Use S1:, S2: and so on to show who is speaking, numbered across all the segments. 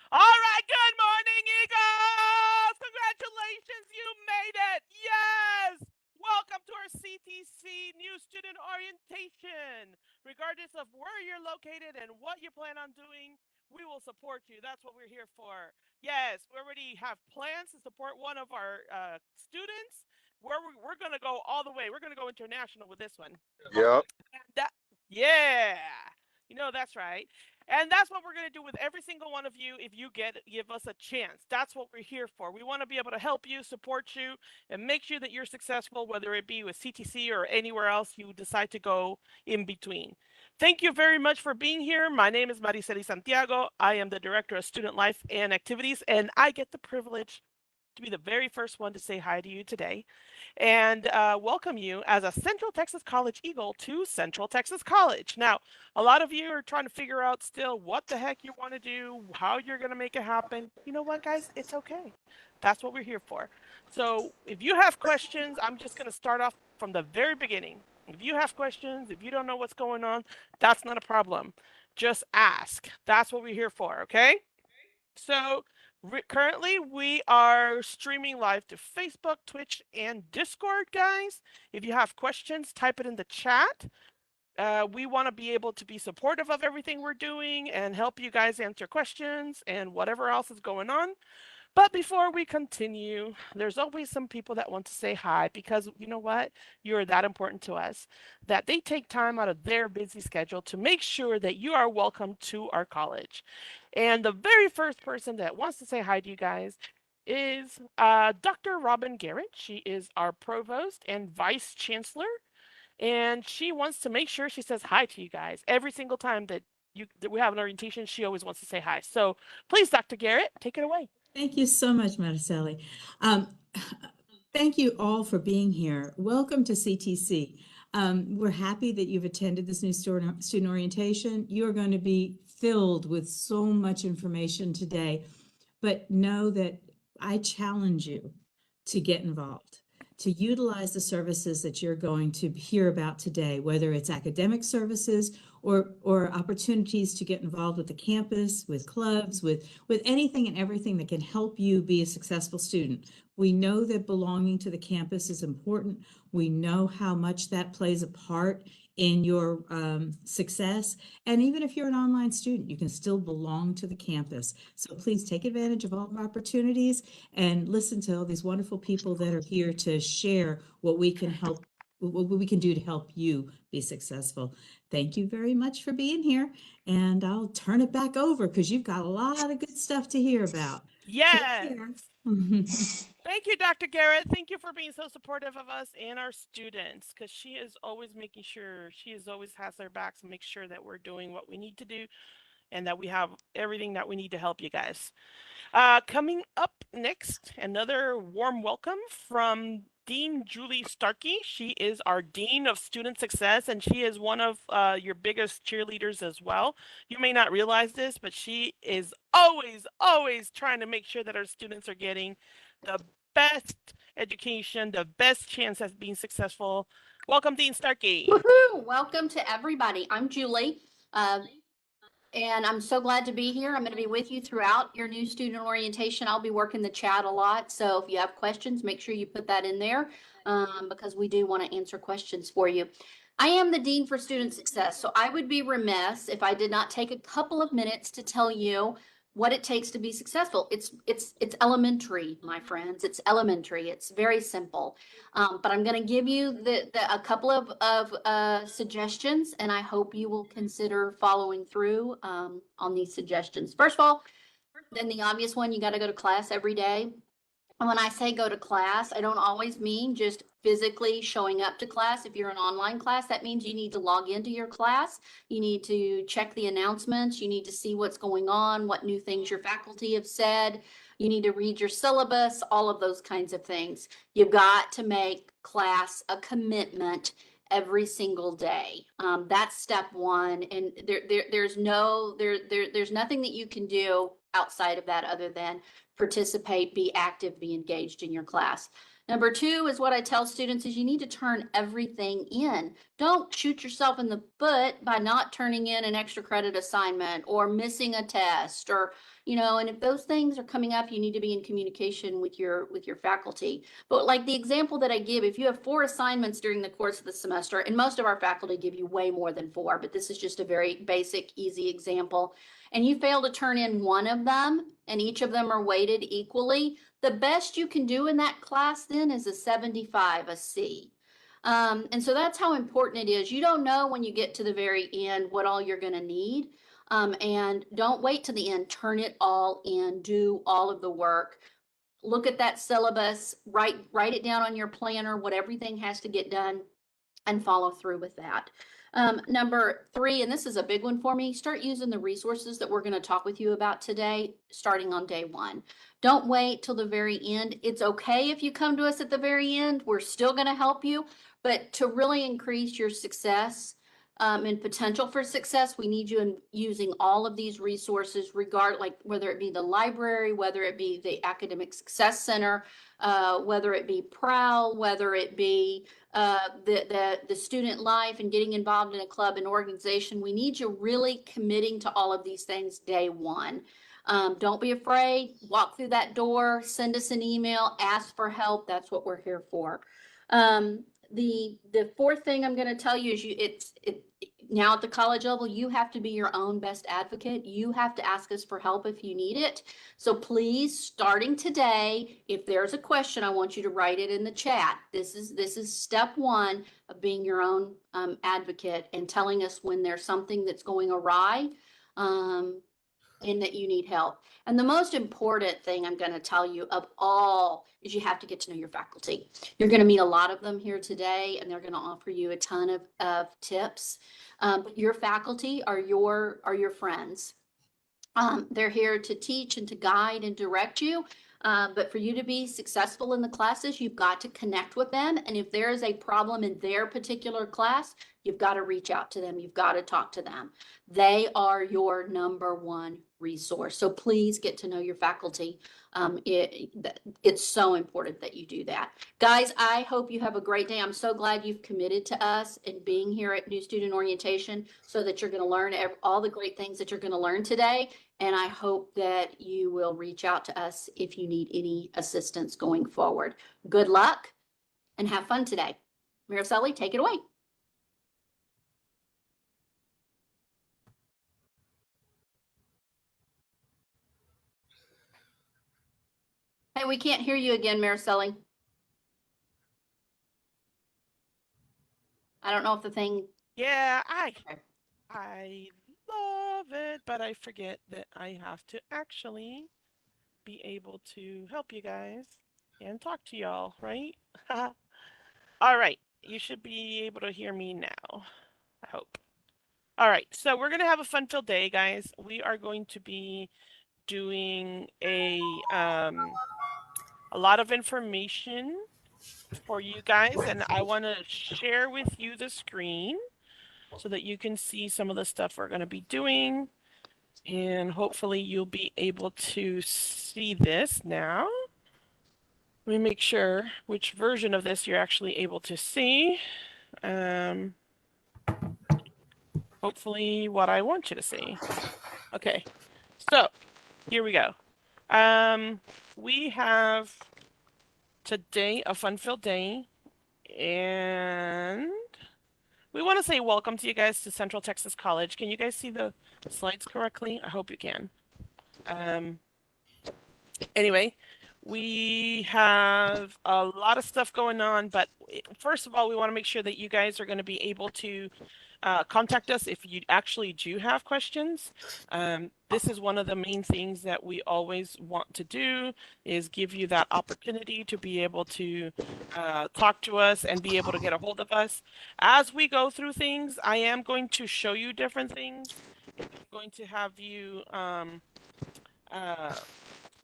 S1: All right, good morning, Eagles! Congratulations, you made it! Yes! Welcome to our CTC New Student Orientation. Regardless of where you're located and what you plan on doing, we will support you. That's what we're here for. Yes, we already have plans to support one of our students. We're going to go all the way. We're going to go international with this one.
S2: Yep.
S1: That, yeah, that's right. And that's what we're going to do with every single one of you if you give us a chance. That's what we're here for. We want to be able to help you, support you, and make sure that you're successful, whether it be with CTC or anywhere else you decide to go in between. Thank you very much for being here. My name is Mariceli Santiago. I am the Director of Student Life and Activities, and I get the privilege to be the very first one to say hi to you today and welcome you as a Central Texas College Eagle to Central Texas College. Now, a lot of you are trying to figure out still what the heck you want to do, how you're going to make it happen. You know what, guys? It's okay. That's what we're here for. So if you have questions, I'm just going to start off from the very beginning. If you have questions, if you don't know what's going on, that's not a problem. Just ask. That's what we're here for, okay? So currently we are streaming live to Facebook, Twitch, and Discord, guys. If you have questions, type it in the chat. We want to be able to be supportive of everything we're doing and help you guys answer questions and whatever else is going on. But before we continue, there's always some people that want to say hi because you know what? You're that important to us that they take time out of their busy schedule to make sure that you are welcome to our college. And the very first person that wants to say hi to you guys is Dr. Robin Garrett. She is our provost and vice chancellor. And she wants to make sure she says hi to you guys every single time that we have an orientation. She always wants to say hi. So please, Dr. Garrett, take it away.
S3: Thank you so much, Mariceli. Thank you all for being here. Welcome to CTC. We're happy that you've attended this new student orientation. You're going to be filled with so much information today, but know that I challenge you to get involved, to utilize the services that you're going to hear about today, whether it's academic services or opportunities to get involved with the campus, with clubs, with anything and everything that can help you be a successful student. We know that belonging to the campus is important. We know how much that plays a part in your success. And even if you're an online student, you can still belong to the campus. So please take advantage of all the opportunities and listen to all these wonderful people that are here to share what we can do to help you be successful. Thank you very much for being here. And I'll turn it back over because you've got a lot of good stuff to hear about.
S1: Yes. Thank you, Dr. Garrett. Thank you for being so supportive of us and our students because she is always making sure, always has their backs and makes sure that we're doing what we need to do and that we have everything that we need to help you guys. Coming up next, another warm welcome from Dean Julie Starkey. She is our Dean of Student Success, and she is one of your biggest cheerleaders as well. You may not realize this, but she is always trying to make sure that our students are getting the best education, the best chance at being successful. Welcome, Dean Starkey.
S4: Woohoo! Welcome to everybody. I'm Julie. And I'm so glad to be here. I'm going to be with you throughout your new student orientation. I'll be working the chat a lot. So if you have questions, make sure you put that in there because we do want to answer questions for you. I am the Dean for Student Success. So I would be remiss if I did not take a couple of minutes to tell you what it takes to be successful. It's elementary, my friends. It's elementary. It's very simple. But I'm going to give you a couple of suggestions, and I hope you will consider following through on these suggestions. First of all, then the obvious one, you got to go to class every day. And when I say go to class, I don't always mean just physically showing up to class. If you're an online class, that means you need to log into your class. You need to check the announcements. You need to see what's going on, what new things your faculty have said. You need to read your syllabus, all of those kinds of things. You've got to make class a commitment every single day. That's step one. And there's nothing that you can do outside of that other than participate, be active, be engaged in your class. Number 2 is what I tell students is you need to turn everything in. Don't shoot yourself in the foot by not turning in an extra credit assignment or missing a test, or, and if those things are coming up, you need to be in communication with your faculty. But like the example that I give, if you have 4 assignments during the course of the semester, and most of our faculty give you way more than 4, but this is just a very basic, easy example, and you fail to turn in one of them, and each of them are weighted equally, the best you can do in that class then is a 75, a C. And so that's how important it is. You don't know when you get to the very end what all you're going to need. And don't wait to the end. Turn it all in. Do all of the work. Look at that syllabus. Write it down on your planner, what everything has to get done, and follow through with that. Number 3, and this is a big one for me, start using the resources that we're going to talk with you about today, starting on day 1. Don't wait till the very end. It's okay if you come to us at the very end. We're still going to help you, but to really increase your success and potential for success, we need you in using all of these resources, like whether it be the library, whether it be the Academic Success Center, whether it be PROW, whether it be the student life and getting involved in a club and organization. We need you really committing to all of these things day 1. Don't be afraid. Walk through that door, send us an email, ask for help. That's what we're here for. The 4th thing I'm going to tell you is now at the college level, you have to be your own best advocate. You have to ask us for help if you need it. So please, starting today, if there's a question, I want you to write it in the chat. This is step 1 of being your own advocate and telling us when there's something that's going awry and that you need help. And the most important thing I'm going to tell you of all is you have to get to know your faculty. You're going to meet a lot of them here today, and they're going to offer you a ton of tips. But your faculty are your friends. They're here to teach and to guide and direct you. But for you to be successful in the classes, you've got to connect with them. And if there is a problem in their particular class, you've got to reach out to them. You've got to talk to them. They are your number 1 resource. So please get to know your faculty. It's so important that you do that. Guys, I hope you have a great day. I'm so glad you've committed to us and being here at New Student Orientation so that you're going to learn all the great things that you're going to learn today. And I hope that you will reach out to us if you need any assistance going forward. Good luck and have fun today. Mariceli, take it away. Hey, we can't hear you again, Mariceli. I don't know if the thing.
S1: Yeah, I love it, but I forget that I have to actually be able to help you guys and talk to y'all, right? All right, you should be able to hear me now, I hope. All right, so we're going to have a fun-filled day, guys. We are going to be doing a lot of information for you guys, and I want to share with you the screen so that you can see some of the stuff we're going to be doing, and hopefully you'll be able to see this now. Let me make sure which version of this you're actually able to see. Hopefully what I want you to see. Okay, so here we go. We have today a fun-filled day, and we want to say welcome to you guys to Central Texas College. Can you guys see the slides correctly? I hope you can. Anyway, we have a lot of stuff going on, but first of all, we want to make sure that you guys are going to be able to contact us if you actually do have questions. This is one of the main things that we always want to do, is give you that opportunity to be able to talk to us and be able to get a hold of us. As we go through things, I am going to show you different things. I'm going to have you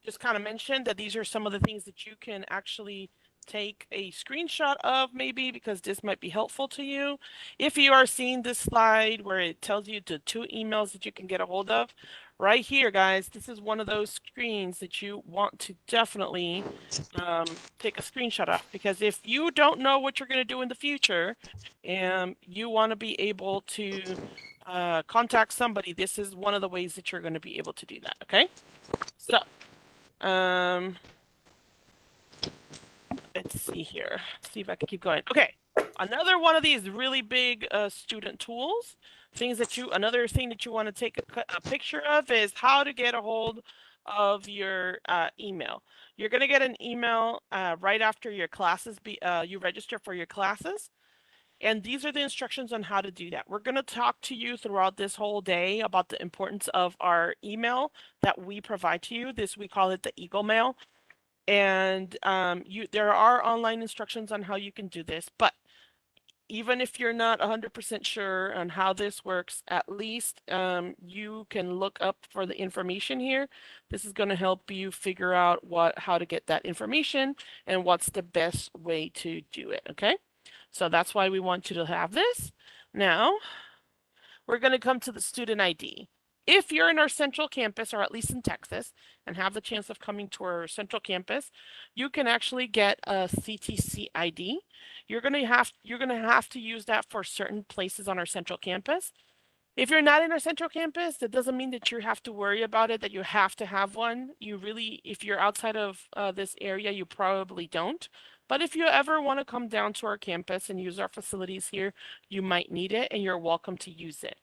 S1: just kind of mention that these are some of the things that you can actually take a screenshot of, maybe, because this might be helpful to you. If you are seeing this slide where it tells you the 2 emails that you can get a hold of, right here, guys. This is one of those screens that you want to definitely take a screenshot of, because if you don't know what you're going to do in the future and you want to be able to contact somebody, this is one of the ways that you're going to be able to do that. Okay, so let's see here. See if I can keep going. Okay, another one of these really big student tools, another thing that you want to take a picture of is how to get a hold of your email. You're going to get an email right after your classes, you register for your classes. And these are the instructions on how to do that. We're going to talk to you throughout this whole day about the importance of our email that we provide to you. We call it the Eagle Mail. And there are online instructions on how you can do this, but even if you're not 100% sure on how this works, at least you can look up for the information here. This is going to help you figure out how to get that information and what's the best way to do it, okay? So that's why we want you to have this. Now, we're going to come to the student ID. If you're in our central campus, or at least in Texas, and have the chance of coming to our central campus, you can actually get a CTC ID. You're going to have to use that for certain places on our central campus. If you're not in our central campus, that doesn't mean that you have to worry about it, that you have to have one. If you're outside of this area, you probably don't. But if you ever want to come down to our campus and use our facilities here, you might need it, and you're welcome to use it.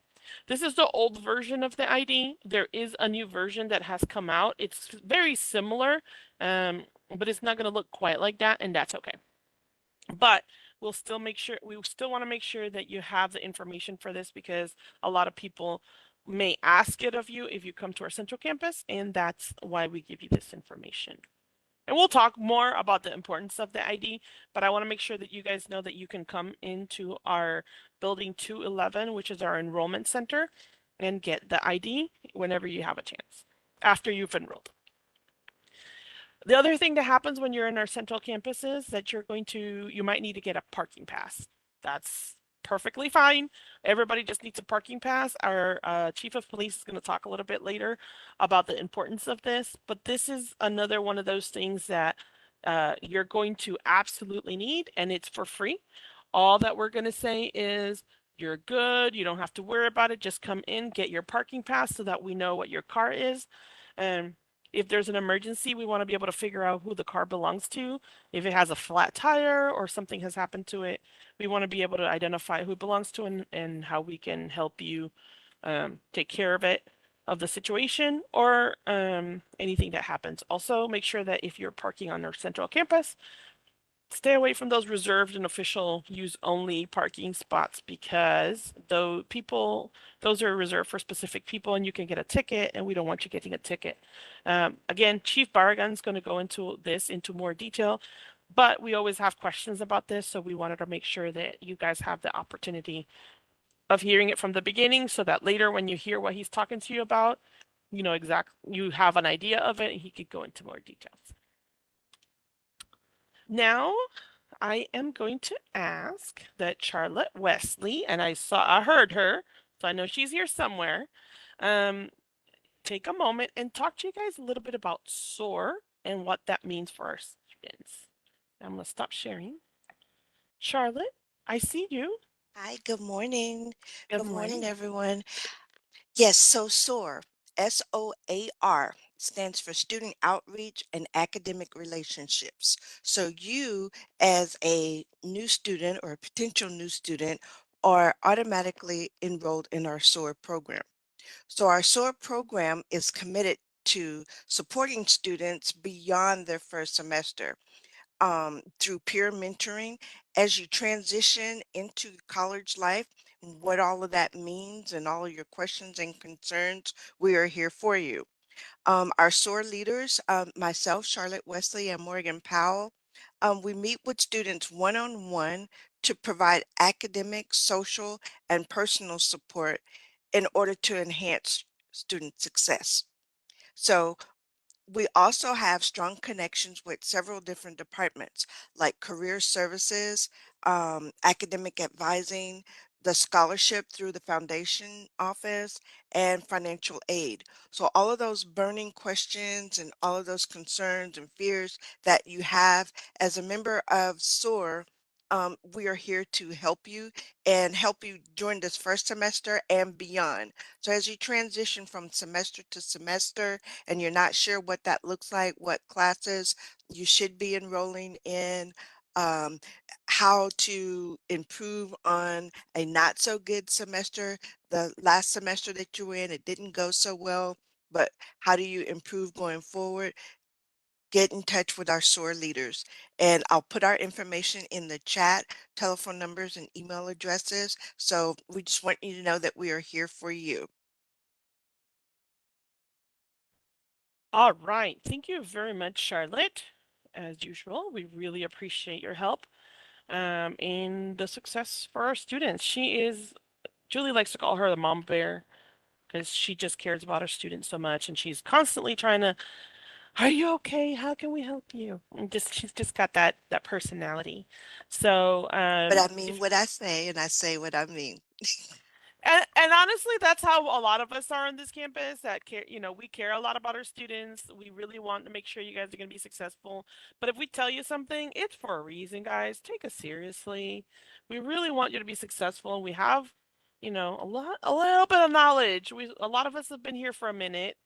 S1: This is the old version of the ID. There is a new version that has come out. It's very similar, but it's not going to look quite like that, and that's okay. But we still want to make sure that you have the information for this, because a lot of people may ask it of you if you come to our central campus, and that's why we give you this information. And we'll talk more about the importance of the ID, but I want to make sure that you guys know that you can come into our building 211, which is our enrollment center, and get the ID whenever you have a chance, after you've enrolled. The other thing that happens when you're in our central campus is that you might need to get a parking pass. That's perfectly fine. Everybody just needs a parking pass. Our chief of police is going to talk a little bit later about the importance of this, but this is another one of those things that you're going to absolutely need, and it's for free. All that we're going to say is you're good. You don't have to worry about it. Just come in, get your parking pass so that we know what your car is. And if there's an emergency, we want to be able to figure out who the car belongs to. If it has a flat tire or something has happened to it, we want to be able to identify who it belongs to and how we can help you take care of the situation, or anything that happens. Also, make sure that if you're parking on our central campus, stay away from those reserved and official use only parking spots, because those are reserved for specific people and you can get a ticket, and we don't want you getting a ticket. Again, Chief Barragan's going to go into more detail, but we always have questions about this, so we wanted to make sure that you guys have the opportunity of hearing it from the beginning, so that later when you hear what he's talking to you about, you have an idea of it and he could go into more details. Now, I am going to ask that Charlotte Wesley, and I heard her, so I know she's here somewhere, take a moment and talk to you guys a little bit about SOAR and what that means for our students. I'm going to stop sharing. Charlotte, I see you.
S2: Hi, good morning.
S1: Good
S2: Good morning,
S1: morning.
S2: everyone. Yes, so SOAR, SOAR, stands for Student Outreach and Academic Relationships. So you, as a new student or a potential new student, are automatically enrolled in our SOAR program. So our SOAR program is committed to supporting students beyond their first semester through peer mentoring as you transition into college life, what all of that means, and all of your questions and concerns. We are here for you. Our SOAR leaders, myself, Charlotte Wesley, and Morgan Powell, we meet with students one-on-one to provide academic, social, and personal support in order to enhance student success. So we also have strong connections with several different departments like career services, academic advising, the scholarship through the foundation office, and financial aid. So all of those burning questions and all of those concerns and fears that you have as a member of SOAR, we are here to help you and help you during this first semester and beyond. So as you transition from semester to semester and you're not sure what that looks like, what classes you should be enrolling in, um, how to improve on a not so good semester, the last semester that you were in, it didn't go so well, but how do you improve going forward? Get in touch with our SOAR leaders. And I'll put our information in the chat, telephone numbers and email addresses. So we just want you to know that we are here for you.
S1: All right. Thank you very much, Charlotte. As usual, we really appreciate your help in the success for our students. Julie likes to call her the mom bear because she just cares about her students so much, and she's constantly trying to, are you okay? How can we help you? And she's just got that personality. So
S2: But I mean
S1: if
S2: what I say and I say what I mean.
S1: and honestly, that's how a lot of us are on this campus that care, we care a lot about our students. We really want to make sure you guys are going to be successful. But if we tell you something, it's for a reason, guys. Take us seriously. We really want you to be successful. We have, a little bit of knowledge. A lot of us have been here for a minute,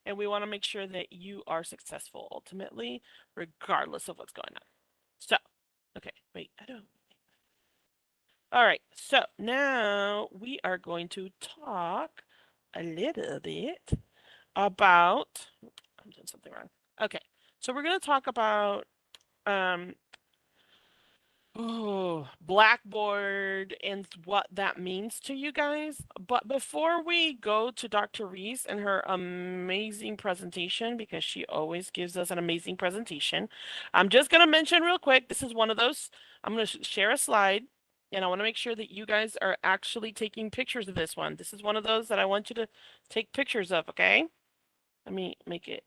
S1: and we want to make sure that you are successful ultimately, regardless of what's going on. So, okay, wait, I don't. All right, so now we are going to talk a little bit about, I'm doing something wrong. Okay, so we're going to talk about um, Blackboard and what that means to you guys. But before we go to Dr. Reese and her amazing presentation, because she always gives us an amazing presentation, I'm just going to mention real quick, this is one of those, I'm going to share a slide, and I want to make sure that you guys are actually taking pictures of this one. This is one of those that I want you to take pictures of, okay? Let me make it,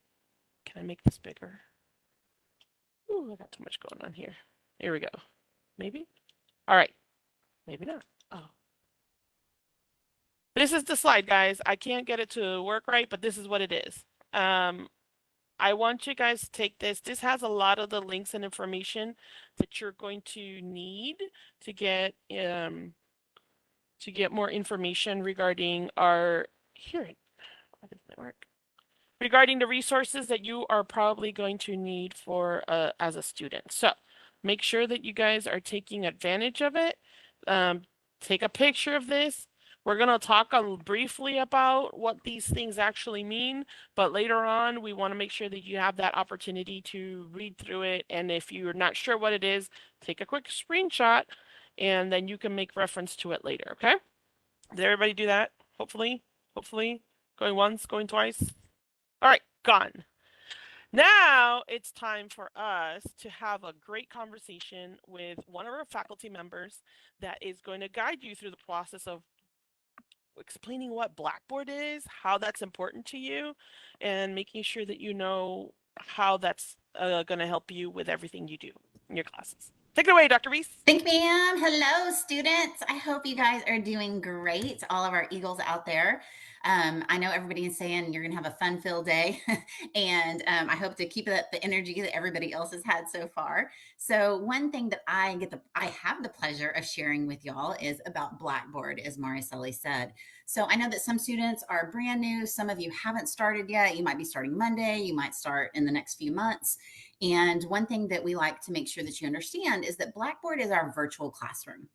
S1: can I make this bigger? Ooh, I got too much going on here. Here we go. Maybe? All right. Maybe not. Oh. This is the slide, guys. I can't get it to work right, but this is what it is. I want you guys to take this. This has a lot of the links and information that you're going to need to get more information regarding our here. Why doesn't it work? Regarding the resources that you are probably going to need for as a student. So make sure that you guys are taking advantage of it. Take a picture of this. We're going to talk briefly about what these things actually mean, but later on, we want to make sure that you have that opportunity to read through it. And if you're not sure what it is, take a quick screenshot, and then you can make reference to it later, okay? Did everybody do that? Hopefully, going once, going twice. All right, gone. Now it's time for us to have a great conversation with one of our faculty members that is going to guide you through the process of explaining what Blackboard is, how that's important to you, and making sure that you know how that's going to help you with everything you do in your classes. Take it away, Dr. Reese.
S5: Thank you, ma'am. Hello, students. I hope you guys are doing great. All of our Eagles out there. I know everybody is saying you're going to have a fun-filled day, and I hope to keep up the energy that everybody else has had so far. So, one thing that I have the pleasure of sharing with y'all is about Blackboard, as Mariceli said. So, I know that some students are brand new. Some of you haven't started yet. You might be starting Monday. You might start in the next few months. And one thing that we like to make sure that you understand is that Blackboard is our virtual classroom.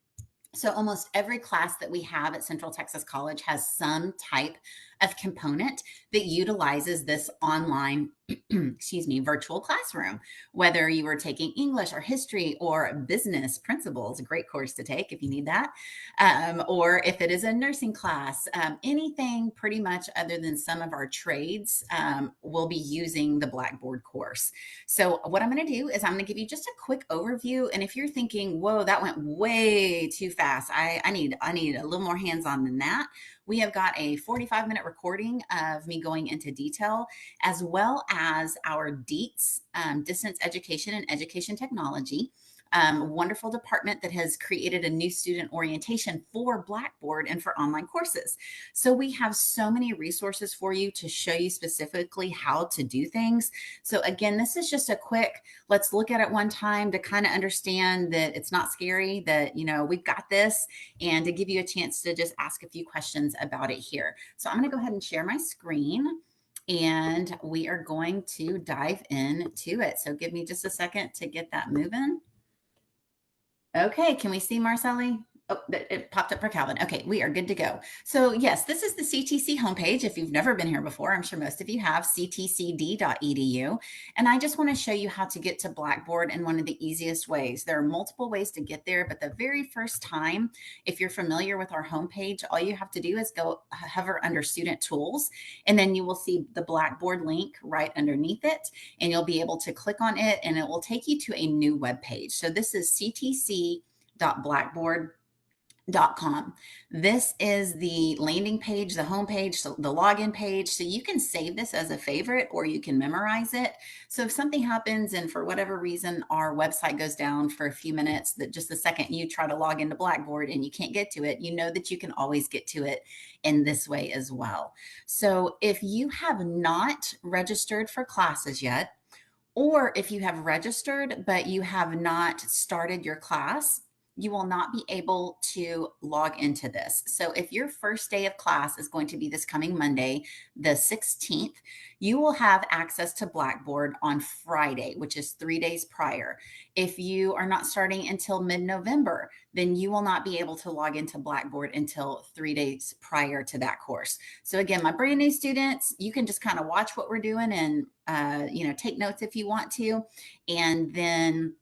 S5: So almost every class that we have at Central Texas College has some type of component that utilizes this online, virtual classroom. Whether you were taking English or history or business principles, a great course to take if you need that, or if it is a nursing class, anything pretty much other than some of our trades will be using the Blackboard course. So what I'm going to do is I'm going to give you just a quick overview. And if you're thinking, whoa, that went way too fast, I need a little more hands-on than that. We have got a 45-minute recording of me going into detail, as well as our DEETS, Distance Education and Education Technology. wonderful department that has created a new student orientation for Blackboard and for online courses. So we have so many resources for you to show you specifically how to do things. So again, this is just a quick, let's look at it one time to kind of understand that it's not scary, that, you know, we've got this, and to give you a chance to just ask a few questions about it here. So I'm going to go ahead and share my screen, and we are going to dive into it. So give me just a second to get that moving. Okay, can we see Marcelli? Oh, it popped up for Calvin. Okay, we are good to go. So yes, this is the CTC homepage. If you've never been here before, I'm sure most of you have, ctcd.edu. And I just want to show you how to get to Blackboard in one of the easiest ways. There are multiple ways to get there, but the very first time, if you're familiar with our homepage, all you have to do is go hover under Student Tools, and then you will see the Blackboard link right underneath it, and you'll be able to click on it, and it will take you to a new web page. So this is ctc.blackboard.com. This is the landing page, the home page, so the login page. So you can save this as a favorite, or you can memorize it. So if something happens and for whatever reason our website goes down for a few minutes, that just the second you try to log into Blackboard and you can't get to it, you know that you can always get to it in this way as well. So if you have not registered for classes yet, or if you have registered but you have not started your class, you will not be able to log into this. So if your first day of class is going to be this coming Monday, the 16th, you will have access to Blackboard on Friday, which is 3 days prior. If you are not starting until mid-November, then you will not be able to log into Blackboard until 3 days prior to that course. So again, my brand new students, you can just kind of watch what we're doing and take notes if you want to, and then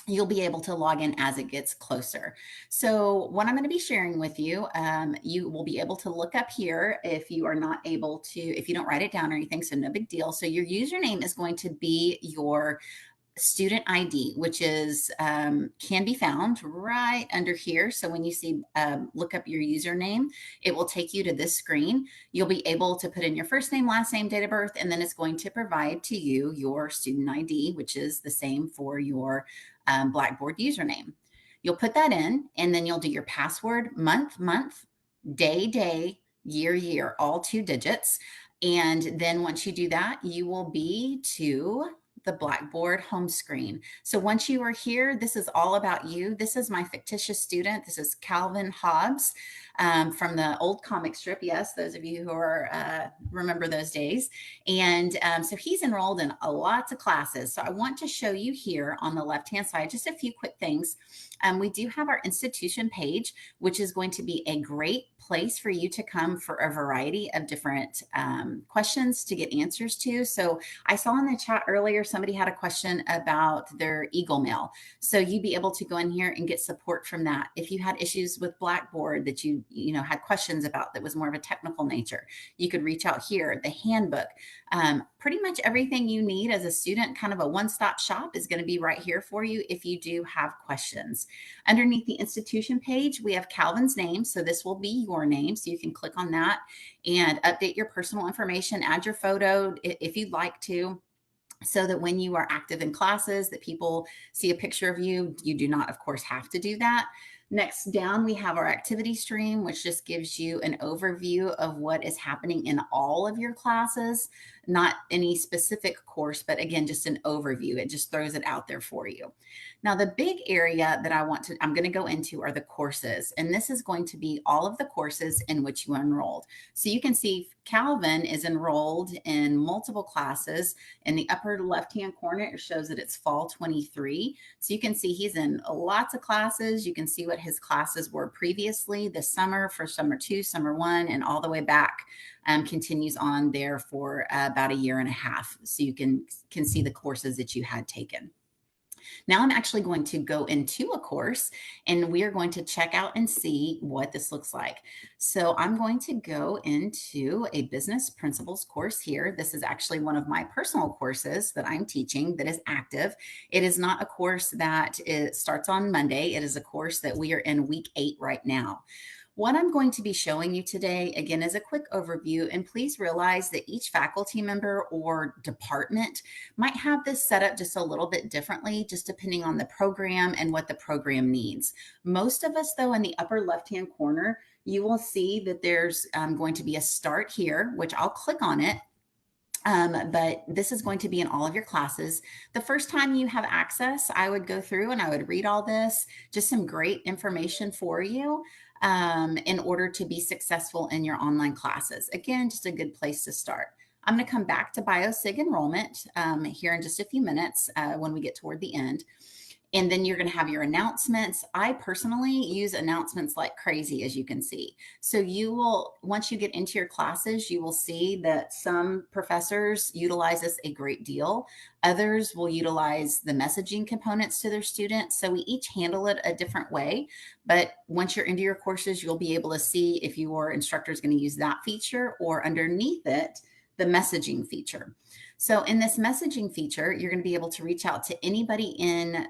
S5: you'll be able to log in as it gets closer. So what I'm going to be sharing with you, you will be able to look up here if you are not able to, if you don't write it down or anything, so no big deal. So your username is going to be your student ID, which is can be found right under here. So when you see look up your username, it will take you to this screen. You'll be able to put in your first name, last name, date of birth, and then it's going to provide to you your student ID, which is the same for your Blackboard username. You'll put that in, and then you'll do your password, month, day, year, all 2 digits. And then once you do that, you will be to the Blackboard home screen. So once you are here, this is all about you. This is my fictitious student. This is Calvin Hobbs from the old comic strip. Yes, those of you who are remember those days. And so he's enrolled in lots of classes. So I want to show you here on the left-hand side just a few quick things. We do have our institution page, which is going to be a great place for you to come for a variety of different questions to get answers to. So I saw in the chat earlier, somebody had a question about their Eagle Mail. So you'd be able to go in here and get support from that. If you had issues with Blackboard that you had questions about that was more of a technical nature, you could reach out here. The handbook, pretty much everything you need as a student, kind of a one-stop shop, is going to be right here for you if you do have questions. Underneath the institution page, we have Calvin's name. So this will be your name. So you can click on that and update your personal information, add your photo if you'd like to, so that when you are active in classes that people see a picture of you. You do not, of course, have to do that. Next down, we have our activity stream, which just gives you an overview of what is happening in all of your classes, not any specific course, but again, just an overview. It just throws it out there for you. Now, the big area that I'm going to go into are the courses, and this is going to be all of the courses in which you enrolled. So you can see Calvin is enrolled in multiple classes. In the upper left-hand corner, it shows that it's fall 23. So you can see he's in lots of classes. You can see what his classes were previously this summer for summer 2, summer 1, and all the way back. Continues on there for about a year and a half. So you can see the courses that you had taken. Now I'm actually going to go into a course, and we are going to check out and see what this looks like. So I'm going to go into a business principles course here. This is actually one of my personal courses that I'm teaching that is active. It is not a course that starts on Monday. It is a course that we are in week 8 right now. What I'm going to be showing you today, again, is a quick overview, and please realize that each faculty member or department might have this set up just a little bit differently, just depending on the program and what the program needs. Most of us, though, in the upper left-hand corner, you will see that there's going to be a start here, which I'll click on it. But this is going to be in all of your classes. The first time you have access, I would go through and I would read all this, just some great information for you in order to be successful in your online classes. Again, just a good place to start. I'm going to come back to BioSig enrollment here in just a few minutes when we get toward the end. And then you're going to have your announcements. I personally use announcements like crazy, as you can see. So you will, once you get into your classes, you will see that some professors utilize this a great deal. Others will utilize the messaging components to their students. So we each handle it a different way. But once you're into your courses, you'll be able to see if your instructor is going to use that feature or underneath it, the messaging feature. So in this messaging feature, you're going to be able to reach out to anybody in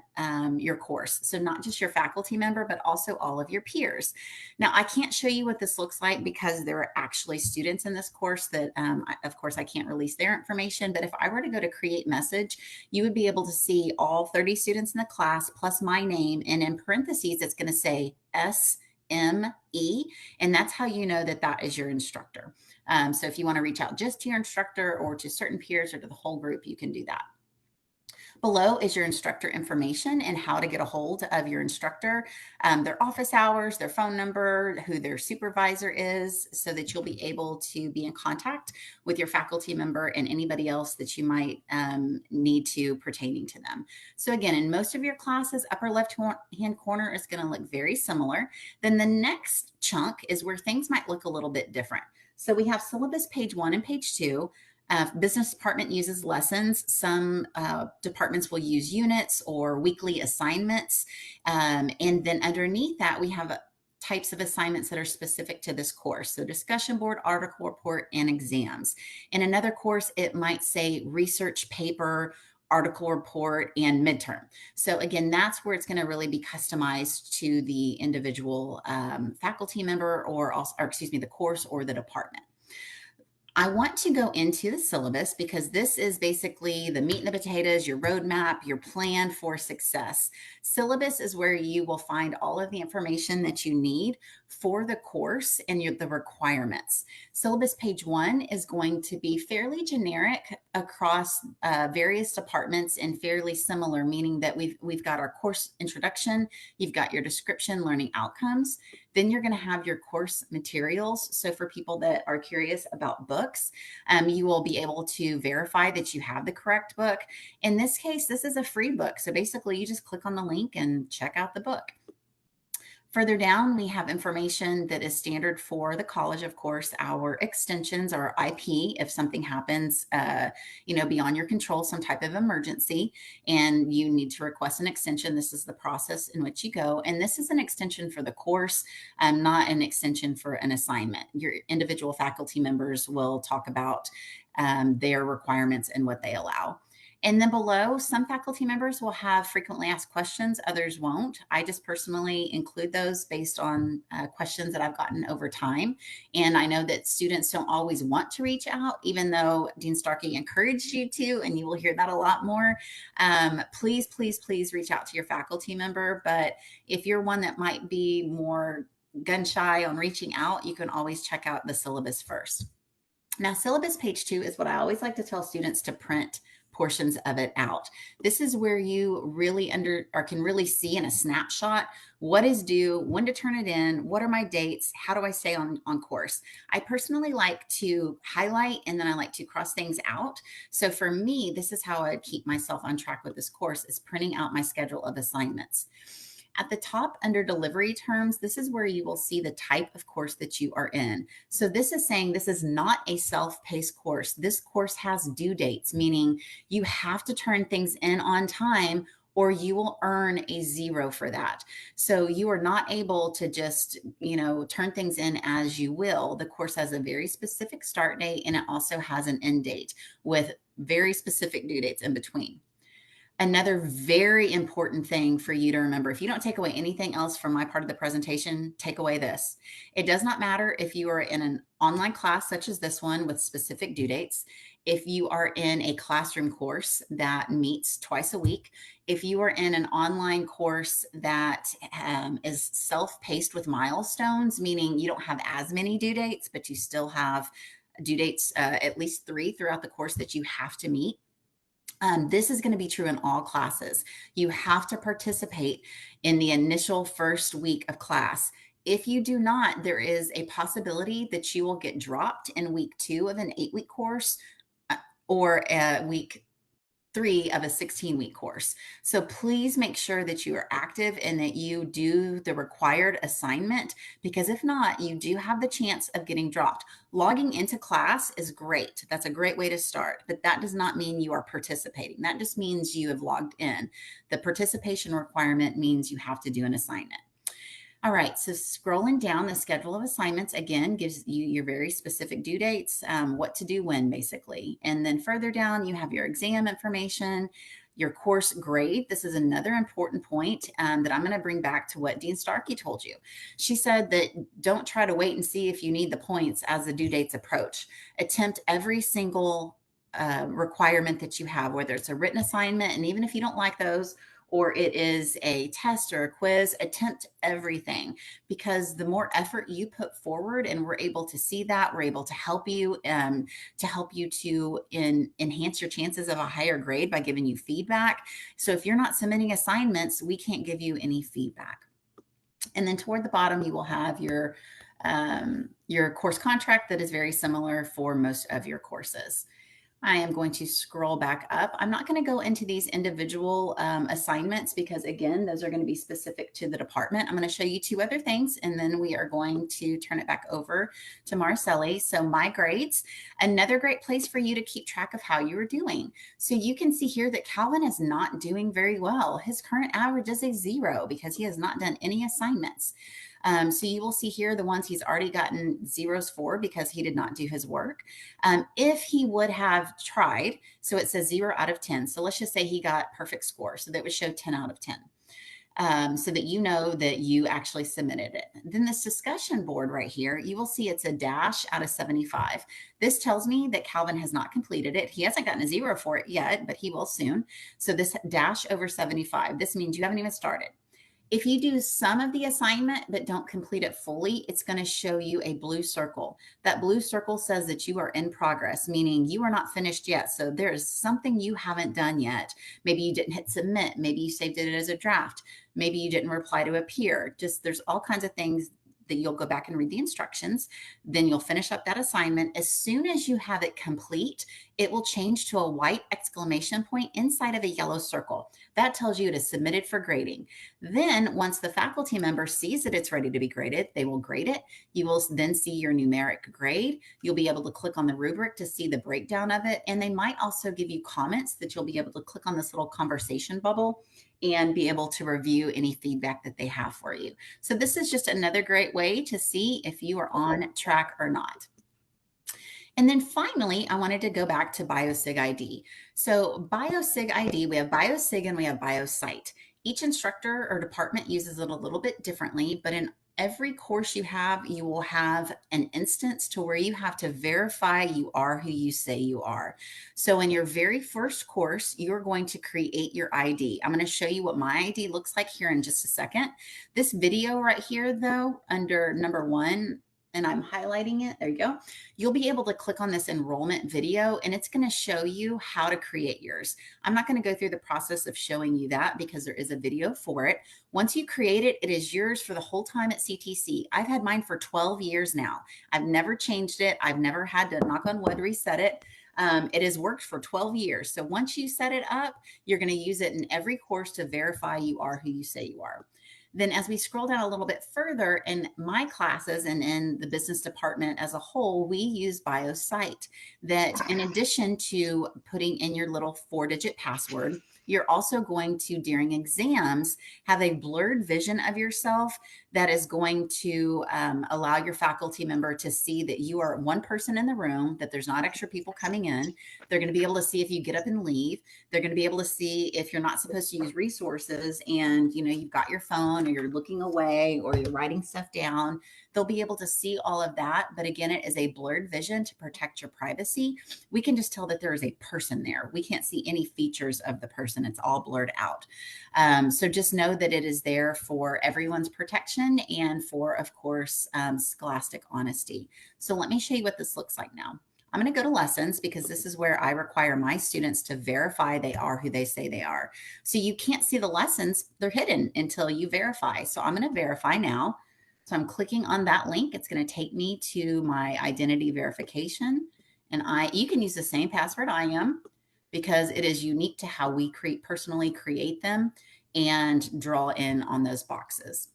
S5: your course. So not just your faculty member, but also all of your peers. Now, I can't show you what this looks like because there are actually students in this course that, of course, I can't release their information. But if I were to go to create message, you would be able to see all 30 students in the class plus my name. And in parentheses, it's going to say SME. And that's how you know that that is your instructor. So if you want to reach out just to your instructor or to certain peers or to the whole group, you can do that. Below is your instructor information and how to get a hold of your instructor, their office hours, their phone number, who their supervisor is, so that you'll be able to be in contact with your faculty member and anybody else that you might need to pertaining to them. So again, in most of your classes, upper left-hand corner is going to look very similar. Then the next chunk is where things might look a little bit different. So we have syllabus page 1 and page 2. Business department uses lessons. Some departments will use units or weekly assignments. And then underneath that, we have types of assignments that are specific to this course. So discussion board, article report, and exams. In another course, it might say research paper, article report, and midterm. So again, that's where it's going to really be customized to the individual faculty member or excuse me, the course or the department. I want to go into the syllabus because this is basically the meat and the potatoes, your roadmap, your plan for success. Syllabus is where you will find all of the information that you need for the course and the requirements. Syllabus page 1 is going to be fairly generic across various departments and fairly similar, meaning that we've got our course introduction, you've got your description, learning outcomes. Then you're going to have your course materials. So for people that are curious about books, you will be able to verify that you have the correct book. In this case, this is a free book. So basically you just click on the link and check out the book. Further down, we have information that is standard for the college, of course, our extensions, our IP, if something happens, beyond your control, some type of emergency, and you need to request an extension. This is the process in which you go. And this is an extension for the course, not an extension for an assignment. Your individual faculty members will talk about their requirements and what they allow. And then below, some faculty members will have frequently asked questions, others won't. I just personally include those based on questions that I've gotten over time. And I know that students don't always want to reach out, even though Dean Starkey encouraged you to, and you will hear that a lot more. Please, please, please reach out to your faculty member. But if you're one that might be more gun shy on reaching out, you can always check out the syllabus first. Now, syllabus page 2 is what I always like to tell students to print portions of it out. This is where you really can really see in a snapshot what is due, when to turn it in, what are my dates, how do I stay on course. I personally like to highlight and then I like to cross things out. So for me, this is how I keep myself on track with this course, is printing out my schedule of assignments. At the top under delivery terms, this is where you will see the type of course that you are in. So this is saying this is not a self-paced course. This course has due dates, meaning you have to turn things in on time or you will earn a 0 for that. So you are not able to just, turn things in as you will. The course has a very specific start date and it also has an end date with very specific due dates in between. Another very important thing for you to remember, if you don't take away anything else from my part of the presentation, take away this. It does not matter if you are in an online class such as this one with specific due dates, if you are in a classroom course that meets twice a week, if you are in an online course that is self-paced with milestones, meaning you don't have as many due dates, but you still have due dates, at least 3 throughout the course that you have to meet. This is going to be true in all classes. You have to participate in the initial first week of class. If you do not, there is a possibility that you will get dropped in week 2 of an 8-week course or week 3 of a 16-week course. So please make sure that you are active and that you do the required assignment, because if not, you do have the chance of getting dropped. Logging into class is great. That's a great way to start, but that does not mean you are participating. That just means you have logged in. The participation requirement means you have to do an assignment. All right, so scrolling down, the schedule of assignments, again, gives you your very specific due dates, what to do when, basically. And then further down, you have your exam information, your course grade. This is another important point that I'm going to bring back to what Dean Starkey told you. She said that don't try to wait and see if you need the points as the due dates approach. Attempt every single requirement that you have, whether it's a written assignment, and even if you don't like those, or it is a test or a quiz, attempt everything, because the more effort you put forward, and we're able to see that, we're able to help you to enhance your chances of a higher grade by giving you feedback. So if you're not submitting assignments, we can't give you any feedback. And then toward the bottom, you will have your course contract that is very similar for most of your courses. I am going to scroll back up. I'm not going to go into these individual assignments because, again, those are going to be specific to the department. I'm going to show you 2 other things, and then we are going to turn it back over to Marcelli. So my grades, another great place for you to keep track of how you are doing. So you can see here that Calvin is not doing very well. His current average is a 0 because he has not done any assignments. So you will see here the ones he's already gotten 0s for because he did not do his work. If he would have tried, so it says 0 out of 10. So let's just say he got perfect score. So that would show 10 out of 10. So that you know that you actually submitted it. Then this discussion board right here, you will see it's a dash out of 75. This tells me that Calvin has not completed it. He hasn't gotten a 0 for it yet, but he will soon. So this dash over 75, this means you haven't even started. If you do some of the assignment but don't complete it fully, it's going to show you a blue circle. That blue circle says that you are in progress, meaning you are not finished yet. So there is something you haven't done yet. Maybe you didn't hit submit. Maybe you saved it as a draft. Maybe you didn't reply to a peer. Just there's all kinds of things that you'll go back and read the instructions. Then you'll finish up that assignment. As soon as you have it complete, it will change to a white exclamation point inside of a yellow circle. That tells you it is submitted for grading. Then once the faculty member sees that it's ready to be graded, they will grade it. You will then see your numeric grade. You'll be able to click on the rubric to see the breakdown of it. And they might also give you comments that you'll be able to click on this little conversation bubble and be able to review any feedback that they have for you. So this is just another great way to see if you are on track or not. And then finally, I wanted to go back to BioSig ID. So BioSig ID, we have BioSig and we have BioSite. Each instructor or department uses it a little bit differently, but in every course you have, you will have an instance to where you have to verify you are who you say you are. So in your very first course, you're going to create your ID. I'm going to show you what my ID looks like here in just a second. This video right here, though, under number 1, and I'm highlighting it. There you go. You'll be able to click on this enrollment video and it's going to show you how to create yours. I'm not going to go through the process of showing you that because there is a video for it. Once you create it, it is yours for the whole time at CTC. I've had mine for 12 years now. I've never changed it. I've never had to, knock on wood, reset it. It has worked for 12 years. So once you set it up, you're going to use it in every course to verify you are who you say you are. Then as we scroll down a little bit further in my classes and in the business department as a whole, we use BioSite that in addition to putting in your little 4-digit password, you're also going to, during exams, have a blurred vision of yourself that is going to allow your faculty member to see that you are one person in the room, that there's not extra people coming in. They're going to be able to see if you get up and leave. They're going to be able to see if you're not supposed to use resources and you've got your phone or you're looking away or you're writing stuff down. They'll be able to see all of that. But again, it is a blurred vision to protect your privacy. We can just tell that there is a person there. We can't see any features of the person. It's all blurred out. So just know that it is there for everyone's protection and for, of course, scholastic honesty. So let me show you what this looks like now. I'm going to go to lessons because this is where I require my students to verify they are who they say they are. So you can't see the lessons. They're hidden until you verify. So I'm going to verify now. So I'm clicking on that link. It's going to take me to my identity verification. And you can use the same password I am because it is unique to how we personally create them and draw in on those boxes.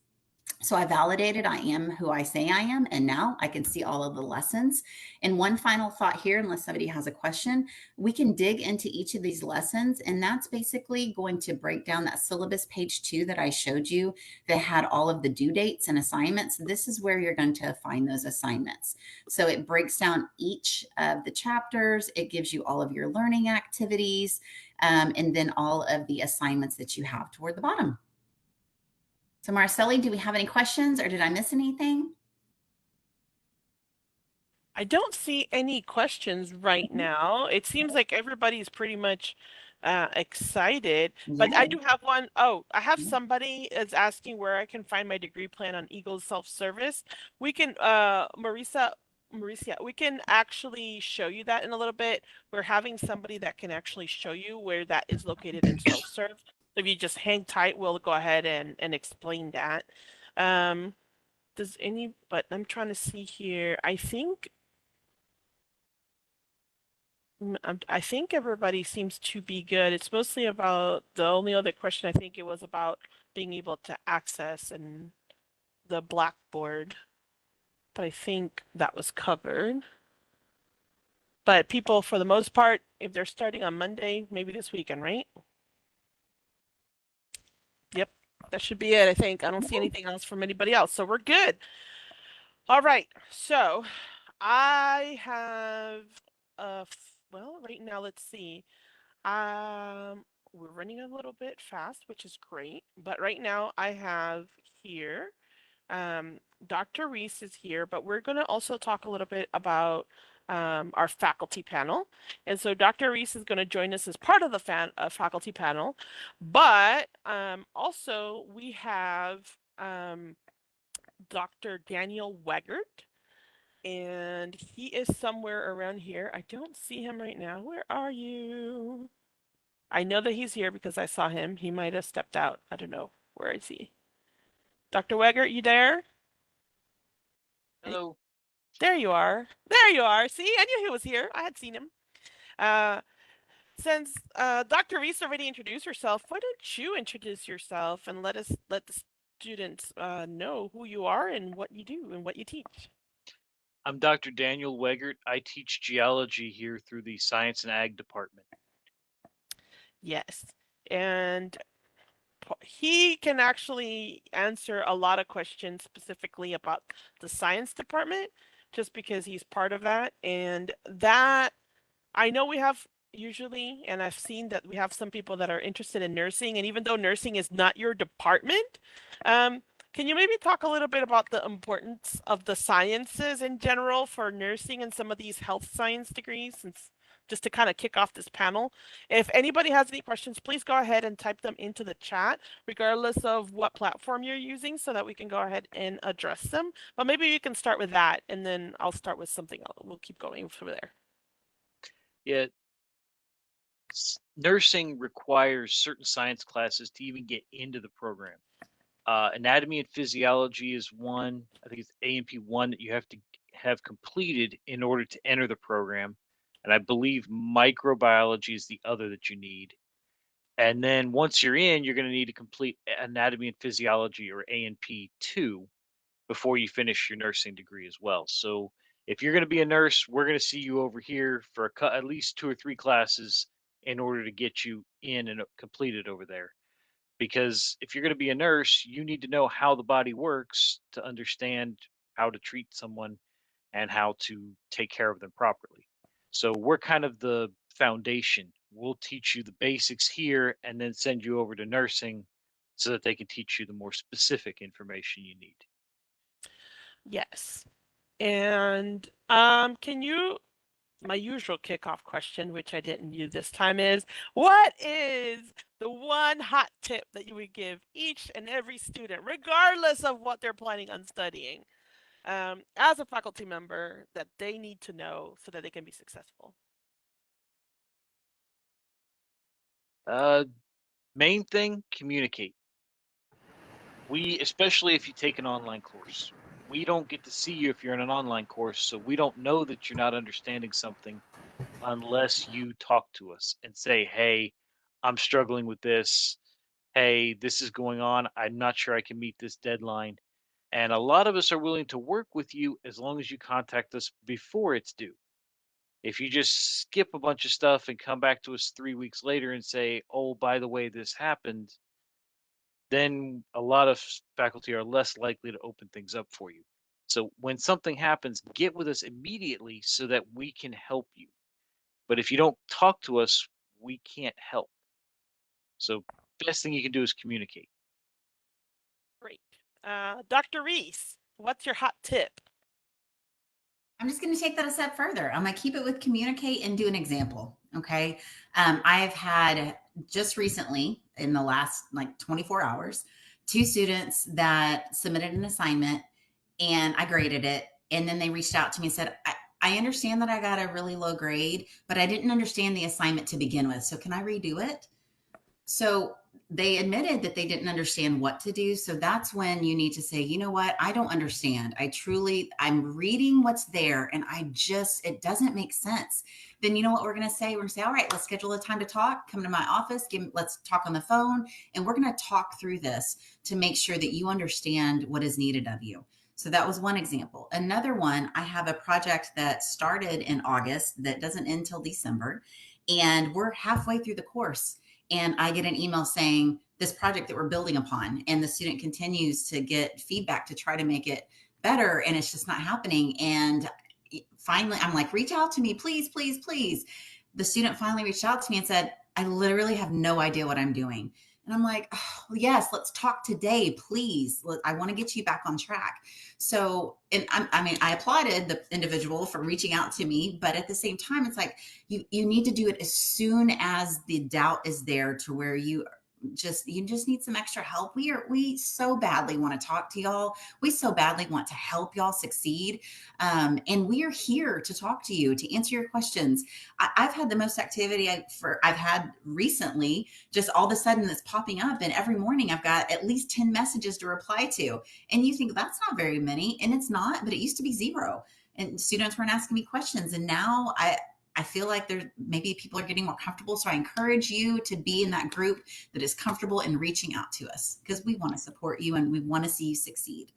S5: So I validated I am who I say I am, and now I can see all of the lessons. And one final thought here, unless somebody has a question, we can dig into each of these lessons, and that's basically going to break down that syllabus page 2 that I showed you that had all of the due dates and assignments. This is where you're going to find those assignments. So it breaks down each of the chapters. It gives you all of your learning activities, and then all of the assignments that you have toward the bottom. So Marcelli, do we have any questions or did I miss anything?
S1: I don't see any questions right now. It seems like everybody's pretty much excited, but I do have one. Oh, I have somebody is asking where I can find my degree plan on Eagles self-service. We can, Marisa, we can actually show you that in a little bit. We're having somebody that can actually show you where that is located in self-serve. So if you just hang tight, we'll go ahead and explain that. But I'm trying to see here. I think everybody seems to be good. It's mostly about the only other question I think it was about being able to access and the Blackboard. But I think that was covered. But people, for the most part, if they're starting on Monday, maybe this weekend, right? Yep, that should be it, I think. I don't see anything else from anybody else, so we're good. All right, so I have, well, right now, let's see. We're running a little bit fast, which is great. But right now I have here, Dr. Reese is here, but we're going to also talk a little bit about our faculty panel. And so Dr. Reese is going to join us as part of the faculty panel. But also we have Dr. Daniel Weggert. And he is somewhere around here. I don't see him right now. Where are you? I know that he's here because I saw him. He might have stepped out. I don't know. Where is he? Dr. Weggert, you there?
S6: Hello.
S1: There you are. There you are. See, I knew he was here. I had seen him. Since Dr. Reese already introduced herself, why don't you introduce yourself and let the students know who you are and what you do and what you teach.
S6: I'm Dr. Daniel Weggert. I teach geology here through the Science and Ag department.
S1: Yes. And he can actually answer a lot of questions specifically about the science department just because he's part of that. And that I know we have usually, and I've seen that we have some people that are interested in nursing. And even though nursing is not your department, can you maybe talk a little bit about the importance of the sciences in general for nursing and some of these health science degrees, since just to kind of kick off this panel? If anybody has any questions, please go ahead and type them into the chat, regardless of what platform you're using, so that we can go ahead and address them. But maybe you can start with that, and then I'll start with something else. We'll keep going from there.
S6: Yeah, nursing requires certain science classes to even get into the program. Anatomy and physiology is one. I think it's A&P 1 that you have to have completed in order to enter the program. And I believe microbiology is the other that you need. And then once you're in, you're going to need to complete anatomy and physiology, or A&P 2, before you finish your nursing degree as well. So if you're going to be a nurse, we're going to see you over here for at least 2 or 3 classes in order to get you in and completed over there. Because if you're going to be a nurse, you need to know how the body works to understand how to treat someone and how to take care of them properly. So we're kind of the foundation. We'll teach you the basics here and then send you over to nursing so that they can teach you the more specific information you need.
S1: Yes. And can you, my usual kickoff question, which I didn't use this time, is what is the one hot tip that you would give each and every student, regardless of what they're planning on studying, as a faculty member, that they need to know so that they can be successful?
S6: Main thing, communicate. Especially if you take an online course, we don't get to see you if you're in an online course, so we don't know that you're not understanding something unless you talk to us and say, hey, I'm struggling with this. Hey, this is going on. I'm not sure I can meet this deadline. And a lot of us are willing to work with you as long as you contact us before it's due. If you just skip a bunch of stuff and come back to us 3 weeks later and say, oh, by the way, this happened, then a lot of faculty are less likely to open things up for you. So when something happens, get with us immediately so that we can help you. But if you don't talk to us, we can't help. So best thing you can do is communicate.
S1: Great. Dr. Reese, what's your hot tip?
S5: I'm just going to take that a step further. I'm going to keep it with communicate and do an example. Okay. I've had just recently, in the last like 24 hours, 2 students that submitted an assignment and I graded it. And then they reached out to me and said, I understand that I got a really low grade, but I didn't understand the assignment to begin with. So can I redo it? So they admitted that they didn't understand what to do. So that's when you need to say, you know what? I don't understand. I'm reading what's there and it doesn't make sense. Then you know what we're going to say? We're going to say, all right, let's schedule a time to talk. Come to my office. Let's talk on the phone. And we're going to talk through this to make sure that you understand what is needed of you. So that was one example. Another one, I have a project that started in August that doesn't end till December. And we're halfway through the course and I get an email saying this project that we're building upon, and the student continues to get feedback to try to make it better, and it's just not happening. And finally, I'm like, reach out to me, please, please, please. The student finally reached out to me and said, I literally have no idea what I'm doing. And I'm like, oh, yes, let's talk today, please. I want to get you back on track. So, and I applauded the individual for reaching out to me, but at the same time, it's like, you need to do it as soon as the doubt is there to where you just need some extra help. We so badly want to talk to y'all. We so badly want to help y'all succeed. And we are here to talk to you, to answer your questions. I've had the most activity I've had recently, just all of a sudden it's popping up. And every morning I've got at least 10 messages to reply to. And you think that's not very many. And it's not, but it used to be 0. And students weren't asking me questions. And now I feel like maybe people are getting more comfortable. So I encourage you to be in that group that is comfortable in reaching out to us, because we want to support you and we want to see you succeed.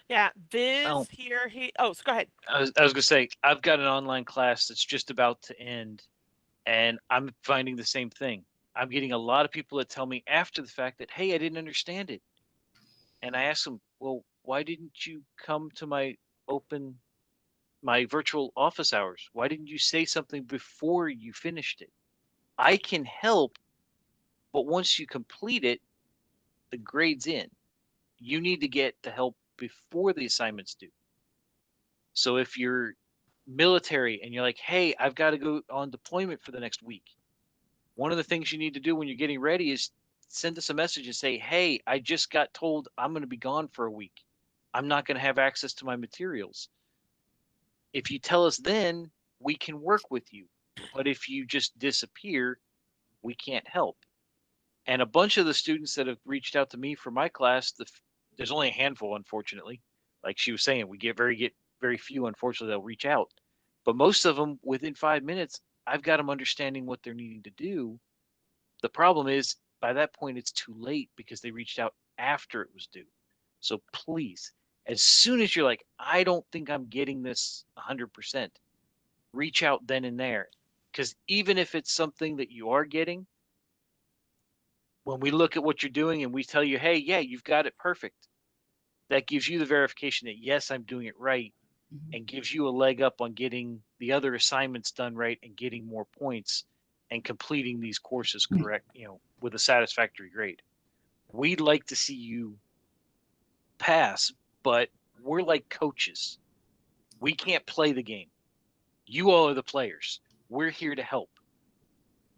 S1: Yeah, Viz
S6: Oh,
S1: here. So go ahead.
S6: I was going to say, I've got an online class that's just about to end, and I'm finding the same thing. I'm getting a lot of people that tell me after the fact that, hey, I didn't understand it. And I ask them, well, why didn't you come to my virtual office hours? Why didn't you say something before you finished it? I can help, but once you complete it, the grade's in. You need to get the help before the assignment's due. So if you're military and you're like, hey, I've got to go on deployment for the next week, one of the things you need to do when you're getting ready is send us a message and say, hey, I just got told I'm going to be gone for a week. I'm not going to have access to my materials. If you tell us then, we can work with you. But if you just disappear, we can't help. And a bunch of the students that have reached out to me for my class, there's only a handful, unfortunately. Like she was saying, we get very few, unfortunately, that'll reach out. But most of them, within 5 minutes, I've got them understanding what they're needing to do. The problem is, by that point, it's too late because they reached out after it was due. So please, as soon as you're like, I don't think I'm getting this 100%, reach out then and there. Because even if it's something that you are getting, when we look at what you're doing and we tell you, hey, yeah, you've got it perfect, that gives you the verification that, yes, I'm doing it right, and gives you a leg up on getting the other assignments done right and getting more points and completing these courses correct, with a satisfactory grade. We'd like to see you pass, but we're like coaches. We can't play the game. You all are the players. We're here to help.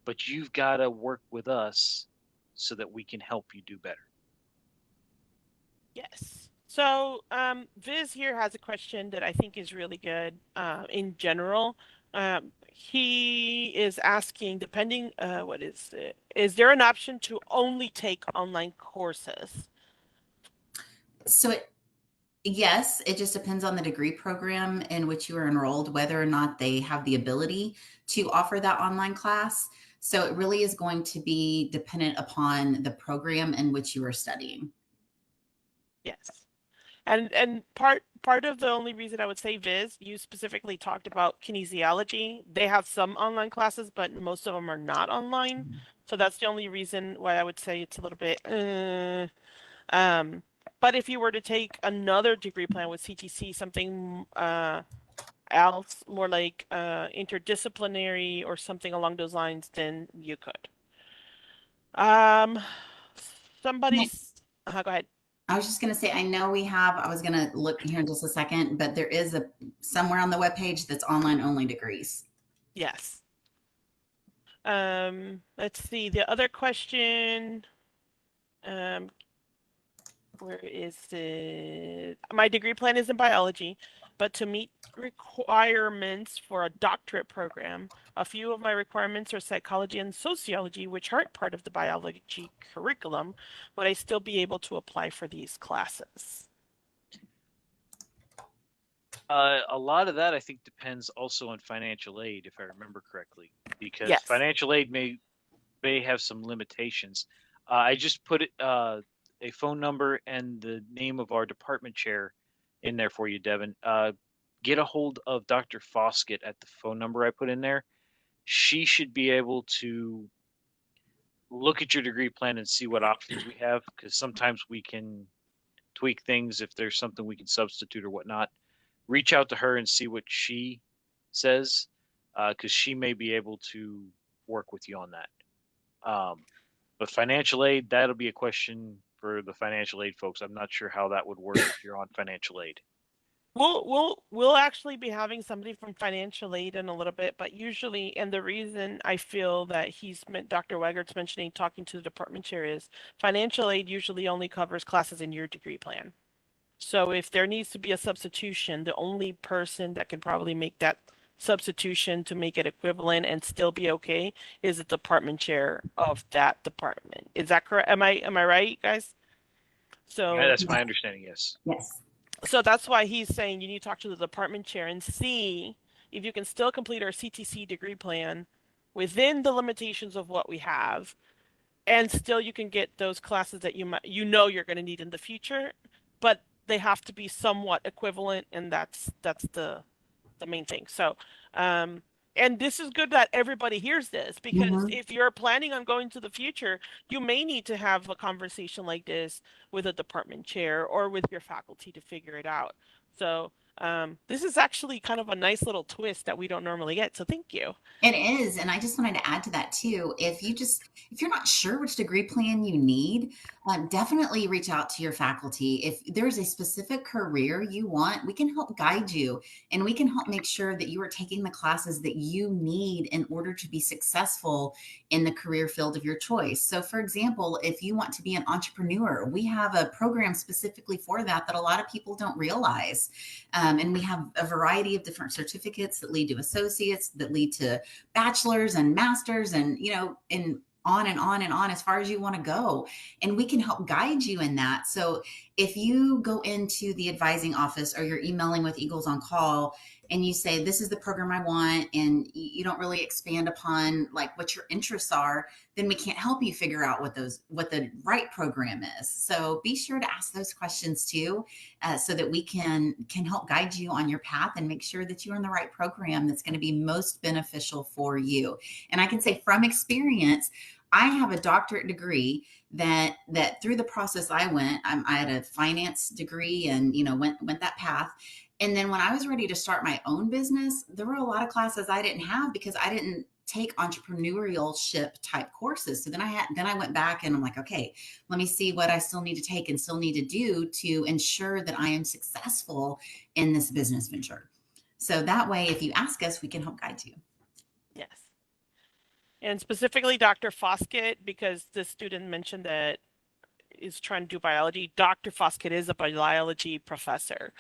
S6: But you've got to work with us so that we can help you do better.
S1: Yes. So, Viz here has a question that I think is really good in general. He is asking, depending, what is it? Is there an option to only take online courses?
S5: So yes, it just depends on the degree program in which you are enrolled, whether or not they have the ability to offer that online class. So it really is going to be dependent upon the program in which you are studying.
S1: Yes. And part of the only reason I would say Viz, you specifically talked about kinesiology. They have some online classes, but most of them are not online. So that's the only reason why I would say it's a little bit. But if you were to take another degree plan with CTC, something else, more like interdisciplinary or something along those lines, then you could. Um, somebody's. Go ahead.
S5: I was just going to say, I know I was going to look here in just a second, but there is somewhere on the webpage that's online only degrees.
S1: Yes. Let's see. The other question, where is it? My degree plan is in biology, but to meet requirements for a doctorate program, a few of my requirements are psychology and sociology, which aren't part of the biology curriculum. Would I still be able to apply for these classes?
S6: A lot of that, I think, depends also on financial aid, if I remember correctly, because
S1: Yes.
S6: financial aid may have some limitations. I just put a phone number and the name of our department chair in there for you, Devin. Get a hold of Dr. Foskett at the phone number I put in there. She should be able to look at your degree plan and see what options we have, because sometimes we can tweak things if there's something we can substitute or whatnot. Reach out to her and see what she says, because she may be able to work with you on that. But financial aid, that'll be a question for the financial aid folks. I'm not sure how that would work if you're on financial aid.
S1: We'll actually be having somebody from financial aid in a little bit, but usually, and the reason I feel that Dr. Wegert's mentioning talking to the department chair is financial aid usually only covers classes in your degree plan. So if there needs to be a substitution, the only person that can probably make that substitution to make it equivalent and still be okay is the department chair of that department. Is that correct? Am I right, guys? So
S6: Yeah, that's my understanding, yes.
S5: Yes.
S1: So that's why he's saying you need to talk to the department chair and see if you can still complete our CTC degree plan within the limitations of what we have, and still you can get those classes that you're going to need in the future, but they have to be somewhat equivalent, and that's the main thing. So, and this is good that everybody hears this, because if you're planning on going to the future, you may need to have a conversation like this with a department chair or with your faculty to figure it out. So, this is actually kind of a nice little twist that we don't normally get. So thank you.
S5: It is. And I just wanted to add to that too. If you're not sure which degree plan you need, definitely reach out to your faculty. If there's a specific career you want, we can help guide you, and we can help make sure that you are taking the classes that you need in order to be successful in the career field of your choice. So for example, if you want to be an entrepreneur, we have a program specifically for that a lot of people don't realize. And we have a variety of different certificates that lead to associates, that lead to bachelor's and master's, and and on and on and on as far as you want to go. And we can help guide you in that. So if you go into the advising office or you're emailing with Eagles on Call and you say, this is the program I want, and you don't really expand upon like what your interests are, then we can't help you figure out what the right program is. So be sure to ask those questions too, so that we can help guide you on your path and make sure that you're in the right program that's going to be most beneficial for you. And I can say from experience, I have a doctorate degree that through the process I went, I had a finance degree, and went that path. And then when I was ready to start my own business, there were a lot of classes I didn't have because I didn't take entrepreneurship type courses. So then I went back and I'm like, okay, let me see what I still need to take and still need to do to ensure that I am successful in this business venture. So that way, if you ask us, we can help guide you.
S1: Yes. And specifically Dr. Foskett, because the student mentioned that is trying to do biology. Dr. Foskett is a biology professor.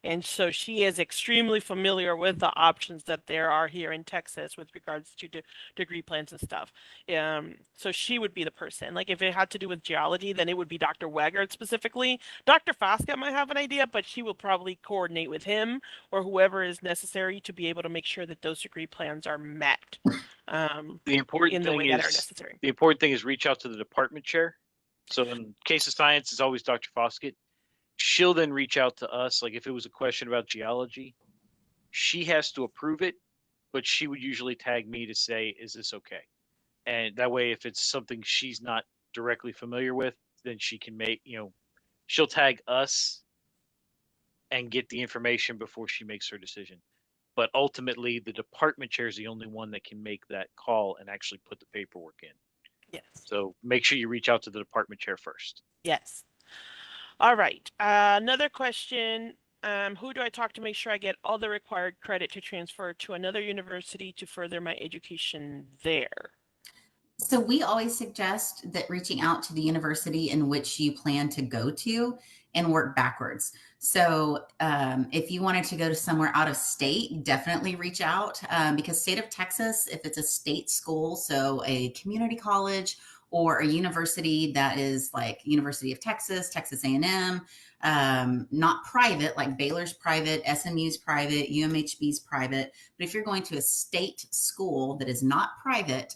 S1: And so she is extremely familiar with the options that there are here in Texas with regards to degree plans and stuff. So she would be the person. Like if it had to do with geology, then it would be Dr. Weggert specifically. Dr. Foskett might have an idea, but she will probably coordinate with him or whoever is necessary to be able to make sure that those degree plans are met
S6: The important
S1: in the way
S6: thing
S1: that are
S6: is
S1: necessary.
S6: reach out to the department chair. So in case of science, it's always Dr. Foskett. She'll then reach out to us. Like if it was a question about geology, she has to approve it, but she would usually tag me to say, is this okay? And that way, if it's something she's not directly familiar with, then she can she'll tag us and get the information before she makes her decision. But ultimately, the department chair is the only one that can make that call and actually put the paperwork in.
S1: Yes.
S6: So make sure you reach out to the department chair first.
S1: Yes. All right. Another question. Who do I talk to make sure I get all the required credit to transfer to another university to further my education there?
S5: So we always suggest that reaching out to the university in which you plan to go to and work backwards. So if you wanted to go to somewhere out of state, definitely reach out, because state of Texas, if it's a state school, so a community college or a university that is like University of Texas, Texas A&M, not private, like Baylor's private, SMU's private, UMHB's private. But if you're going to a state school that is not private,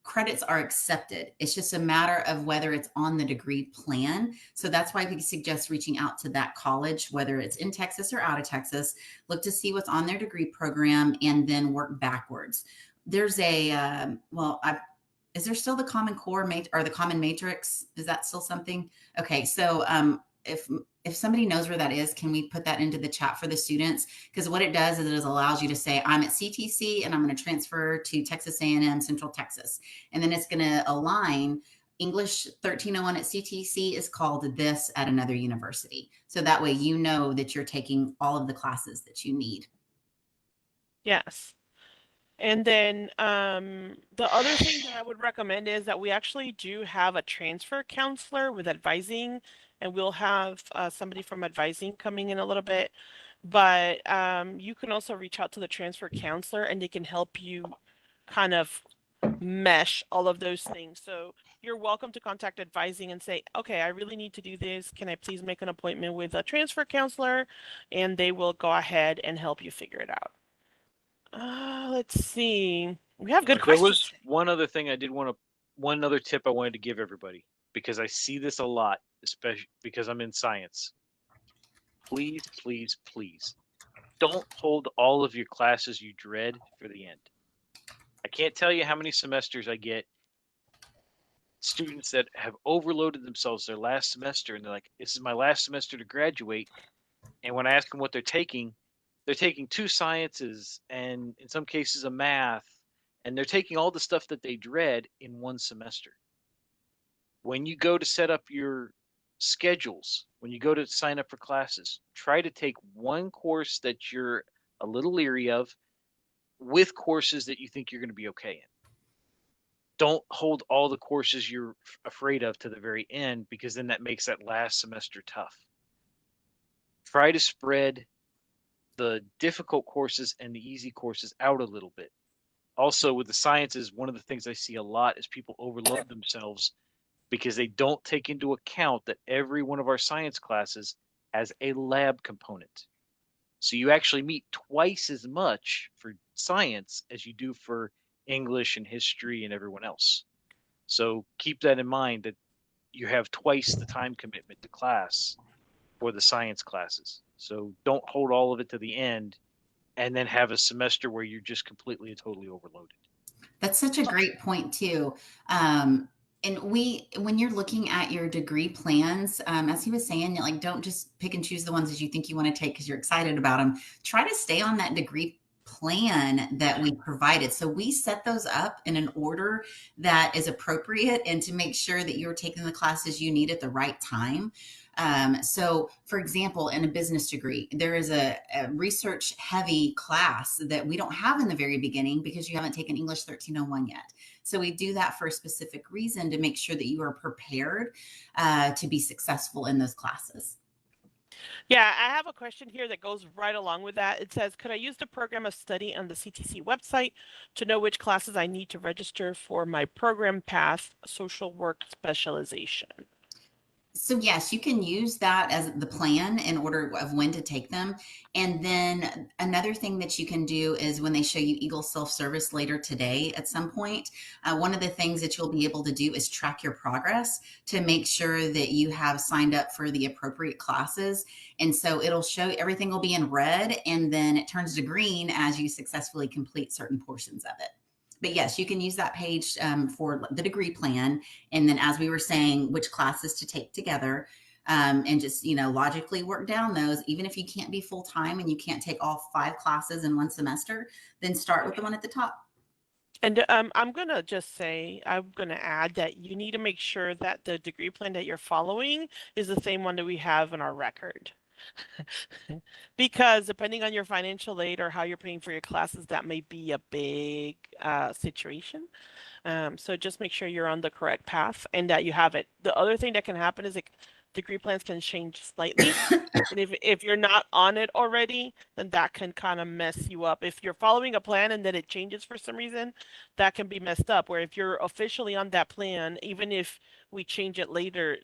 S5: credits are accepted. It's just a matter of whether it's on the degree plan. So that's why we suggest reaching out to that college, whether it's in Texas or out of Texas. Look to see what's on their degree program and then work backwards. There's is there still the Common Core or the Common Matrix? Is that still something? Okay, so if somebody knows where that is, can we put that into the chat for the students? Because what it does is it allows you to say, I'm at CTC and I'm going to transfer to Texas A&M Central Texas. And then it's going to align English 1301 at CTC is called this at another university. So that way you know that you're taking all of the classes that you need.
S1: Yes. And then the other thing that I would recommend is that we actually do have a transfer counselor with advising, and we'll have somebody from advising coming in a little bit. But you can also reach out to the transfer counselor and they can help you kind of mesh all of those things. So you're welcome to contact advising and say, okay, I really need to do this. Can I please make an appointment with a transfer counselor? And they will go ahead and help you figure it out. Let's see. We have good
S6: There
S1: questions.
S6: was one other thing one other tip I wanted to give everybody, because I see this a lot, especially because I'm in science. Please, please, please don't hold all of your classes you dread for the end. I can't tell you how many semesters I get students that have overloaded themselves their last semester and they're like, this is my last semester to graduate. And when I ask them what they're taking 2 sciences and in some cases a math, and they're taking all the stuff that they dread in one semester. When you go to set up your schedules, when you go to sign up for classes, try to take one course that you're a little leery of with courses that you think you're going to be okay in. Don't hold all the courses you're afraid of to the very end, because then that makes that last semester tough. Try to spread the difficult courses and the easy courses out a little bit. Also, with the sciences, one of the things I see a lot is people overload themselves because they don't take into account that every one of our science classes has a lab component. So you actually meet twice as much for science as you do for English and history and everyone else. So keep that in mind, that you have twice the time commitment to class for the science classes. So don't hold all of it to the end and then have a semester where you're just completely and totally overloaded.
S5: That's such a great point too. And when you're looking at your degree plans, as he was saying, like don't just pick and choose the ones that you think you want to take because you're excited about them. Try to stay on that degree plan that we provided. So we set those up in an order that is appropriate and to make sure that you're taking the classes you need at the right time. So, for example, in a business degree, there is a research heavy class that we don't have in the very beginning because you haven't taken English 1301 yet. So, we do that for a specific reason to make sure that you are prepared to be successful in those classes.
S1: Yeah, I have a question here that goes right along with that. It says, could I use the program of study on the CTC website to know which classes I need to register for my program path social work specialization?
S5: So yes, you can use that as the plan in order of when to take them. And then another thing that you can do is when they show you Eagle Self-Service later today at some point, one of the things that you'll be able to do is track your progress to make sure that you have signed up for the appropriate classes. And so it'll show everything will be in red and then it turns to green as you successfully complete certain portions of it. But yes, you can use that page for the degree plan. And then, as we were saying, which classes to take together, and just, logically work down those. Even if you can't be full time and you can't take all 5 classes in one semester, then start with the one at the top.
S1: And I'm going to just say, I'm going to add that you need to make sure that the degree plan that you're following is the same one that we have in our record. Because depending on your financial aid or how you're paying for your classes, that may be a big situation. So just make sure you're on the correct path and that you have it. The other thing that can happen is like degree plans can change slightly. And if you're not on it already, then that can kind of mess you up. If you're following a plan and then it changes for some reason, that can be messed up. Where if you're officially on that plan, even if we change it later,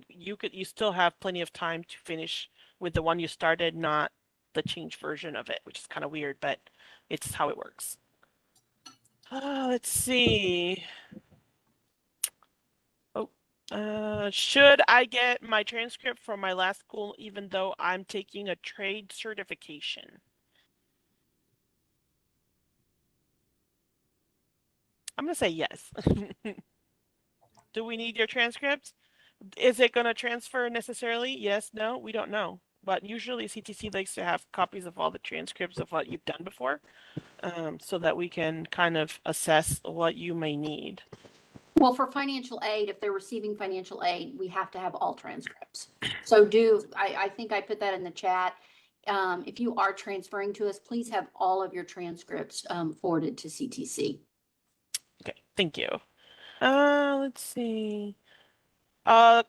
S1: you still have plenty of time to finish with the one you started, not the changed version of it, which is kind of weird, but it's how it works. Let's see. Oh, should I get my transcript from my last school even though I'm taking a trade certification? I'm gonna say yes. Do we need your transcript? Is it gonna transfer necessarily? Yes, no, we don't know. But usually CTC likes to have copies of all the transcripts of what you've done before, so that we can kind of assess what you may need.
S4: Well, for financial aid, if they're receiving financial aid, we have to have all transcripts. So I think I put that in the chat. If you are transferring to us, please have all of your transcripts forwarded to CTC.
S1: Okay, thank you. Let's see.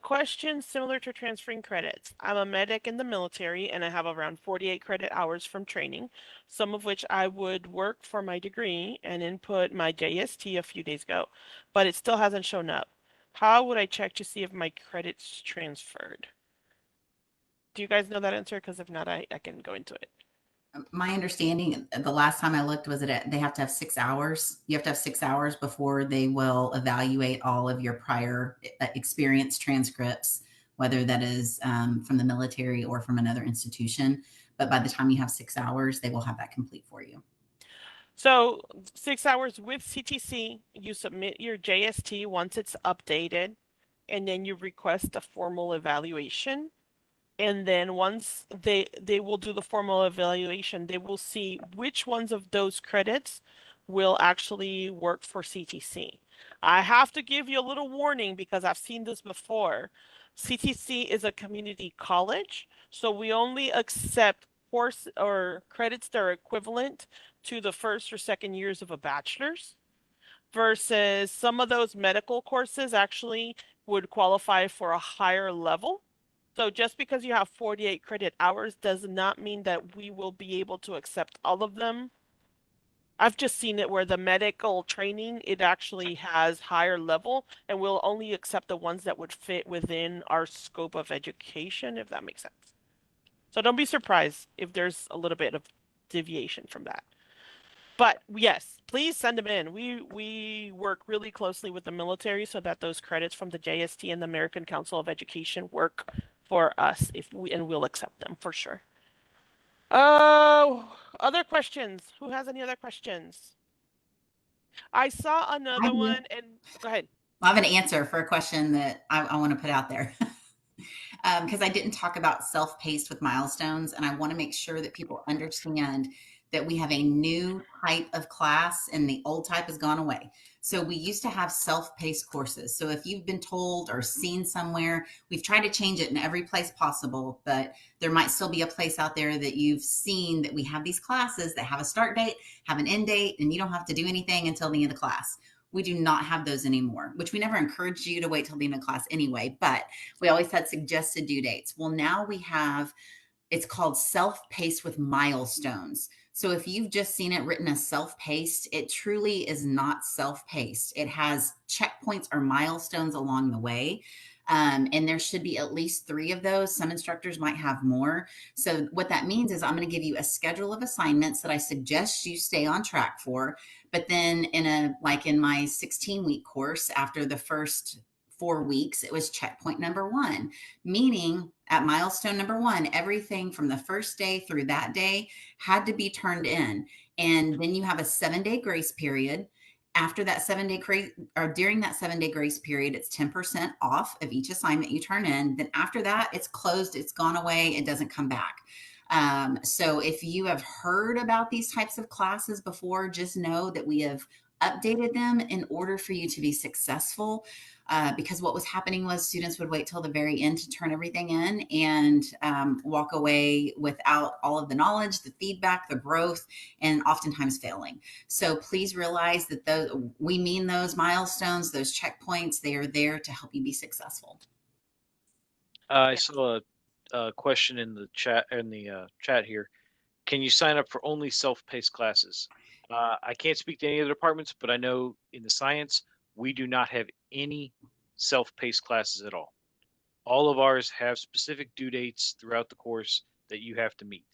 S1: Question similar to transferring credits. I'm a medic in the military and I have around 48 credit hours from training, some of which I would work for my degree and input my JST a few days ago, but it still hasn't shown up. How would I check to see if my credits transferred? Do you guys know that answer? Because if not, I can go into it.
S5: My understanding, the last time I looked, was that they have to have 6 hours. You have to have 6 hours before they will evaluate all of your prior experience transcripts, whether that is from the military or from another institution. But by the time you have 6 hours, they will have that complete for you.
S1: So 6 hours with CTC, you submit your JST once it's updated, and then you request a formal evaluation. And then once they will do the formal evaluation, they will see which ones of those credits will actually work for CTC. I have to give you a little warning because I've seen this before. CTC is a community college, so we only accept course or credits that are equivalent to the first or second years of a bachelor's, versus some of those medical courses actually would qualify for a higher level. So just because you have 48 credit hours does not mean that we will be able to accept all of them. I've just seen it where the medical training, it actually has higher level and we'll only accept the ones that would fit within our scope of education, if that makes sense. So don't be surprised if there's a little bit of deviation from that. But yes, please send them in. We work really closely with the military so that those credits from the JST and the American Council of Education work for us and we'll accept them for sure. Other questions? Who has any other questions? I saw another one and go ahead.
S5: I have an answer for a question that I want to put out there. Because I didn't talk about self-paced with milestones, and I want to make sure that people understand that we have a new type of class and the old type has gone away. So we used to have self-paced courses. So if you've been told or seen somewhere, we've tried to change it in every place possible, but there might still be a place out there that you've seen that we have these classes that have a start date, have an end date, and you don't have to do anything until the end of the class. We do not have those anymore, which we never encouraged you to wait till the end of class anyway, but we always had suggested due dates. Well, now we have, it's called self-paced with milestones. So if you've just seen it written as self-paced, it truly is not self-paced. It has checkpoints or milestones along the way. And there should be at least 3 of those. Some instructors might have more. So what that means is I'm going to give you a schedule of assignments that I suggest you stay on track for. But then in my 16-week course, after the first 4 weeks, it was checkpoint number 1, meaning at milestone number 1, everything from the first day through that day had to be turned in. And then you have a 7-day grace period. After that 7-day grace, or during that 7-day grace period, it's 10% off of each assignment you turn in. Then after that, it's closed, it's gone away, it doesn't come back. So if you have heard about these types of classes before, just know that we have updated them in order for you to be successful. Because what was happening was students would wait till the very end to turn everything in and walk away without all of the knowledge, the feedback, the growth, and oftentimes failing. So please realize that we mean those milestones, those checkpoints, they are there to help you be successful.
S6: I saw a question in the chat here. Can you sign up for only self-paced classes? I can't speak to any other departments, but I know in the science, we do not have any self-paced classes at all. All of ours have specific due dates throughout the course that you have to meet.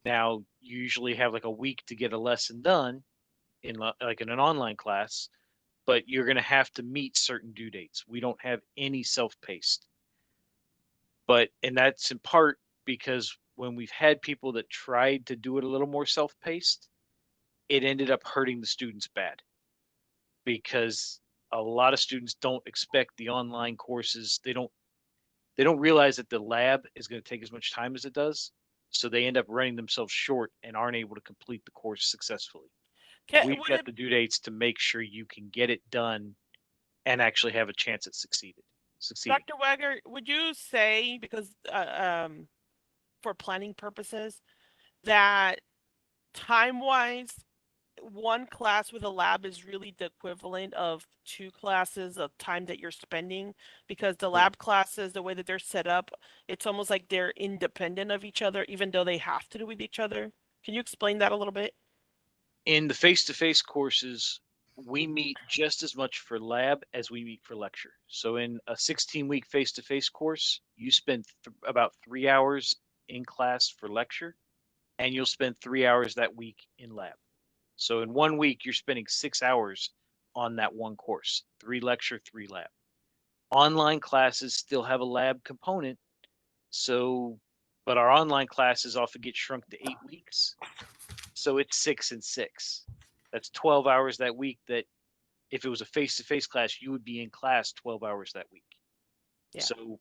S6: Now, you usually have like a week to get a lesson done in like in an online class, but you're going to have to meet certain due dates. We don't have any self-paced. And that's in part because when we've had people that tried to do it a little more self-paced, it ended up hurting the students bad because a lot of students don't expect the online courses. They don't realize that the lab is going to take as much time as it does. So they end up running themselves short and aren't able to complete the course successfully. We've got the due dates to make sure you can get it done and actually have a chance at succeeding.
S1: Dr. Wagner, would you say, because for planning purposes, that time-wise, one class with a lab is really the equivalent of 2 classes of time that you're spending? Because the lab classes, the way that they're set up, it's almost like they're independent of each other, even though they have to do with each other. Can you explain that a little bit?
S6: In the face-to-face courses, we meet just as much for lab as we meet for lecture. So in a 16-week face-to-face course, you spend about 3 hours in class for lecture, and you'll spend 3 hours that week in lab. So in 1 week, you're spending 6 hours on that one course, 3 lecture, 3 lab. Online classes still have a lab component, but our online classes often get shrunk to 8 weeks. So it's 6 and 6. That's 12 hours that week that if it was a face-to-face class, you would be in class 12 hours that week. Yeah. So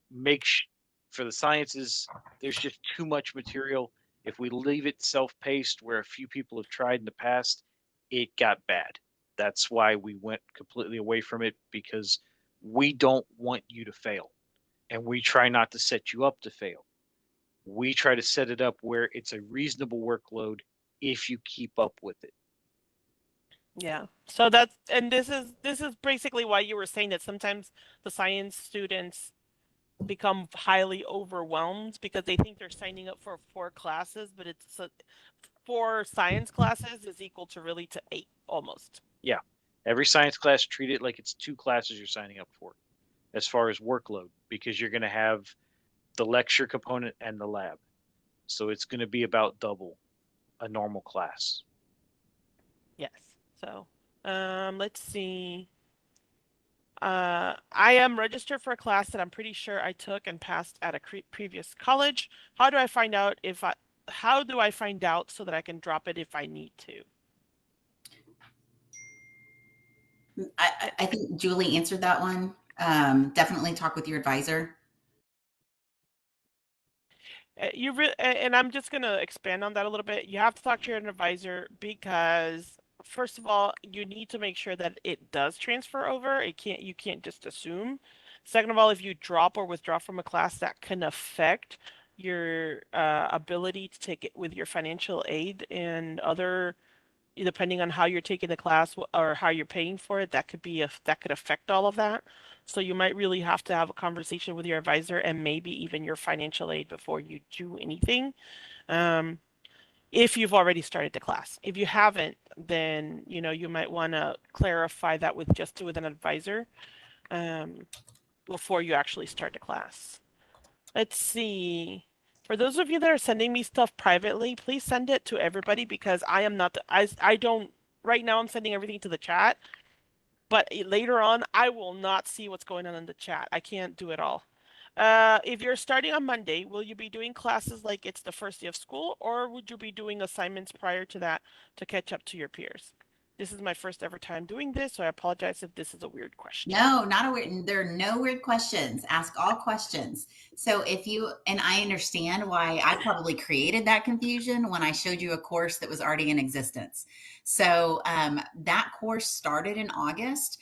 S6: for the sciences, there's just too much material. If we leave it self-paced where a few people have tried in the past, it got bad. That's why we went completely away from it, because we don't want you to fail. And we try not to set you up to fail. We try to set it up where it's a reasonable workload if you keep up with it.
S1: Yeah. So this is basically why you were saying that sometimes the science students become highly overwhelmed because they think they're signing up for 4 classes, but it's 4 science classes is equal to 8 almost.
S6: Yeah. Every science class, treat it like it's 2 classes you're signing up for as far as workload, because you're going to have the lecture component and the lab. So it's going to be about double a normal class.
S1: Yes. So, let's see. I am registered for a class that I'm pretty sure I took and passed at a previous college. How do I find out how do I find out so that I can drop it if I need to?
S5: I think Julie answered that one. Definitely talk with your advisor.
S1: And I'm just going to expand on that a little bit. You have to talk to your advisor because first of all, you need to make sure that it does transfer over. You can't just assume. Second of all, if you drop or withdraw from a class, that can affect your ability to take it with your financial aid and other, depending on how you're taking the class or how you're paying for it, that could affect all of that. So you might really have to have a conversation with your advisor and maybe even your financial aid before you do anything. Um, if you've already started the class. If you haven't, then you might want to clarify that with an advisor before you actually start the class. Let's see. For those of you that are sending me stuff privately, please send it to everybody because I am not, I don't, right now I'm sending everything to the chat, but later on I will not see what's going on in the chat. I can't do it all. If you're starting on Monday, will you be doing classes like it's the first day of school, or would you be doing assignments prior to that to catch up to your peers? This is my first ever time doing this, so I apologize if this is a weird question.
S5: No, not a weird. There are no weird questions. Ask all questions. So if you, and I understand why I probably created that confusion when I showed you a course that was already in existence. So that course started in August.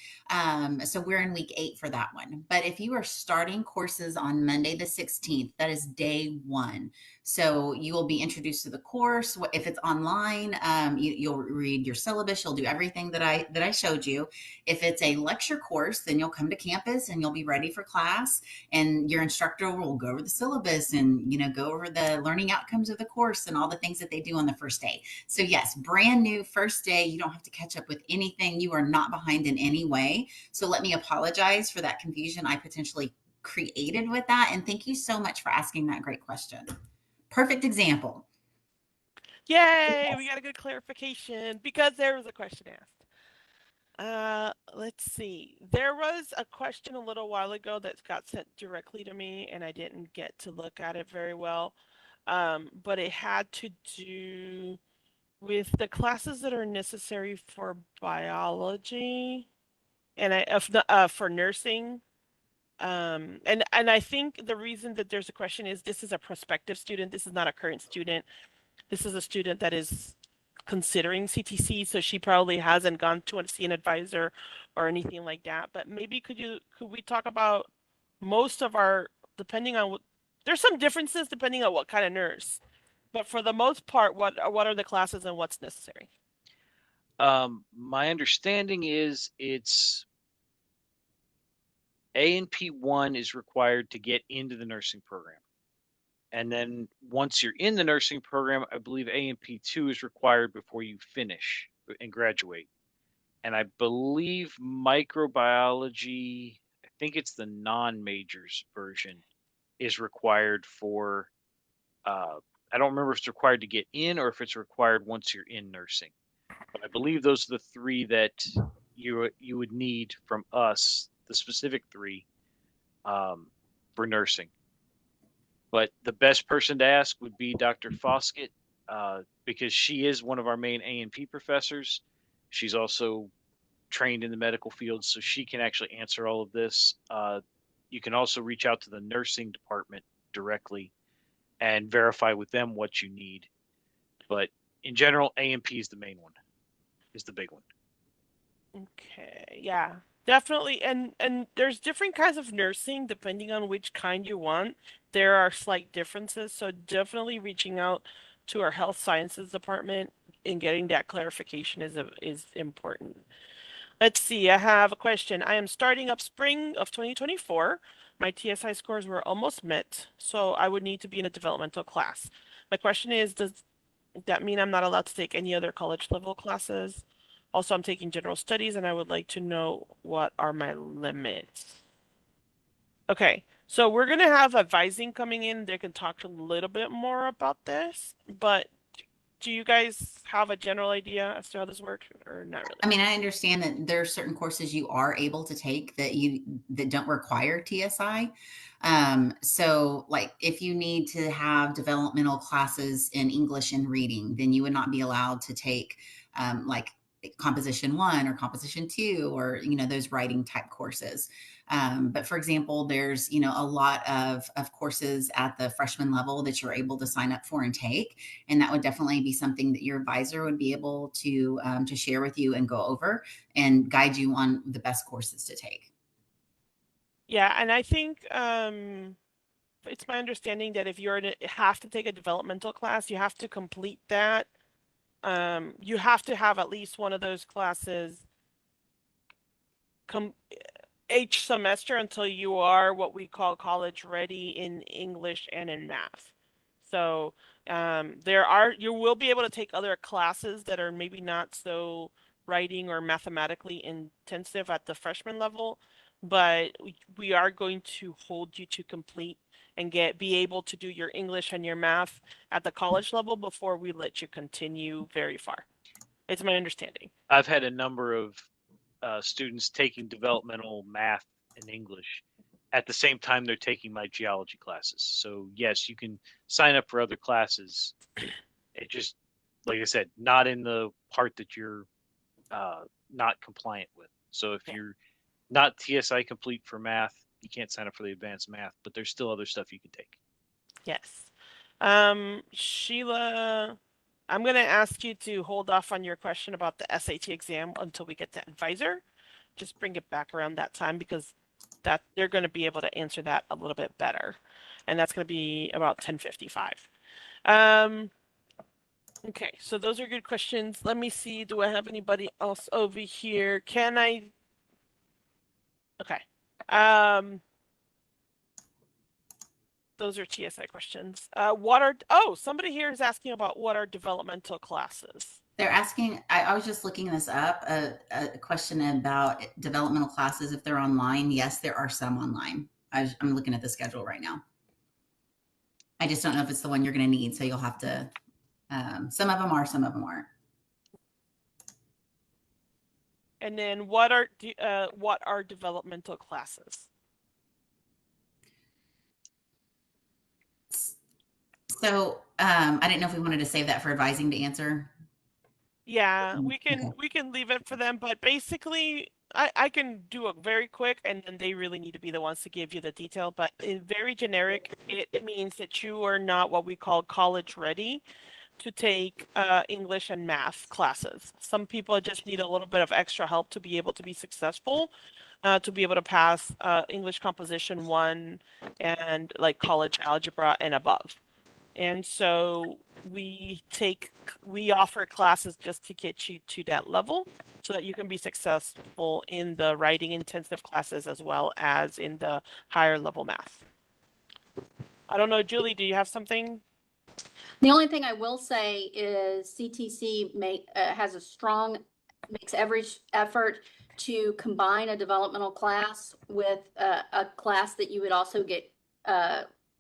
S5: So we're in week 8 for that one. But if you are starting courses on Monday the 16th, that is day 1. So you will be introduced to the course. If it's online, you'll read your syllabus. You'll do everything that I showed you. If it's a lecture course, then you'll come to campus and you'll be ready for class, and your instructor will go over the syllabus and go over the learning outcomes of the course and all the things that they do on the first day. So yes, brand new first day. You don't have to catch up with anything. You are not behind in any way. So let me apologize for that confusion I potentially created with that. And thank you so much for asking that great question. Perfect example.
S1: Yay, we got a good clarification because there was a question asked. Let's see. There was a question a little while ago that got sent directly to me, and I didn't get to look at it very well. But it had to do with the classes that are necessary for biology and for nursing. And I think the reason that there's a question is this is a prospective student. This is not a current student. This is a student that is considering CTC, so she probably hasn't gone to see an advisor or anything like that. But maybe could we talk about most of our, depending on what, there's some differences depending on what kind of nurse, but for the most part, what are the classes and what's necessary?
S6: My understanding is it's A&P1 is required to get into the nursing program. And then once you're in the nursing program, I believe A&P2 is required before you finish and graduate. And I believe microbiology, I think it's the non-majors version, is required for, I don't remember if it's required to get in or if it's required once you're in nursing. But I believe those are the 3 that you would need from us, the specific 3 for nursing. But the best person to ask would be Dr. Foskett, because she is one of our main A&P professors. She's also trained in the medical field, so she can actually answer all of this. You can also reach out to the nursing department directly and verify with them what you need. But in general, A&P is the main one, is the big one.
S1: Okay, yeah, definitely. And there's different kinds of nursing depending on which kind you want. There are slight differences, so definitely reaching out to our health sciences department and getting that clarification is important. Let's see, I have a question. I am starting up spring of 2024. My TSI scores were almost met, so I would need to be in a developmental class. My question is, does that mean I'm not allowed to take any other college level classes? Also, I'm taking general studies and I would like to know what are my limits. Okay, So we're gonna have advising coming in. They can talk a little bit more about this, but do you guys have a general idea as to how this works, or not really?
S5: I mean, I understand that there are certain courses you are able to take that don't require TSI. So like if you need to have developmental classes in English and reading, then you would not be allowed to take like composition 1 or composition 2, or those writing type courses. But for example, there's a lot of courses at the freshman level that you're able to sign up for and take, and that would definitely be something that your advisor would be able to share with you and go over and guide you on the best courses to take.
S1: Yeah, and I think it's my understanding that if you're have to take a developmental class, you have to complete that. You have to have at least one of those classes come each semester until you are what we call college ready in English and in math. So you will be able to take other classes that are maybe not so writing or mathematically intensive at the freshman level, but we are going to hold you to complete and be able to do your English and your math at the college level before we let you continue very far. It's my understanding.
S6: I've had a number of students taking developmental math and English at the same time they're taking my geology classes. So yes, you can sign up for other classes. It just, like I said, not in the part that you're not compliant with. So if
S1: Yeah.
S6: you're not TSI complete for math, you can't sign up for the advanced math, but there's still other stuff you can take.
S1: Yes. Sheila, I'm going to ask you to hold off on your question about the SAT exam until we get to advisor. Just bring it back around that time because they're going to be able to answer that a little bit better. And that's going to be about 10:55. Okay, so those are good questions. Let me see. Do I have anybody else over here? Okay. Those are TSI questions. Somebody here is asking about what are developmental classes?
S5: They're asking, I was just looking this up, a question about developmental classes, if they're online. Yes, there are some online. I'm looking at the schedule right now. I just don't know if it's the one you're going to need. So you'll have to, some of them are, some of them aren't.
S1: And then what are developmental classes?
S5: So I didn't know if we wanted to save that for advising to answer.
S1: Yeah,
S5: Okay.
S1: we can leave it for them, but basically I can do a very quick and then they really need to be the ones to give you the detail, but in very generic, it means that you are not what we call college ready to take English and math classes. Some people just need a little bit of extra help to be able to be successful, to be able to pass English Composition 1 and like college algebra and above. And so we offer classes just to get you to that level so that you can be successful in the writing intensive classes as well as in the higher level math. I don't know, Julie, do you have something?
S4: The only thing I will say is CTC makes every effort to combine a developmental class with a class that you would also get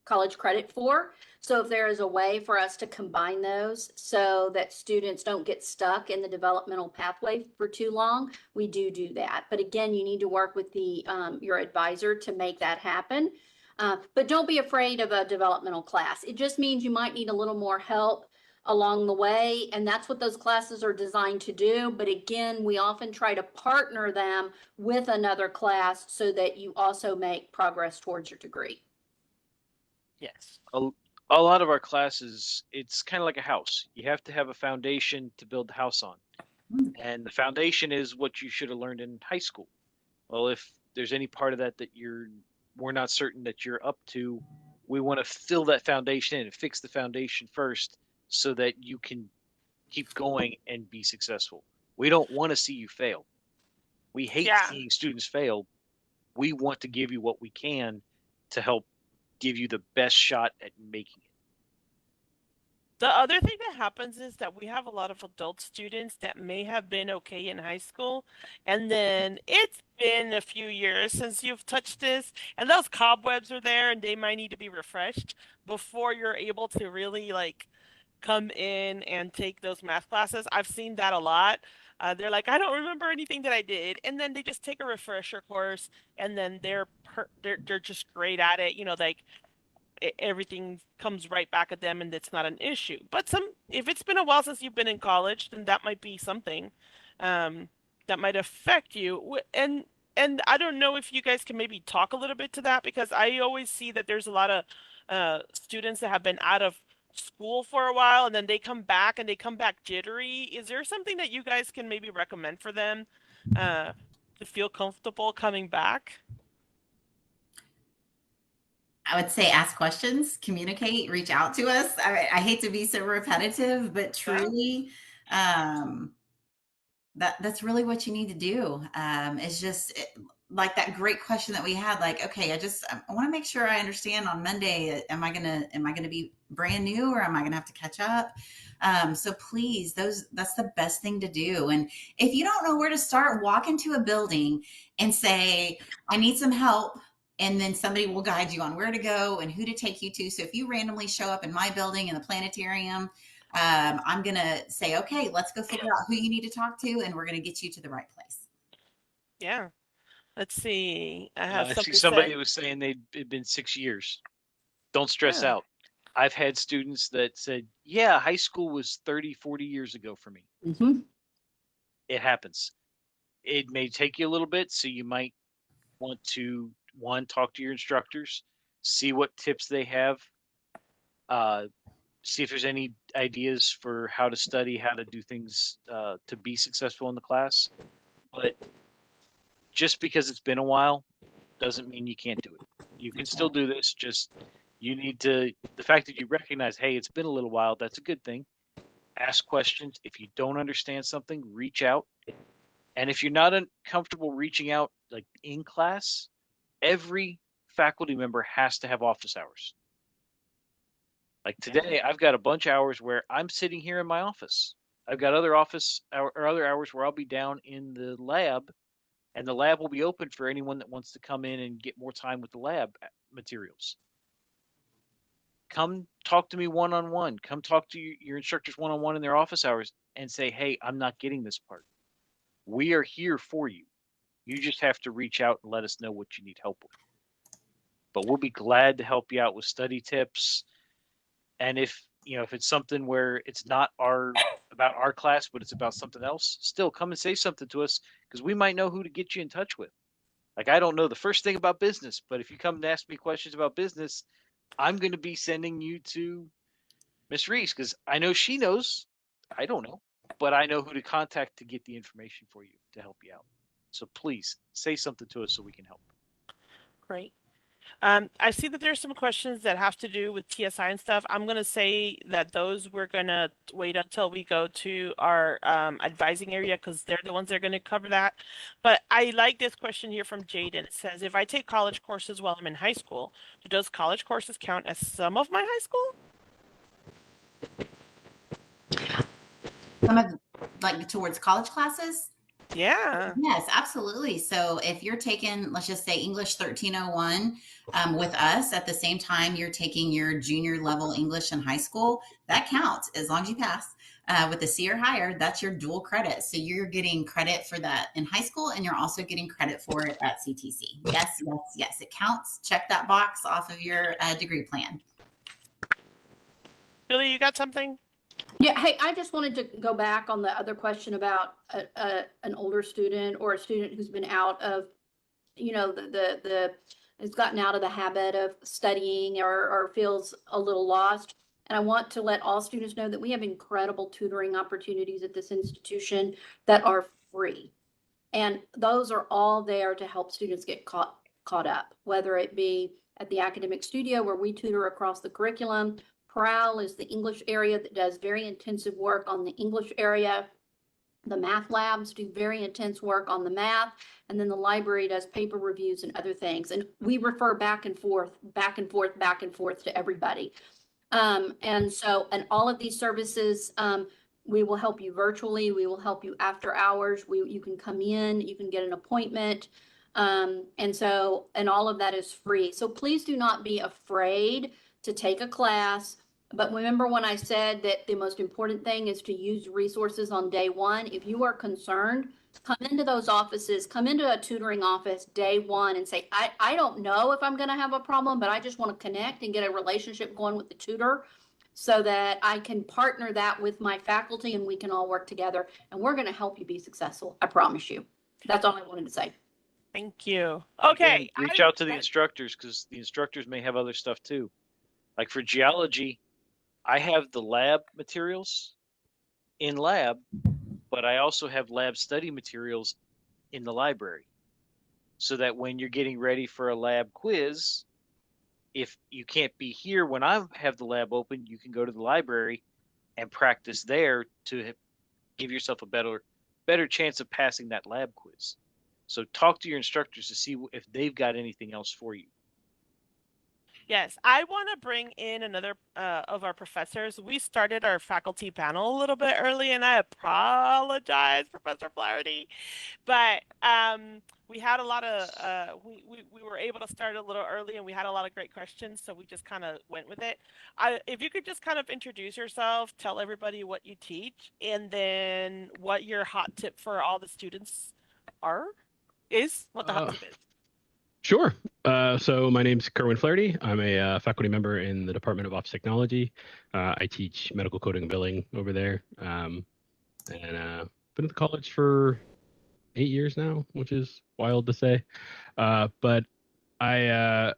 S4: college credit for. So if there is a way for us to combine those so that students don't get stuck in the developmental pathway for too long, we do that. But again, you need to work with your advisor to make that happen. But don't be afraid of a developmental class. It just means you might need a little more help along the way, and that's what those classes are designed to do. But again, we often try to partner them with another class so that you also make progress towards your degree.
S1: Yes.
S6: A lot of our classes, it's kind of like a house. You have to have a foundation to build the house on. And the foundation is what you should have learned in high school. Well, if there's any part of that we're not certain that you're up to, we want to fill that foundation in and fix the foundation first so that you can keep going and be successful. We don't want to see you fail. We hate seeing students fail. We want to give you what we can to help give you the best shot at making it.
S1: The other thing that happens is that we have a lot of adult students that may have been okay in high school, and then it's been a few years since you've touched this, and those cobwebs are there, and they might need to be refreshed before you're able to really like come in and take those math classes. I've seen that a lot. They're like, I don't remember anything that I did, and then they just take a refresher course, and then they're just great at it. You know, like everything comes right back at them and it's not an issue. But if it's been a while since you've been in college, then that might be something um, that might affect you. And I don't know if you guys can maybe talk a little bit to that because I always see that there's a lot of students that have been out of school for a while and then they come back and they come back jittery. Is there something that you guys can maybe recommend for them uh, to feel comfortable coming back?
S5: I would say ask questions, communicate, reach out to us. I hate to be so repetitive, but
S1: Yeah.
S5: truly, um, that's really what you need to do. It's just like that great question that we had. Like, okay, I want to make sure I understand on Monday. Am I gonna be brand new, or am I gonna have to catch up? So please, that's the best thing to do. And if you don't know where to start, walk into a building and say, I need some help. And then somebody will guide you on where to go and who to take you to. So if you randomly show up in my building in the planetarium, I'm going to say, okay, let's go figure out who you need to talk to, and we're going to get you to the right place.
S1: Yeah. Let's see. I have
S6: I see
S1: somebody
S6: somebody
S1: say,
S6: was saying it'd been 6 years. Don't stress
S1: yeah.
S6: out. I've had students that said, yeah, high school was 30, 40 years ago for me.
S4: Mhm.
S6: It happens. It may take you a little bit, so you might want to, one, talk to your instructors, see what tips they have, uh, see if there's any ideas for how to study, how to do things to be successful in the class. But just because it's been a while doesn't mean you can't do it. You can still do this. Just you need to, the fact that you recognize, hey, it's been a little while, that's a good thing. Ask questions. If you don't understand something, reach out. And if you're not comfortable reaching out like in class, every faculty member has to have office hours. Like today, I've got a bunch of hours where I'm sitting here in my office. I've got other other hours where I'll be down in the lab, and the lab will be open for anyone that wants to come in and get more time with the lab materials. Come talk to me one on one. Come talk to your instructors one on one in their office hours and say, hey, I'm not getting this part. We are here for you. You just have to reach out and let us know what you need help with. But we'll be glad to help you out with study tips. And if it's something where it's not about our class, but it's about something else, still come and say something to us because we might know who to get you in touch with. Like, I don't know the first thing about business, but if you come and ask me questions about business, I'm going to be sending you to Miss Reese because I know she knows. I don't know, but I know who to contact to get the information for you to help you out. So please say something to us so we can help.
S1: Great. I see that there's some questions that have to do with TSI and stuff. I'm going to say that those we're going to wait until we go to our advising area because they're the ones that are going to cover that. But I like this question here from Jaden. It says, if I take college courses while I'm in high school, do those college courses count as some of my high school?
S5: Some of like towards college classes.
S1: Yeah.
S5: Yes, absolutely. So if you're taking, let's just say English 1301 with us at the same time you're taking your junior level English in high school, that counts as long as you pass. With a C or higher, that's your dual credit. So you're getting credit for that in high school and you're also getting credit for it at CTC. Yes, yes, yes, it counts. Check that box off of your degree plan.
S1: Billy, you got something?
S4: Yeah, hey, I just wanted to go back on the other question about an older student or a student who's been out of, has gotten out of the habit of studying or feels a little lost. And I want to let all students know that we have incredible tutoring opportunities at this institution that are free. And those are all there to help students get caught up, whether it be at the academic studio where we tutor across the curriculum. Prowl is the English area that does very intensive work on the English area. The math labs do very intense work on the math, and then the library does paper reviews and other things. And we refer back and forth to everybody. And all of these services, we will help you virtually. We will help you after hours. You can come in, you can get an appointment. And all of that is free. So please do not be afraid to take a class. But remember when I said that the most important thing is to use resources on day one? If you are concerned, come into those offices, come into a tutoring office day one and say, I don't know if I'm going to have a problem, but I just want to connect and get a relationship going with the tutor so that I can partner that with my faculty and we can all work together. And we're going to help you be successful. I promise you. That's all I wanted to say.
S1: Thank you.
S6: Again,
S1: Okay.
S6: reach out to the instructors, because the instructors may have other stuff too. Like for geology, I have the lab materials in lab, but I also have lab study materials in the library, so that when you're getting ready for a lab quiz, if you can't be here when I have the lab open, you can go to the library and practice there to give yourself a better chance of passing that lab quiz. So talk to your instructors to see if they've got anything else for you.
S1: Yes, I want to bring in another of our professors. We started our faculty panel a little bit early, and I apologize, Professor Flaherty. But we had a lot of we were able to start a little early, and we had a lot of great questions, so we just kind of went with it. If you could just kind of introduce yourself, tell everybody what you teach, and then what your hot tip for all the students is what the hot tip is.
S7: Sure. So my name's Kerwin Flaherty. I'm a faculty member in the Department of Ops Technology. I teach medical coding and billing over there. And been at the college for 8 years now, which is wild to say. But I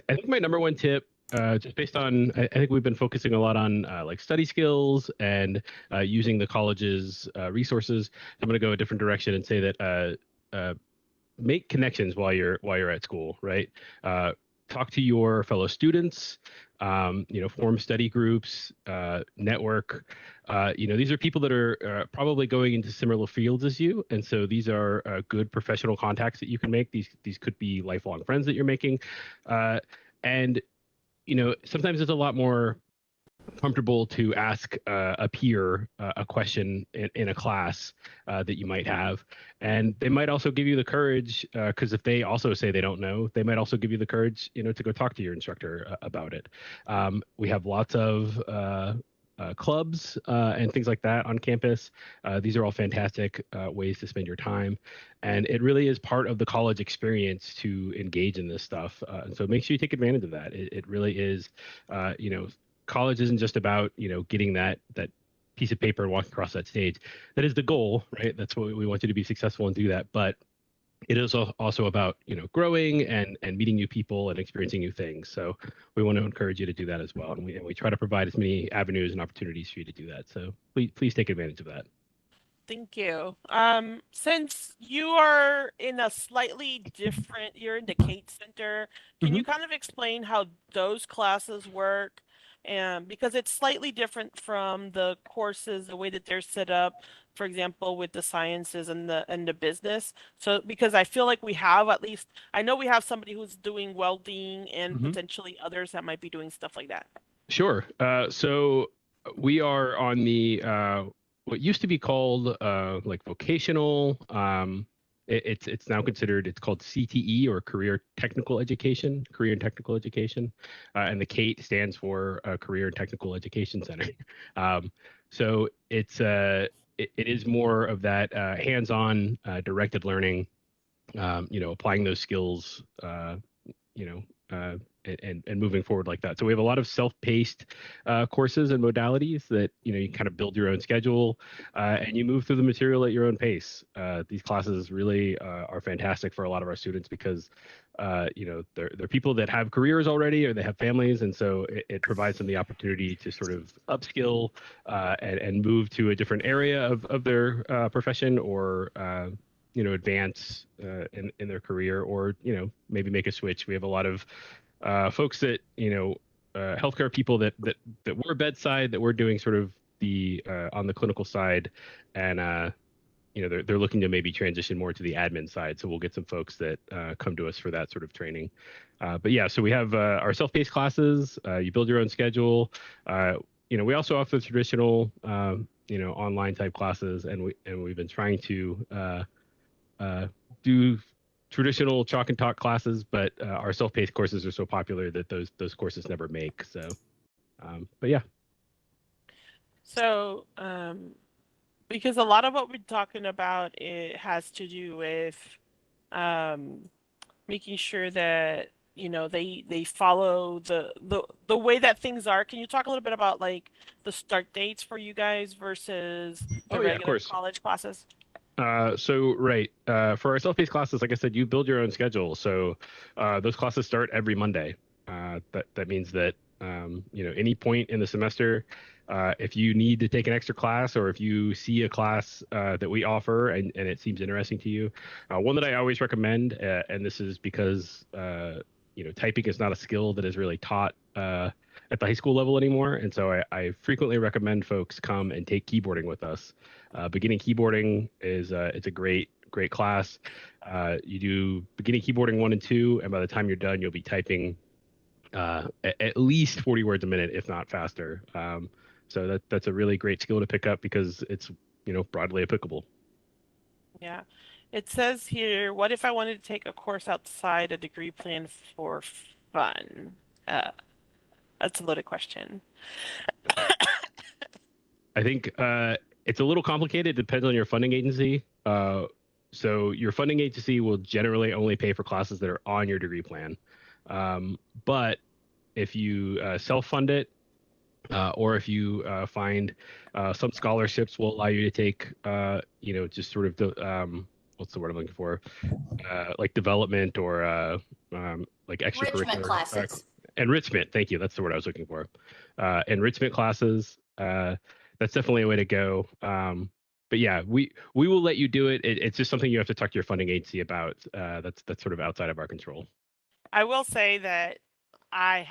S7: think my number one tip, just based on, I think we've been focusing a lot on like study skills and using the college's resources. I'm going to go a different direction and say that make connections while you're at school, right? Talk to your fellow students, form study groups, network. These are people that are probably going into similar fields as you, and so these are good professional contacts that you can make. These could be lifelong friends that you're making, and sometimes it's a lot more comfortable to ask a peer a question in a class that you might have, and they might also give you the courage, because if they also say they don't know, they might also give you the courage to go talk to your instructor about it. We have lots of clubs and things like that on campus. These are all fantastic ways to spend your time, and it really is part of the college experience to engage in this stuff, and so make sure you take advantage of that. It really is, college isn't just about getting that piece of paper and walking across that stage. That is the goal, right? That's what we want you to be successful and do that. But it is also about growing and meeting new people and experiencing new things. So we want to encourage you to do that as well, and we try to provide as many avenues and opportunities for you to do that. So please take advantage of that.
S1: Thank you. Since you are in a slightly different, you're in the Kate Center, can you kind of explain how those classes work? And because it's slightly different from the courses, the way that they're set up, for example, with the sciences and the business. So because I feel like I know we have somebody who's doing welding and potentially others that might be doing stuff like that.
S7: Sure. So we are on the what used to be called like vocational. It's now considered, it's called CTE, or Career and Technical Education, and the CATE stands for Career and Technical Education Center. So it is more of that hands-on directed learning, applying those skills, and moving forward like that. So we have a lot of self-paced courses and modalities that you kind of build your own schedule, and you move through the material at your own pace. These classes really are fantastic for a lot of our students because they're people that have careers already, or they have families, and so it provides them the opportunity to sort of upskill and move to a different area of their profession, or advance in their career, or maybe make a switch. We have a lot of folks that healthcare people that were bedside, that were doing sort of the on the clinical side, and they're looking to maybe transition more to the admin side. So we'll get some folks that come to us for that sort of training. But yeah, so we have our self-paced classes. You build your own schedule. We also offer traditional, online type classes, and we've been trying to do traditional chalk and talk classes, but our self-paced courses are so popular that those courses never make. So, but yeah.
S1: So, because a lot of what we're talking about, it has to do with making sure that they follow the way that things are. Can you talk a little bit about like the start dates for you guys versus the
S7: Oh yeah, of
S1: regular
S7: course.
S1: college classes?
S7: Right. For our self-paced classes, like I said, you build your own schedule. So those classes start every Monday. That means that any point in the semester, if you need to take an extra class, or if you see a class that we offer and it seems interesting to you, one that I always recommend, and this is because typing is not a skill that is really taught at the high school level anymore, and so I frequently recommend folks come and take keyboarding with us. Beginning keyboarding is it's a great class. You do beginning keyboarding 1 and 2, and by the time you're done, you'll be typing at least 40 words a minute, if not faster. So that's a really great skill to pick up because it's broadly applicable.
S1: Yeah. It says here, what if I wanted to take a course outside a degree plan for fun? That's a loaded question.
S7: I think it's a little complicated. It depends on your funding agency. So your funding agency will generally only pay for classes that are on your degree plan. But if you self-fund it, or if you find some scholarships will allow you to take, just sort of the, what's the word I'm looking for? Like development or like extracurricular.
S4: Enrichment classes.
S7: Enrichment. Thank you. That's the word I was looking for. Enrichment classes. That's definitely a way to go. But yeah, we will let you do it. It's just something you have to talk to your funding agency about. That's sort of outside of our control.
S1: I will say that I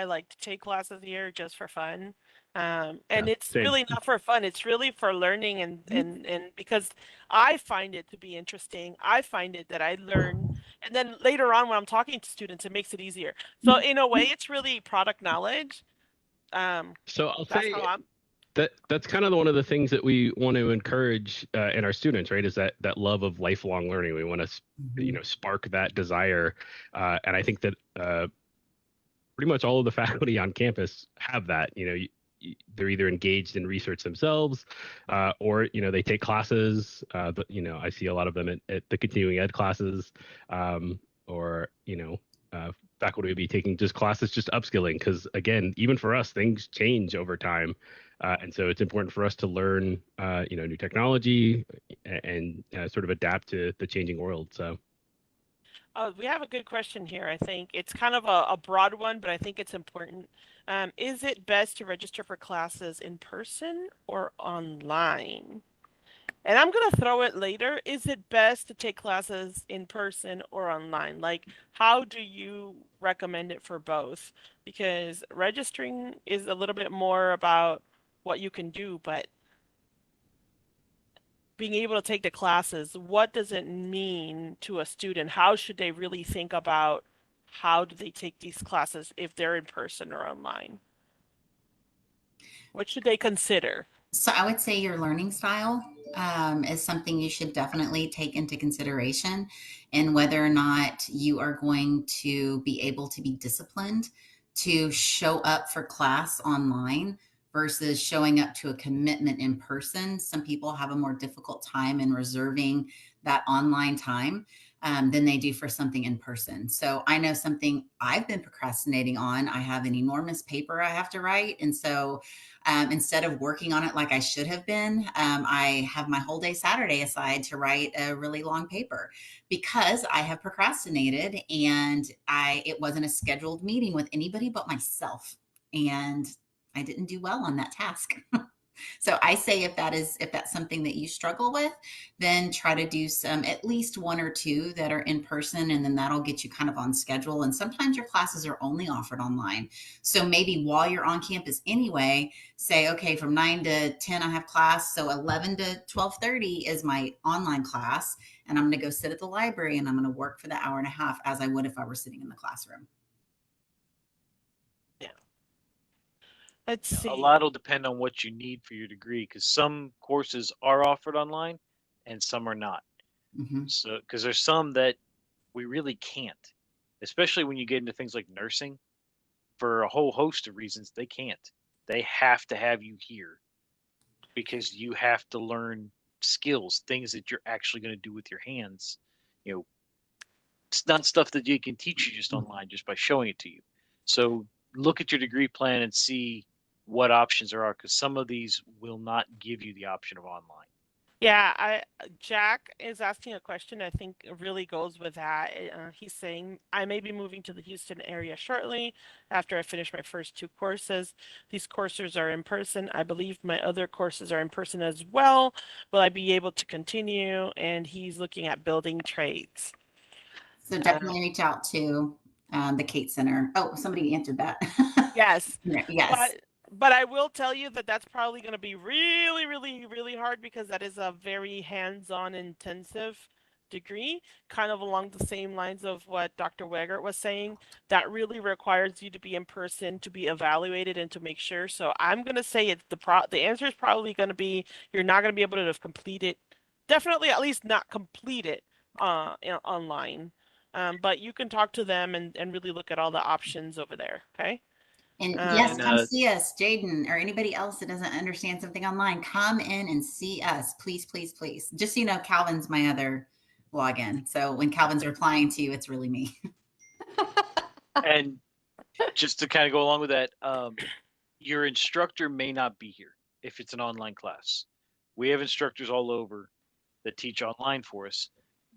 S1: like to take classes here just for fun. And
S7: Yeah,
S1: it's
S7: same.
S1: really not for fun. It's really for learning and because I find it to be interesting. I find it that I learn. And then later on when I'm talking to students, it makes it easier. So in a way, it's really product knowledge.
S7: So I'll
S1: That's
S7: say
S1: how I'm.
S7: that's kind of one of the things that we want to encourage in our students, right? Is that love of lifelong learning. We want to, spark that desire, and I think that pretty much all of the faculty on campus have that. They're either engaged in research themselves, or they take classes. But I see a lot of them at the continuing ed classes, or faculty will be taking just classes, just upskilling, because again, even for us, things change over time. And so it's important for us to learn, new technology and sort of adapt to the changing world. So.
S1: We have a good question here. I think it's kind of a broad one, but I think it's important. Is it best to register for classes in person or online? And I'm going to throw it later. Is it best to take classes in person or online? Like, how do you recommend it for both? Because registering is a little bit more about what you can do, but being able to take the classes, what does it mean to a student? How should they really think about how do they take these classes if they're in person or online? What should they consider?
S5: So I would say your learning style is something you should definitely take into consideration, and whether or not you are going to be able to be disciplined to show up for class online versus showing up to a commitment in person. Some people have a more difficult time in reserving that online time than they do for something in person. So I know something I've been procrastinating on. I have an enormous paper I have to write. And so instead of working on it like I should have been, I have my whole day Saturday aside to write a really long paper because I have procrastinated, and it wasn't a scheduled meeting with anybody but myself. And I didn't do well on that task. So I say if that's something that you struggle with, then try to do some, at least one or two that are in person, and then that'll get you kind of on schedule. And sometimes your classes are only offered online. So maybe while you're on campus anyway, say, okay, from 9 to 10 I have class, so 11 to 12:30 is my online class, and I'm going to go sit at the library and I'm going to work for the hour and a half as I would if I were sitting in the classroom.
S1: Let's see.
S6: A lot will depend on what you need for your degree, because some courses are offered online and some are not.
S5: Mm-hmm.
S6: So, because there's some that we really can't, especially when you get into things like nursing, for a whole host of reasons, they can't. They have to have you here because you have to learn skills, things that you're actually going to do with your hands. You know, it's not stuff that you can teach you just online just by showing it to you. So look at your degree plan and see what options there are, because some of these will not give you the option of online.
S1: Yeah, Jack is asking a question I think really goes with that. He's saying, I may be moving to the Houston area shortly after I finish my first 2 courses. These courses are in person. I believe my other courses are in person as well. Will I be able to continue? And he's looking at building trades.
S5: So definitely reach out to the Kate Center. Oh, somebody answered that.
S1: Yes.
S5: Yes.
S1: But I will tell you that that's probably going to be really, really, really hard, because that is a very hands-on intensive degree, kind of along the same lines of what Dr. Wegert was saying. That really requires you to be in person to be evaluated and to make sure. So I'm going to say it's the answer is probably going to be you're not going to be able to complete it. Definitely, at least not complete it online. But you can talk to them and really look at all the options over there. Okay.
S5: And yes,
S6: And
S5: come see us, Jaden, or anybody else that doesn't understand something online. Come in and see us, please, please, please. Just so you know, Calvin's my other login. So when Calvin's replying to you, it's really me.
S6: and just to kind of go along with that, your instructor may not be here if it's an online class. We have instructors all over that teach online for us,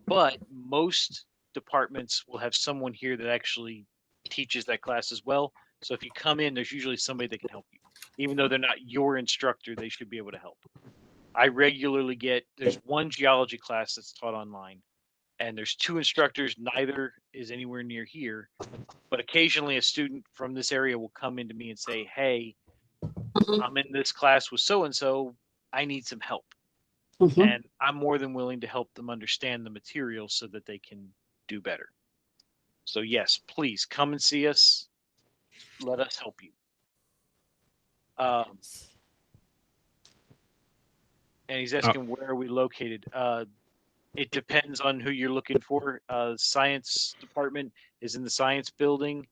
S6: but most departments will have someone here that actually teaches that class as well. So if you come in, there's usually somebody that can help you. Even though they're not your instructor, they should be able to help. I regularly there's one geology class that's taught online, and there's 2 instructors. Neither is anywhere near here, but occasionally a student from this area will come into me and say, hey, I'm in this class with so-and-so, I need some help. And I'm more than willing to help them understand the material so that they can do better. So yes, please come and see us. Let us help you. And he's asking, where are we located? It depends on who you're looking for. Science department is in the science building.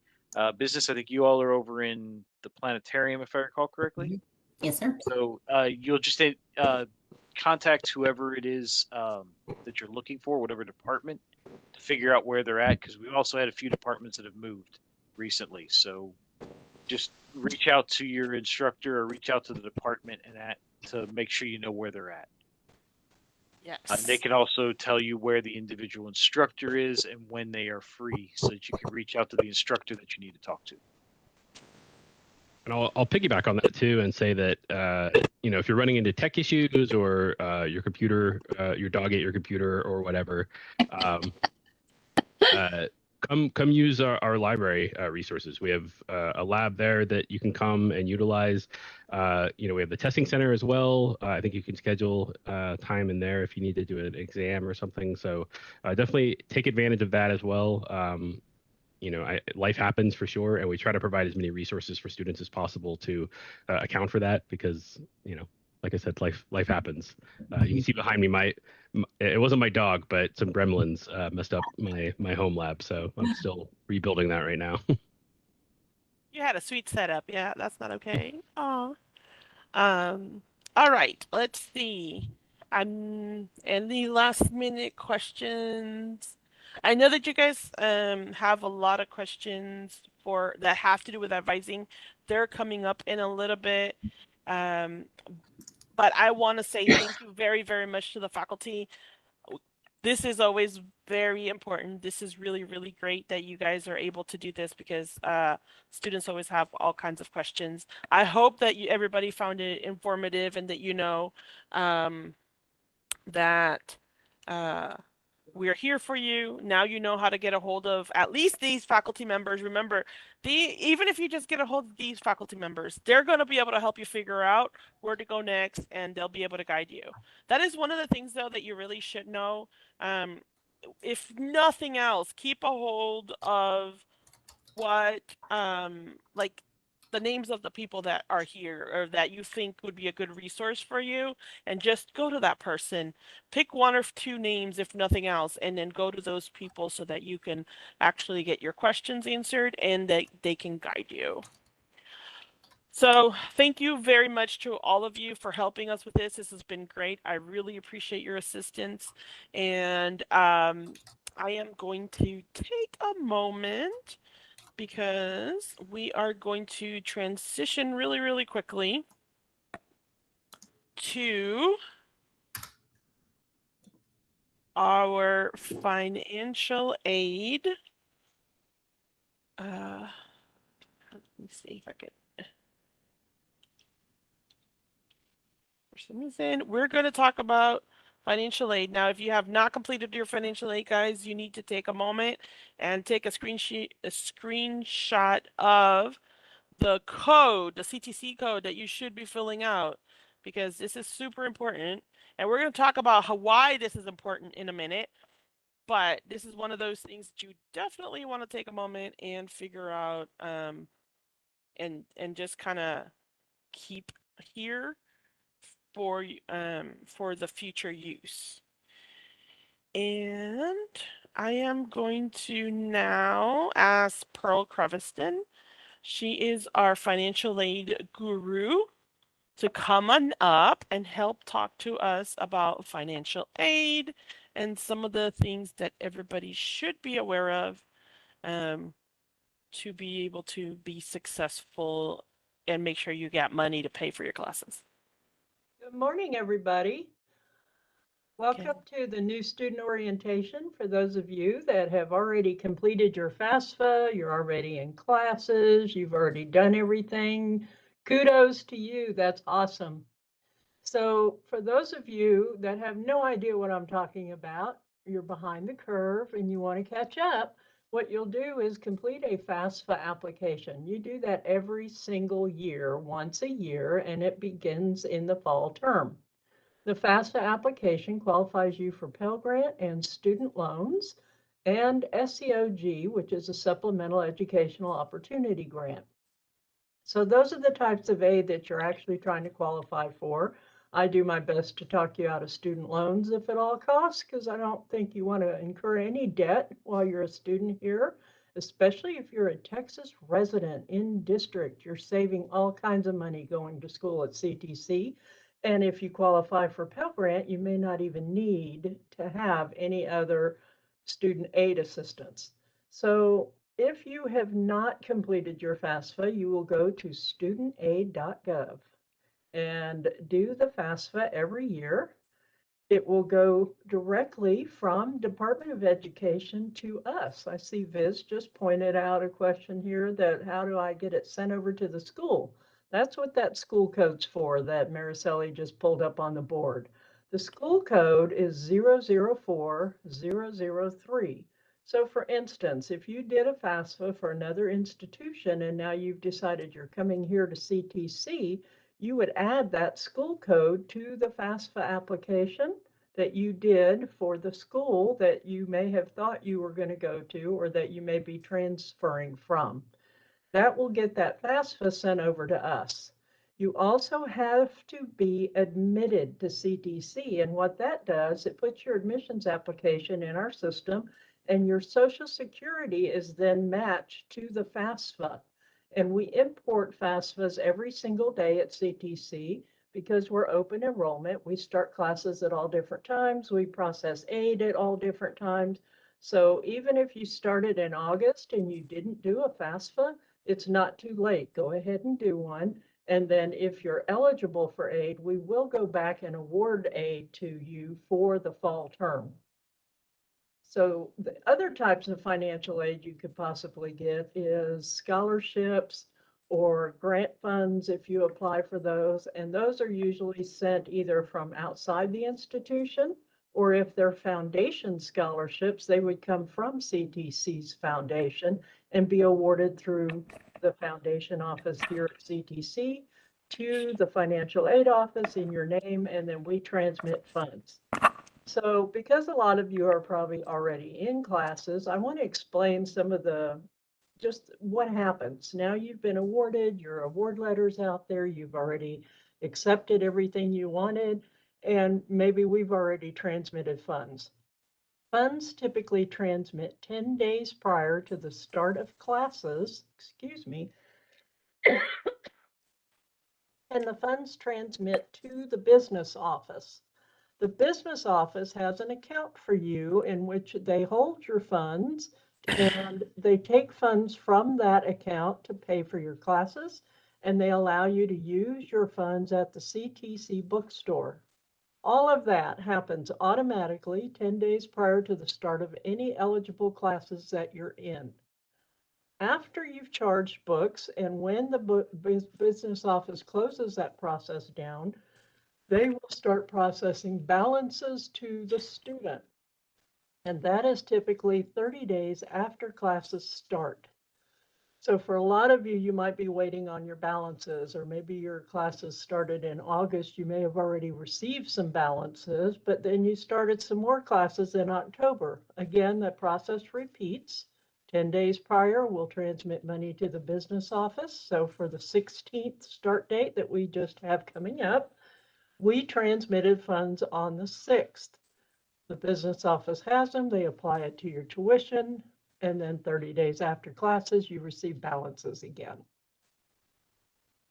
S6: Business, I think you all are over in the planetarium, if I recall correctly.
S5: Yes, sir.
S6: So you'll just contact whoever it is that you're looking for, whatever department, to figure out where they're at, because we've also had a few departments that have moved recently. So just reach out to your instructor or reach out to the department to make sure you know where they're at.
S1: Yes.
S6: They can also tell you where the individual instructor is and when they are free, so that you can reach out to the instructor that you need to talk to.
S7: And I'll piggyback on that too and say that if you're running into tech issues or your computer, your dog ate your computer or whatever, come use our library resources. We have a lab there that you can come and utilize. We have the testing center as well. I think you can schedule time in there if you need to do an exam or something. So definitely take advantage of that as well. Life happens for sure, and we try to provide as many resources for students as possible to account for that, because like I said, life happens. You can see behind me, it wasn't my dog, but some gremlins messed up my home lab, so I'm still rebuilding that right now.
S1: You had a sweet setup. Yeah, that's not okay. Oh. All right, let's see. Any last minute questions? I know that you guys have a lot of questions that have to do with advising. They're coming up in a little bit. But I want to say thank you very, very much to the faculty. This is always very important. This is really, really great that you guys are able to do this because students always have all kinds of questions. I hope that everybody found it informative and that that we're here for you. Now you know how to get a hold of at least these faculty members. Remember, even if you just get a hold of these faculty members, they're going to be able to help you figure out where to go next, and they'll be able to guide you. That is one of the things, though, that you really should know. If nothing else, keep a hold of what like the names of the people that are here or that you think would be a good resource for you, and just go to that person. Pick one or two names if nothing else, and then go to those people so that you can actually get your questions answered and that they can guide you. So thank you very much to all of you for helping us with this. This has been great. I really appreciate your assistance. And I am going to take a moment because we are going to transition really, really quickly to our financial aid. Let me see if I can. For some reason, we're going to talk about financial aid. Now, if you have not completed your financial aid, guys, you need to take a moment and take a screenshot of the code, the CTC code that you should be filling out, because this is super important. And we're going to talk about why this is important in a minute. But this is one of those things that you definitely want to take a moment and figure out, and just kind of keep here for the future use. And I am going to now ask Pearl Creviston. She is our financial aid guru, to come on up and help talk to us about financial aid and some of the things that everybody should be aware of to be able to be successful and make sure you got money to pay for your classes.
S8: Good morning, everybody. Welcome to the new student orientation. For those of you that have already completed your FAFSA, you're already in classes, you've already done everything. Kudos to you. That's awesome. So for those of you that have no idea what I'm talking about, you're behind the curve and you want to catch up, what you'll do is complete a FAFSA application. You do that every single year, once a year, and it begins in the fall term. The FAFSA application qualifies you for Pell Grant and student loans, and SEOG, which is a Supplemental Educational Opportunity Grant. So those are the types of aid that you're actually trying to qualify for. I do my best to talk you out of student loans if at all costs, because I don't think you want to incur any debt while you're a student here, especially if you're a Texas resident in district. You're saving all kinds of money going to school at CTC. And if you qualify for Pell Grant, you may not even need to have any other student aid assistance. So if you have not completed your FAFSA, you will go to studentaid.gov and do the FAFSA every year. It will go directly from Department of Education to us. I see Viz just pointed out a question here that how do I get it sent over to the school? That's what that school code's for that Mariceli just pulled up on the board. The school code is 004003. So for instance, if you did a FAFSA for another institution and now you've decided you're coming here to CTC, you would add that school code to the FAFSA application that you did for the school that you may have thought you were going to go to or that you may be transferring from. That will get that FAFSA sent over to us. You also have to be admitted to CTC, and what that does, it puts your admissions application in our system, and your Social Security is then matched to the FAFSA. And we import FAFSAs every single day at CTC because we're open enrollment. We start classes at all different times. We process aid at all different times. So even if you started in August and you didn't do a FAFSA, it's not too late. Go ahead and do one. And then if you're eligible for aid, we will go back and award aid to you for the fall term. So the other types of financial aid you could possibly get is scholarships or grant funds if you apply for those. And those are usually sent either from outside the institution, or if they're foundation scholarships, they would come from CTC's foundation and be awarded through the foundation office here at CTC to the financial aid office in your name, and then we transmit funds. So because a lot of you are probably already in classes, I want to explain some of just what happens. Now you've been awarded, your award letter's out there, you've already accepted everything you wanted, and maybe we've already transmitted funds. Funds typically transmit 10 days prior to the start of classes, excuse me, and the funds transmit to the business office. The business office has an account for you in which they hold your funds, and they take funds from that account to pay for your classes, and they allow you to use your funds at the CTC bookstore. All of that happens automatically 10 days prior to the start of any eligible classes that you're in. After you've charged books, and when the business office closes that process down, they will start processing balances to the student. And that is typically 30 days after classes start. So for a lot of you, you might be waiting on your balances, or maybe your classes started in August. You may have already received some balances, but then you started some more classes in October. Again, the process repeats. 10 days prior, we'll transmit money to the business office. So for the 16th start date that we just have coming up, we transmitted funds on the 6th. The business office has them, they apply it to your tuition, and then 30 days after classes, you receive balances again.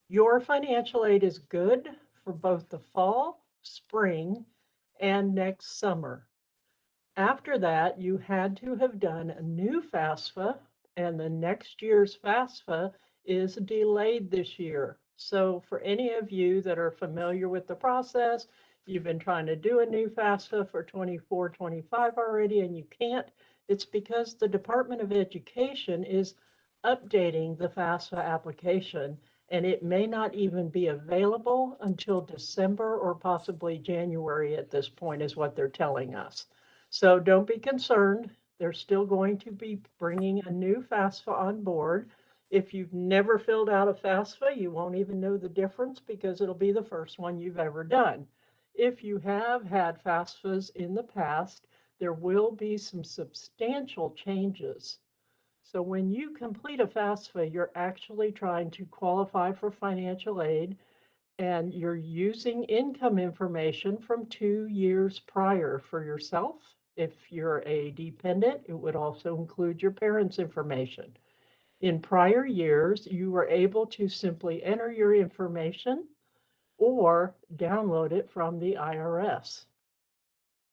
S8: Your financial aid is good for both the fall, spring, and next summer. After that, you had to have done a new FAFSA, and the next year's FAFSA is delayed this year. So for any of you that are familiar with the process, you've been trying to do a new FAFSA for 24-25 already, and you can't, it's because the Department of Education is updating the FAFSA application, and it may not even be available until December or possibly January at this point, is what they're telling us. So don't be concerned. They're still going to be bringing a new FAFSA on board. If you've never filled out a FAFSA, you won't even know the difference because it'll be the first one you've ever done. If you have had FAFSAs in the past, there will be some substantial changes. So when you complete a FAFSA, you're actually trying to qualify for financial aid, and you're using income information from 2 years prior for yourself. If you're a dependent, it would also include your parents' information. In prior years, you were able to simply enter your information or download it from the IRS.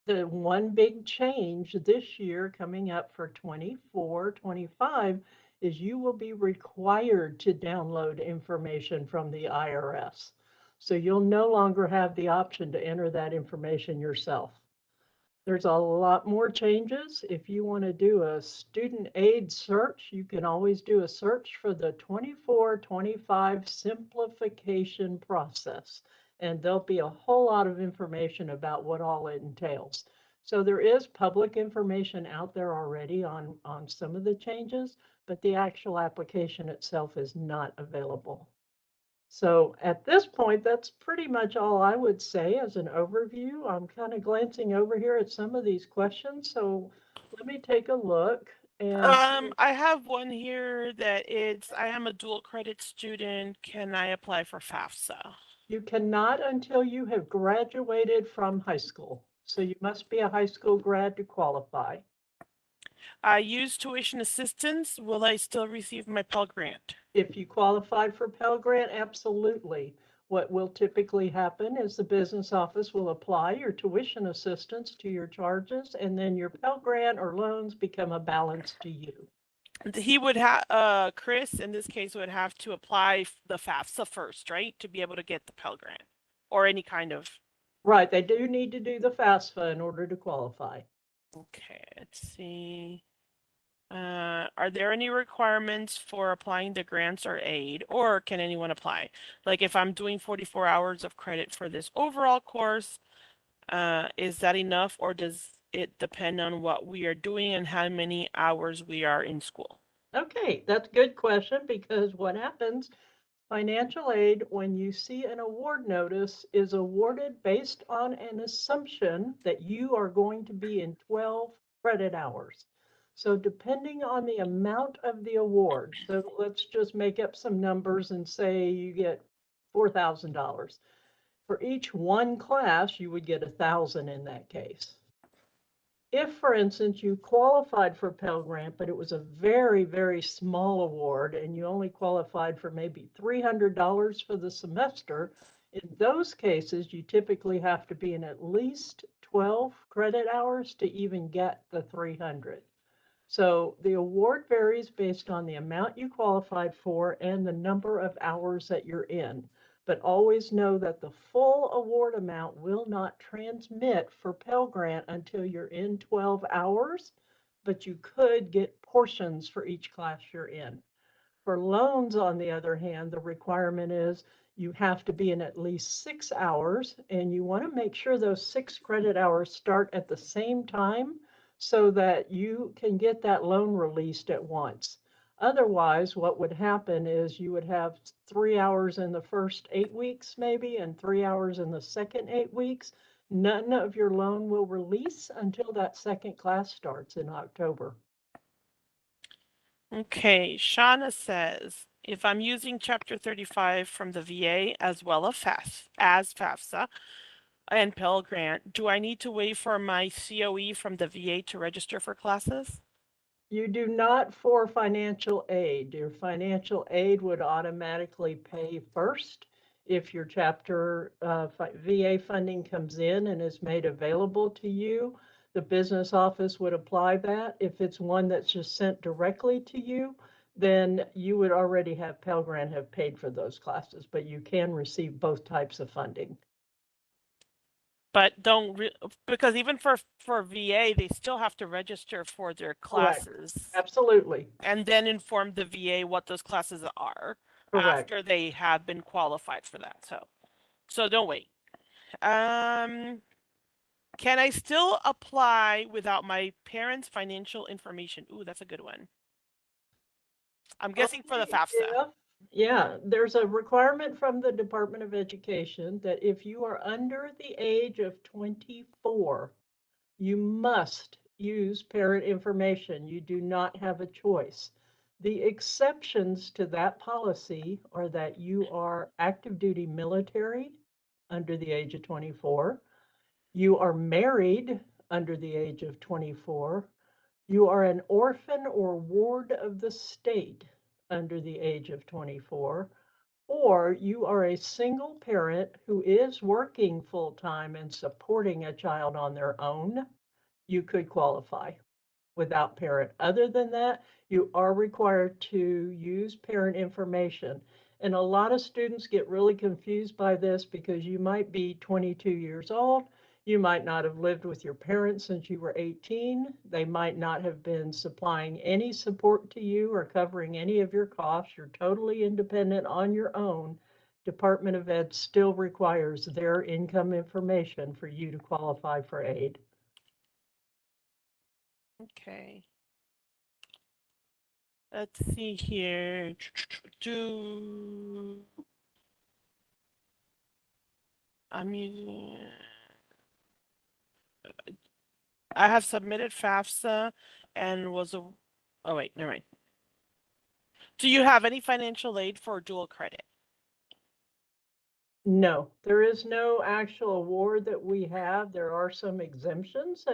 S8: The one big change this year coming up for 24-25 is you will be required to download information from the IRS. So you'll no longer have the option to enter that information yourself. There's a lot more changes. If you want to do a student aid search, you can always do a search for the 24-25 simplification process. And there'll be a whole lot of information about what all it entails. So there is public information out there already on some of the changes, but the actual application itself is not available. So at this point, that's pretty much all I would say as an overview. I'm kind of glancing over here at some of these questions. So let me take a look. And
S1: I have one here that I am a dual credit student. Can I apply for FAFSA?
S8: you cannot until you have graduated from high school. So you must be a high school grad to qualify.
S1: I use tuition assistance. Will I still receive my Pell Grant?
S8: If you qualified for Pell Grant, absolutely. What will typically happen is the business office will apply your tuition assistance to your charges, and then your Pell Grant or loans become a balance to you.
S1: He would have, Chris, in this case, would have to apply the FAFSA first, right? To be able to get the Pell Grant or any kind of.
S8: Right, they do need to do the FAFSA in order to qualify.
S1: Okay, let's see. Are there any requirements for applying to grants or aid, or can anyone apply? Like if I'm doing 44 hours of credit for this overall course, is that enough, or does it depend on what we are doing and how many hours we are in school?
S8: Okay, that's a good question because what happens, financial aid, when you see an award notice, is awarded based on an assumption that you are going to be in 12 credit hours. So depending on the amount of the award, so let's just make up some numbers and say you get $4,000. For each one class, you would get 1,000 in that case. If, for instance, you qualified for Pell Grant, but it was a very, very small award and you only qualified for maybe $300 for the semester, in those cases, you typically have to be in at least 12 credit hours to even get the 300. So the award varies based on the amount you qualified for and the number of hours that you're in. But always know that the full award amount will not transmit for Pell Grant until you're in 12 hours, but you could get portions for each class you're in. For loans, on the other hand, the requirement is you have to be in at least 6 hours, and you want to make sure those 6 credit hours start at the same time so that you can get that loan released at once. Otherwise, what would happen is you would have 3 hours in the first 8 weeks, maybe, and 3 hours in the second 8 weeks. None of your loan will release until that second class starts in October.
S1: Okay, Shauna says, if I'm using Chapter 35 from the VA as well as FAFSA and Pell Grant, do I need to wait for my COE from the VA to register for classes?
S8: You do not for financial aid. Your financial aid would automatically pay first. If your chapter VA funding comes in and is made available to you, the business office would apply that. If it's one that's just sent directly to you, then you would already have Pell Grant have paid for those classes, but you can receive both types of funding.
S1: But because even for VA, they still have to register for their
S8: Correct.
S1: classes
S8: Absolutely.
S1: and then inform the VA what those classes are
S8: Correct.
S1: after they have been qualified for that. So don't wait. Can I still apply without my parents' financial information? Ooh, that's a good one. I'm guessing for the
S8: Okay,
S1: FAFSA.
S8: yeah, there's a requirement from the Department of Education that if you are under the age of 24, you must use parent information. You do not have a choice. The exceptions to that policy are that you are active duty military under the age of 24, you are married under the age of 24, you are an orphan or ward of the state under the age of 24, or you are a single parent who is working full-time and supporting a child on their own, you could qualify without parent. Other than that, you are required to use parent information. And a lot of students get really confused by this because you might be 22 years old. You might not have lived with your parents since you were 18. They might not have been supplying any support to you or covering any of your costs. You're totally independent on your own. Department of Ed still requires their income information for you to qualify for aid.
S1: Okay. Let's see here. I'm using. I have submitted FAFSA and was a. Oh wait, never mind. Do you have any financial aid for dual credit?
S8: No, there is no actual award that we have. There are some exemptions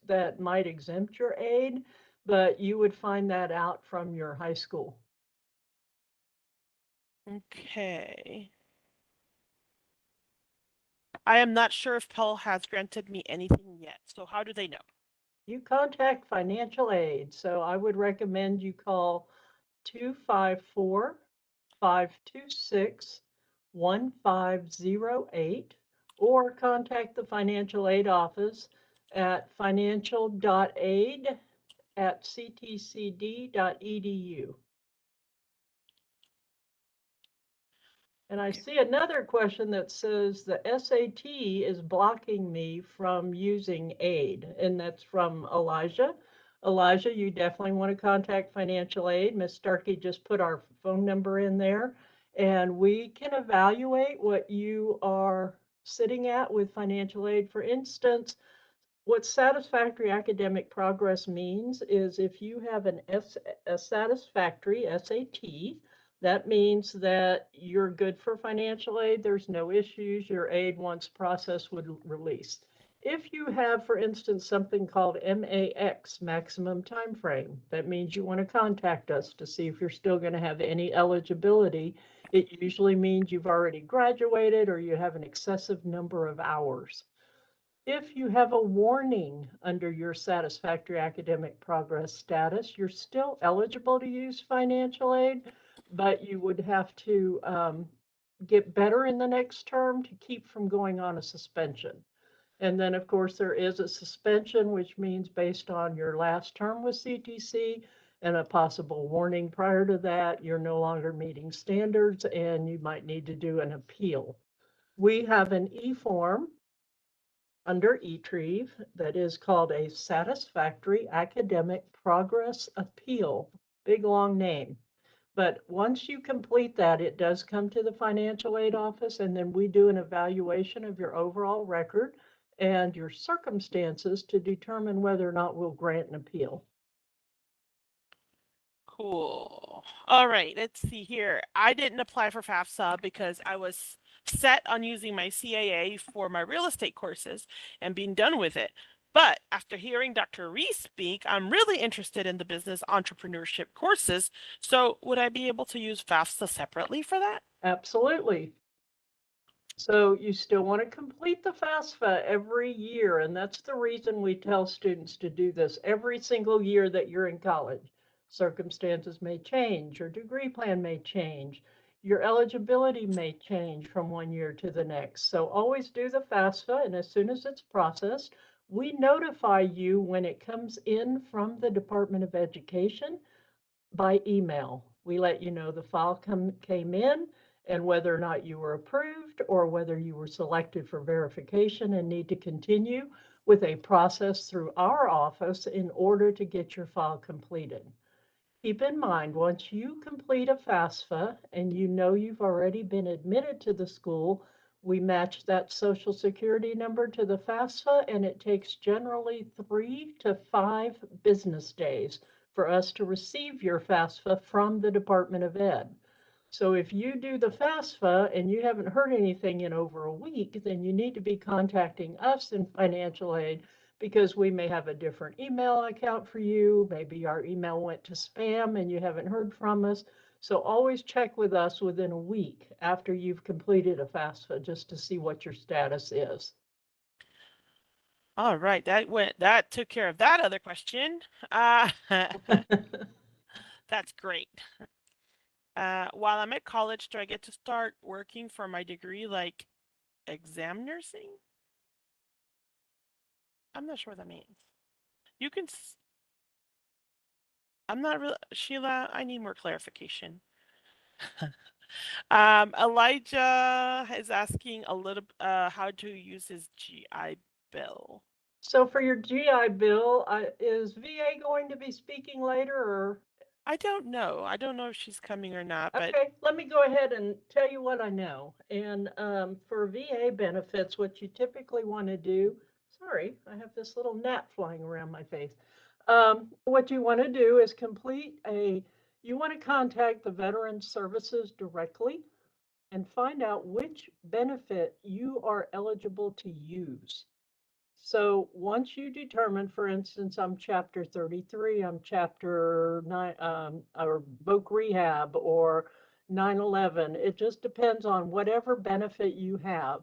S8: that might exempt your aid, but you would find that out from your high school.
S1: Okay. I am not sure if Pell has granted me anything yet. So how do they know?
S8: You contact financial aid. So I would recommend you call 254-526-1508 or contact the financial aid office. at financial.aid@ctcd.edu. And I see another question that says the SAT is blocking me from using aid, and that's from Elijah. Elijah, you definitely want to contact financial aid. Ms. Starkey just put our phone number in there, and we can evaluate what you are sitting at with financial aid. For instance, what satisfactory academic progress means is if you have a satisfactory SAT, that means that you're good for financial aid. There's no issues. Your aid, once processed, would release. If you have, for instance, something called MAX, maximum time frame, that means you want to contact us to see if you're still going to have any eligibility. It usually means you've already graduated or you have an excessive number of hours. If you have a warning under your satisfactory academic progress status, you're still eligible to use financial aid, but you would have to get better in the next term to keep from going on a suspension. And then, of course, there is a suspension, which means based on your last term with CTC and a possible warning prior to that, you're no longer meeting standards and you might need to do an appeal. We have an e-form under eTrieve that is called a Satisfactory Academic Progress Appeal. Big long name. But once you complete that, it does come to the financial aid office, and then we do an evaluation of your overall record and your circumstances to determine whether or not we'll grant an appeal.
S1: Cool. All right, let's see here. I didn't apply for FAFSA because I was set on using my CAA for my real estate courses and being done with it. But after hearing Dr. Reese speak, I'm really interested in the business entrepreneurship courses. So would I be able to use FAFSA separately for that?
S8: Absolutely. So you still want to complete the FAFSA every year, and that's the reason we tell students to do this every single year that you're in college. Circumstances may change, your degree plan may change, your eligibility may change from one year to the next. So always do the FAFSA, and as soon as it's processed, we notify you when it comes in from the Department of Education by email. We let you know the file came in and whether or not you were approved or whether you were selected for verification and need to continue with a process through our office in order to get your file completed. Keep in mind, once you complete a FAFSA and you know you've already been admitted to the school, we match that social security number to the FAFSA, and it takes generally 3 to 5 business days for us to receive your FAFSA from the Department of Ed. So if you do the FAFSA and you haven't heard anything in over a week, then you need to be contacting us in financial aid because we may have a different email account for you. Maybe our email went to spam and you haven't heard from us. So always check with us within a week after you've completed a FAFSA just to see what your status is.
S1: All right, that took care of that other question. That's great. While I'm at college, do I get to start working for my degree, like exam nursing? I'm not sure what that means. You can, I'm not really, Sheila, I need more clarification. Elijah is asking a little, how to use his GI Bill.
S8: So for your GI Bill, is VA going to be speaking later or?
S1: I don't know. I don't know if she's coming or not, but
S8: Okay, let me go ahead and tell you what I know. And for VA benefits, what you typically want to do, sorry, I have this little gnat flying around my face. What you want to do is you want to contact the Veteran Services directly and find out which benefit you are eligible to use. So once you determine, for instance, I'm chapter 33, I'm chapter 9, or voc rehab or 9/11, it just depends on whatever benefit you have.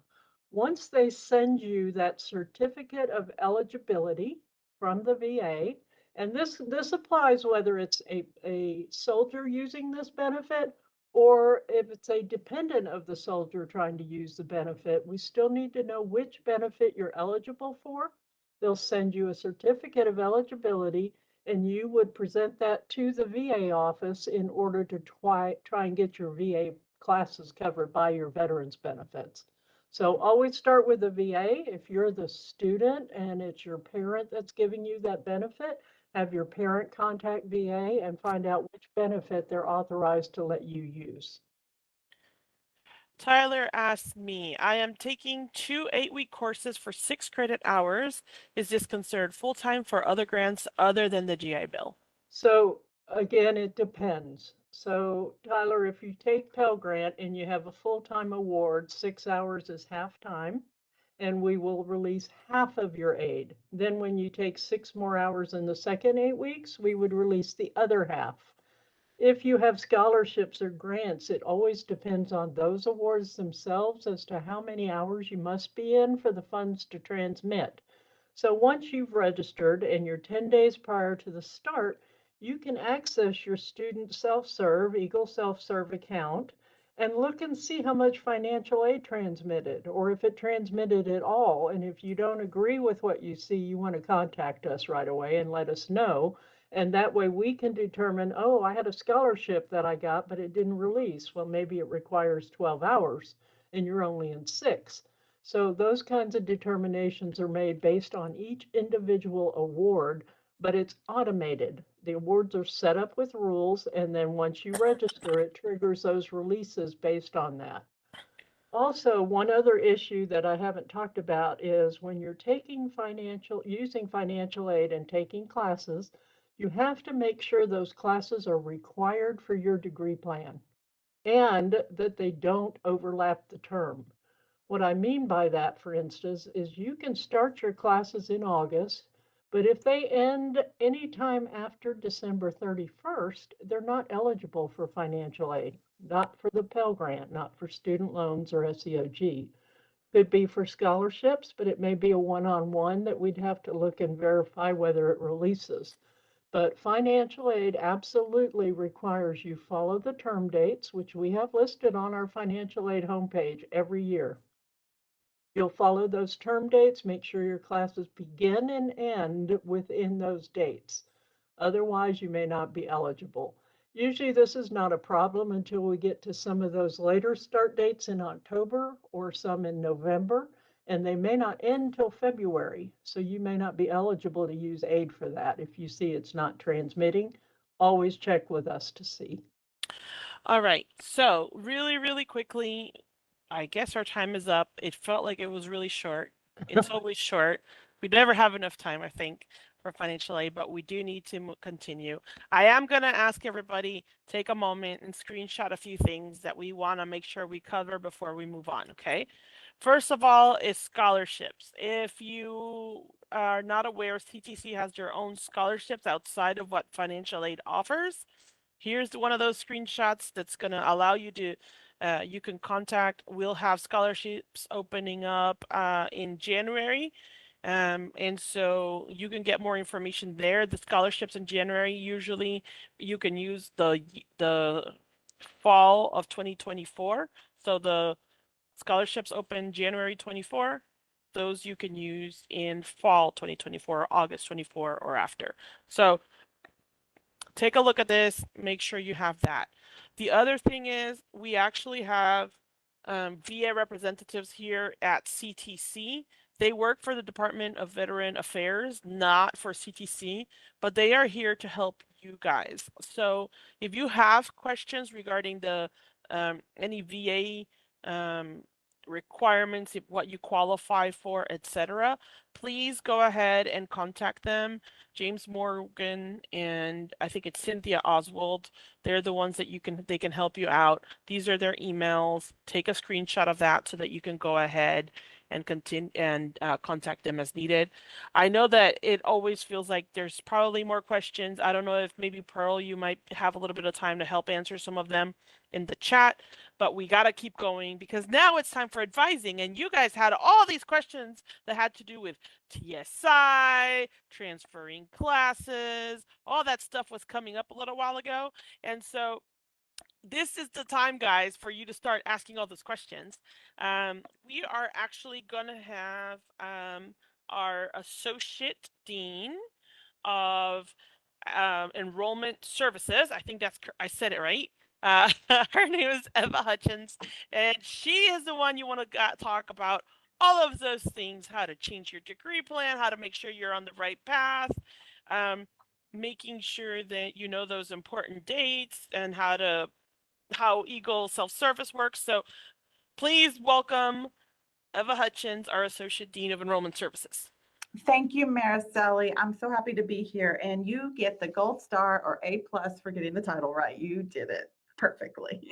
S8: Once they send you that certificate of eligibility from the VA, and this applies whether it's a soldier using this benefit or if it's a dependent of the soldier trying to use the benefit, we still need to know which benefit you're eligible for. They'll send you a certificate of eligibility, and you would present that to the VA office in order to try and get your VA classes covered by your veterans benefits. So always start with the VA. If you're the student and it's your parent that's giving you that benefit, have your parent contact VA and find out which benefit they're authorized to let you use.
S1: Tyler asked me, I am taking 2 8-week courses for 6 credit hours. Is this considered full-time for other grants other than the GI Bill?
S8: So again, it depends. So Tyler, if you take Pell Grant and you have a full-time award, 6 hours is half-time, and we will release half of your aid. Then when you take 6 more hours in the second 8 weeks, we would release the other half. If you have scholarships or grants, it always depends on those awards themselves as to how many hours you must be in for the funds to transmit. So once you've registered and you're 10 days prior to the start, you can access your student self-serve, Eagle self-serve account, and look and see how much financial aid transmitted, or if it transmitted at all. And if you don't agree with what you see, you want to contact us right away and let us know. And that way we can determine, oh, I had a scholarship that I got, but it didn't release. Well, maybe it requires 12 hours and you're only in 6. So those kinds of determinations are made based on each individual award, but it's automated. The awards are set up with rules, and then once you register, it triggers those releases based on that. Also, one other issue that I haven't talked about is when you're using financial aid and taking classes, you have to make sure those classes are required for your degree plan and that they don't overlap the term. What I mean by that, for instance, is you can start your classes in August, but if they end anytime after December 31st, they're not eligible for financial aid, not for the Pell Grant, not for student loans or SEOG. Could be for scholarships, but it may be a one-on-one that we'd have to look and verify whether it releases. But financial aid absolutely requires you follow the term dates, which we have listed on our financial aid homepage every year. You'll follow those term dates, make sure your classes begin and end within those dates. Otherwise, you may not be eligible. Usually this is not a problem until we get to some of those later start dates in October or some in November, and they may not end till February. So you may not be eligible to use aid for that. If you see it's not transmitting, always check with us to see.
S1: All right. So really quickly, I guess our time is up. It felt like it was really short. It's always short. We never have enough time, I think, for financial aid, but we do need to continue. I am going to ask everybody take a moment and screenshot a few things that we want to make sure we cover before we move on, okay? First of all is scholarships. If you are not aware, CTC has their own scholarships outside of what financial aid offers. Here's one of those screenshots that's going to allow you to you can contact. We'll have scholarships opening up in January. And so you can get more information there. The scholarships in January, usually you can use the fall of 2024. So the scholarships open January 24. Those you can use in fall 2024, August 24, or after. So take a look at this, make sure you have that. The other thing is we actually have VA representatives here at CTC. They work for the Department of Veteran Affairs, not for CTC, but they are here to help you guys. So if you have questions regarding the any VA requirements, what you qualify for, etc., please go ahead and contact them. James Morgan and I think it's Cynthia Oswald. They're the ones that they can help you out. These are their emails. Take a screenshot of that so that you can go ahead and continue and contact them as needed. I know that it always feels like there's probably more questions. I don't know if maybe Pearl, you might have a little bit of time to help answer some of them in the chat, but we got to keep going because now it's time for advising. And you guys had all these questions that had to do with TSI, transferring classes, all that stuff was coming up a little while ago. And so this is the time, guys, for you to start asking all those questions. We are actually going to have our Associate Dean of Enrollment Services. I think I said it right. Her name is Eva Hutchins, and she is the one you want to talk about all of those things: how to change your degree plan, how to make sure you're on the right path, making sure that you know those important dates, and how Eagle self-service works. So please welcome Eva Hutchins, our Associate Dean of Enrollment Services.
S9: Thank you, Mariceli. I'm so happy to be here, and you get the gold star or A+ for getting the title right. You did it perfectly.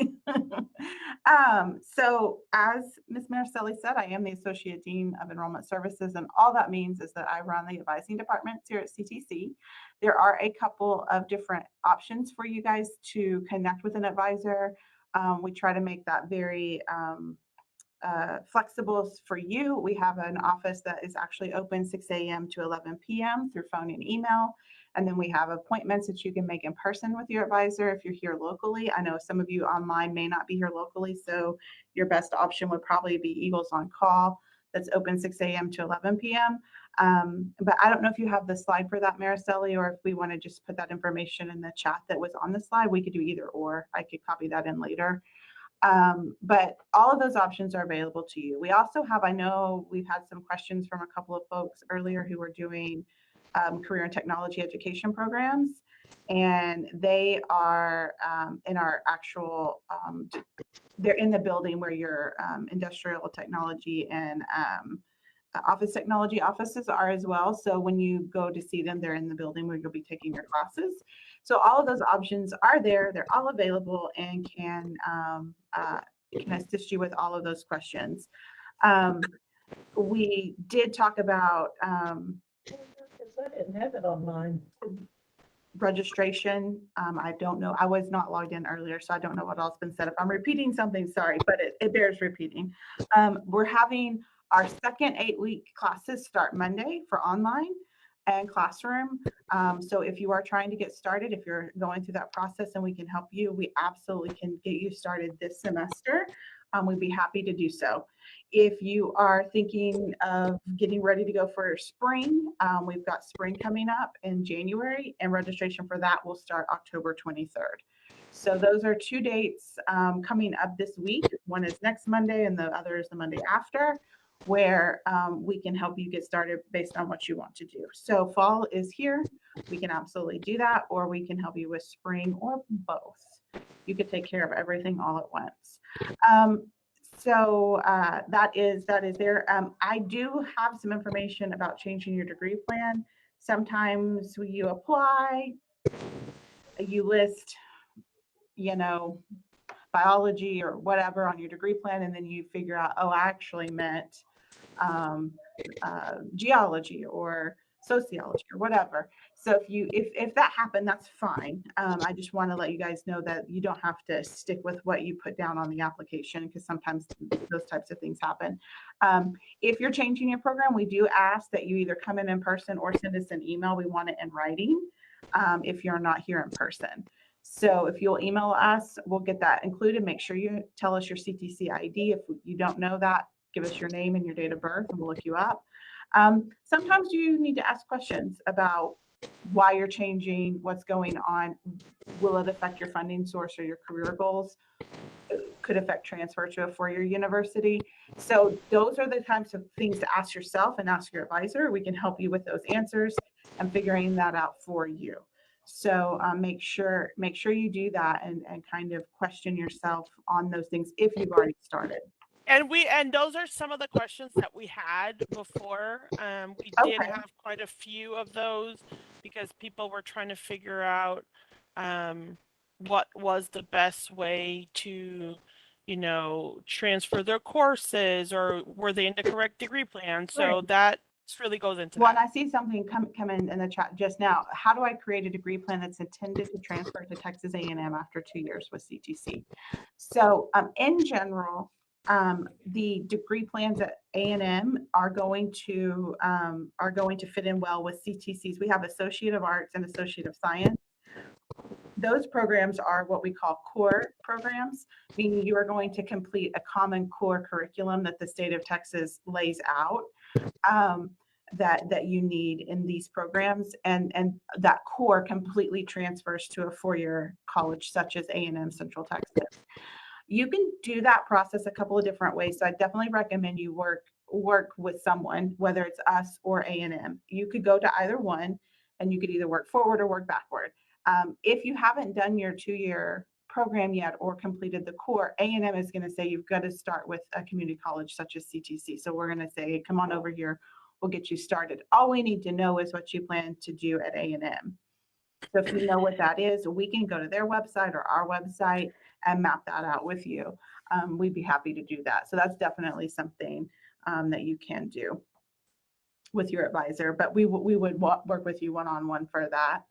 S9: So as Ms. Mariceli said, I am the Associate Dean of Enrollment Services, and all that means is that I run the advising departments here at CTC. There are a couple of different options for you guys to connect with an advisor. We try to make that very flexible for you. We have an office that is actually open 6 a.m. to 11 p.m. through phone and email. And then we have appointments that you can make in person with your advisor if you're here locally. I know some of you online may not be here locally, so your best option would probably be Eagles on Call. That's open 6 a.m. to 11 p.m. But I don't know if you have the slide for that, Mariceli, or if we want to just put that information in the chat that was on the slide. We could do either or. I could copy that in later. But all of those options are available to you. We also have, I know we've had some questions from a couple of folks earlier who are doing career and technology education programs, and they are in our actual, they're in the building where your industrial technology and office technology offices are as well. So when you go to see them, they're in the building where you'll be taking your classes. So all of those options are there. They're all available and can assist you with all of those questions. We did talk about
S8: Because I didn't have it on mine.
S9: registration. I don't know. I was not logged in earlier, so I don't know what else been said. If I'm repeating something, sorry, but it bears repeating. We're having our second 8-week classes start Monday for online and classroom. So if you are trying to get started, if you're going through that process and we can help you, we absolutely can get you started this semester. We'd be happy to do so. If you are thinking of getting ready to go for spring, we've got spring coming up in January, and registration for that will start October 23rd. So those are 2 dates coming up this week. One is next Monday and the other is the Monday after, where we can help you get started based on what you want to do. So fall is here. We can absolutely do that, or we can help you with spring, or both. You could take care of everything all at once. So that is there. I do have some information about changing your degree plan. Sometimes when you apply, you list, biology or whatever on your degree plan, and then you figure out, oh, I actually meant geology or sociology or whatever. So if that happened, that's fine. I just want to let you guys know that you don't have to stick with what you put down on the application, because sometimes those types of things happen. If you're changing your program, we do ask that you either come in person or send us an email. We want it in writing if you're not here in person. So if you'll email us, we'll get that included. Make sure you tell us your CTC ID. If you don't know that, give us your name and your date of birth and we'll look you up. Sometimes you need to ask questions about why you're changing, what's going on. Will it affect your funding source or your career goals? It could affect transfer to a four-year university. So those are the types of things to ask yourself and ask your advisor. We can help you with those answers and figuring that out for you. So make sure you do that and kind of question yourself on those things if you've already started.
S1: And those are some of the questions that we had before. We did have quite a few of those because people were trying to figure out what was the best way to, transfer their courses, or were they in the correct degree plan? So that really goes into
S9: Well,
S1: that.
S9: and I see something come in the chat just now. How do I create a degree plan that's intended to transfer to Texas A&M after 2 years with CTC? So in general, the degree plans at A&M are going to fit in well with CTCs. We have Associate of Arts and Associate of Science. Those programs are what we call core programs, meaning you are going to complete a common core curriculum that the state of Texas lays out. that you need in these programs, and that core completely transfers to a four-year college such as A&M Central Texas. You can do that process a couple of different ways. So I definitely recommend you work with someone, whether it's us or A&M. You could go to either one, and you could either work forward or work backward. If you haven't done your 2-year program yet or completed the core, A&M is going to say you've got to start with a community college such as CTC. So we're going to say, come on over here, we'll get you started. All we need to know is what you plan to do at A&M. So if you know what that is, we can go to their website or our website and map that out with you. We'd be happy to do that. So that's definitely something that you can do with your advisor, but we would work with you one-on-one for that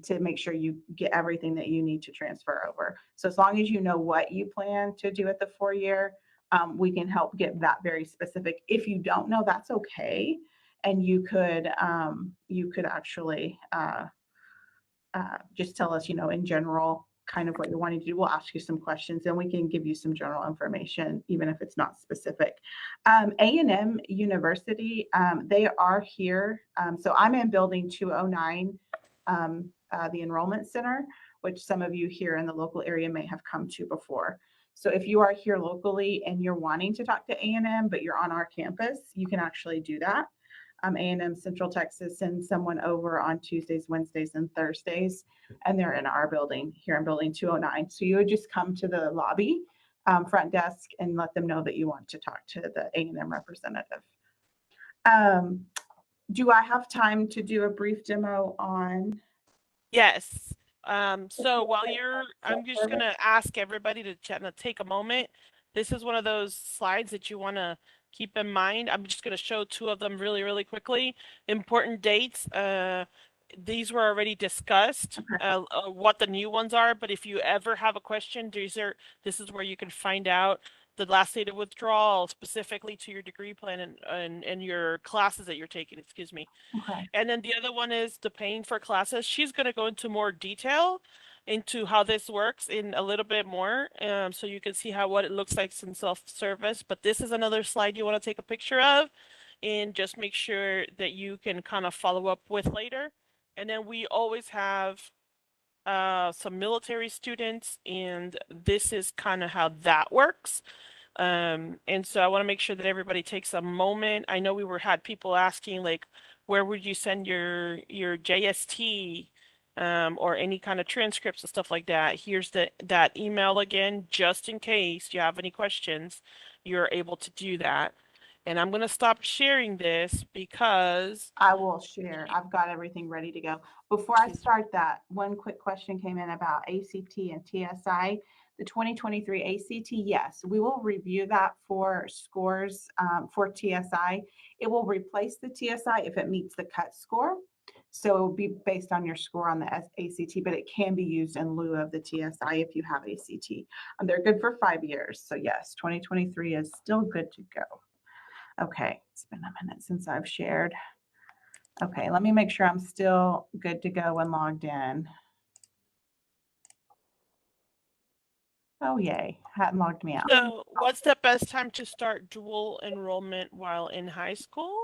S9: to make sure you get everything that you need to transfer over. So as long as you know what you plan to do at the 4-year, we can help get that very specific. If you don't know, that's okay. And you could actually just tell us, in general, kind of what you're wanting to do. We'll ask you some questions and we can give you some general information, even if it's not specific. A&M University, they are here. So I'm in building 209, the enrollment center, which some of you here in the local area may have come to before. So if you are here locally and you're wanting to talk to A&M, but you're on our campus, you can actually do that. A&M Central Texas sends someone over on Tuesdays, Wednesdays, and Thursdays, and they're in our building here in building 209. So you would just come to the lobby front desk and let them know that you want to talk to the A&M representative. Do I have time to do a brief demo on?
S1: Yes. So while I'm just going to ask everybody to take a moment. This is one of those slides that you want to keep in mind. I'm just going to show 2 of them really, really quickly. Important dates. These were already discussed, what the new ones are, but if you ever have a question, this is where you can find out the last date of withdrawal specifically to your degree plan and your classes that you're taking, excuse me.
S9: Okay.
S1: And then the other one is the paying for classes. She's going to go into more detail into how this works in a little bit more, so you can see what it looks like in self-service. But this is another slide you want to take a picture of and just make sure that you can kind of follow up with later. And then we always have some military students, and this is kind of how that works. And so I want to make sure that everybody takes a moment. I know had people asking, like, where would you send your JST or any kind of transcripts and stuff like that. Here's that email again, just in case you have any questions, you're able to do that. And I'm going to stop sharing this because
S9: I will share. I've got everything ready to go. Before I start that, one quick question came in about ACT and TSI. The 2023 ACT, yes, we will review that for scores for TSI. It will replace the TSI if it meets the cut score. So it will be based on your score on the ACT, but it can be used in lieu of the TSI if you have ACT. They're good for 5 years. So yes, 2023 is still good to go. Okay, it's been a minute since I've shared. Okay, let me make sure I'm still good to go and logged in. Oh, yay, hadn't logged me out.
S1: So what's the best time to start dual enrollment while in high school?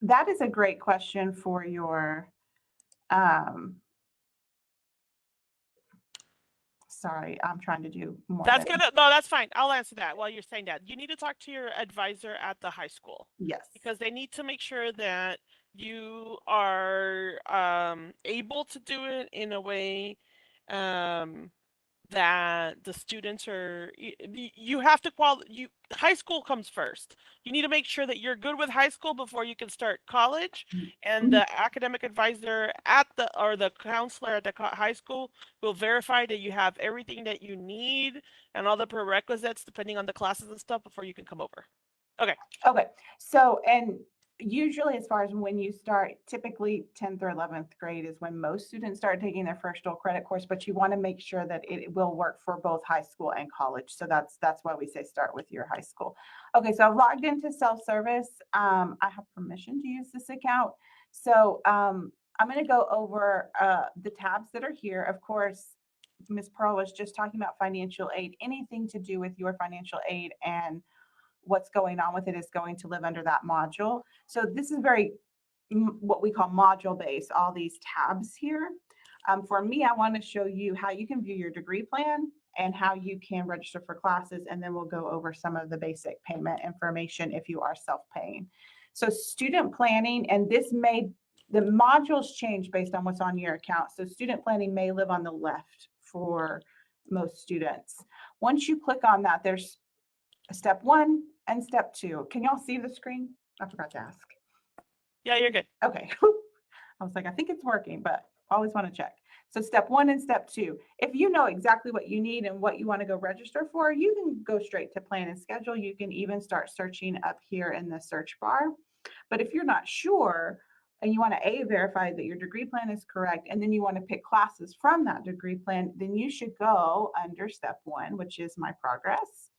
S9: That is a great question for your, sorry, I'm trying to do more.
S1: That's good. No, that's fine. I'll answer that while you're saying that. You need to talk to your advisor at the high school.
S9: Yes.
S1: Because they need to make sure that you are able to do it in a way that the students are, you have to high school comes first. You need to make sure that you're good with high school before you can start college. And the academic advisor or the counselor at the high school will verify that you have everything that you need and all the prerequisites depending on the classes and stuff before you can come over. Okay.
S9: Okay. So, and usually as far as when you start, typically 10th or 11th grade is when most students start taking their first dual credit course, but you want to make sure that it will work for both high school and college. So that's why we say start with your high school. Okay, so I've logged into self-service. I have permission to use this account. So I'm going to go over the tabs that are here. Of course, Ms. Pearl was just talking about financial aid. Anything to do with your financial aid and what's going on with it is going to live under that module. So this is very what we call module based, all these tabs here. For me, I want to show you how you can view your degree plan and how you can register for classes, and then we'll go over some of the basic payment information if you are self-paying. So student planning, and the modules change based on what's on your account. So student planning may live on the left for most students. Once you click on that, there's step 1 and step 2. Can y'all see the screen? I forgot to ask.
S1: Yeah, you're good.
S9: Okay. I was like, I think it's working, but I always want to check. So step 1 and step 2, if you know exactly what you need and what you want to go register for, you can go straight to plan and schedule. You can even start searching up here in the search bar. But if you're not sure and you want to verify that your degree plan is correct, and then you want to pick classes from that degree plan, then you should go under step 1, which is my progress,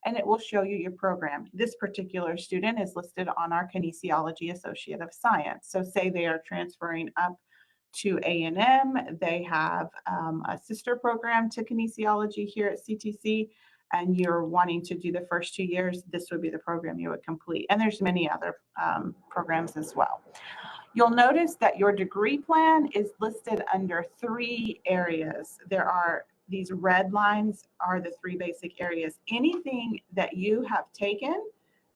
S9: and it will show you your program. This particular student is listed on our Kinesiology Associate of Science. So say they are transferring up to A&M, they have a sister program to kinesiology here at CTC, and you're wanting to do the first 2 years, this would be the program you would complete. And there's many other programs as well. You'll notice that your degree plan is listed under 3 areas. There are these red lines are the 3 basic areas. Anything that you have taken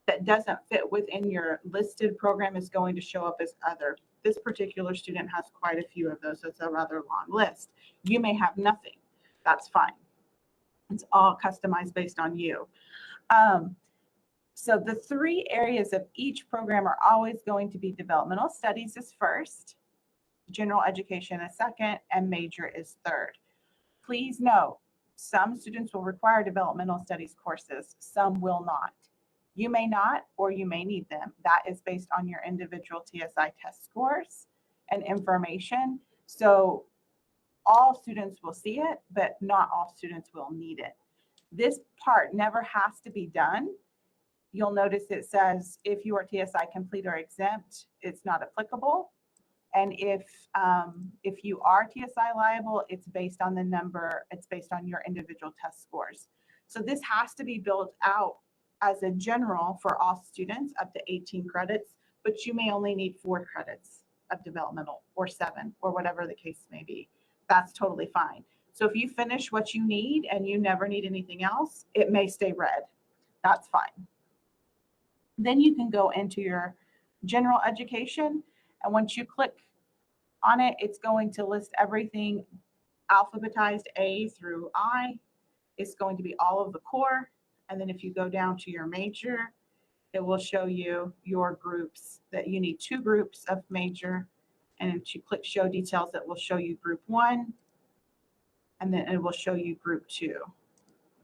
S9: that doesn't fit within your listed program is going to show up as other. This particular student has quite a few of those, so it's a rather long list. You may have nothing. That's fine. It's all customized based on you. So the 3 areas of each program are always going to be developmental studies is first, general education is second, and major is third. Please note, some students will require developmental studies courses, some will not. You may not, or you may need them. That is based on your individual TSI test scores and information. So all students will see it, but not all students will need it. This part never has to be done. You'll notice it says if you are TSI complete or exempt, it's not applicable. And if you are TSI liable, it's based on the number, it's based on your individual test scores. So this has to be built out as a general for all students up to 18 credits, but you may only need 4 credits of developmental or 7 or whatever the case may be. That's totally fine. So if you finish what you need and you never need anything else, it may stay red. That's fine. Then you can go into your general education, and once you click on it, it's going to list everything alphabetized A through I. It's going to be all of the core. And then if you go down to your major, it will show you your groups, that you need 2 groups of major. And if you click show details, it will show you group 1, and then it will show you group 2.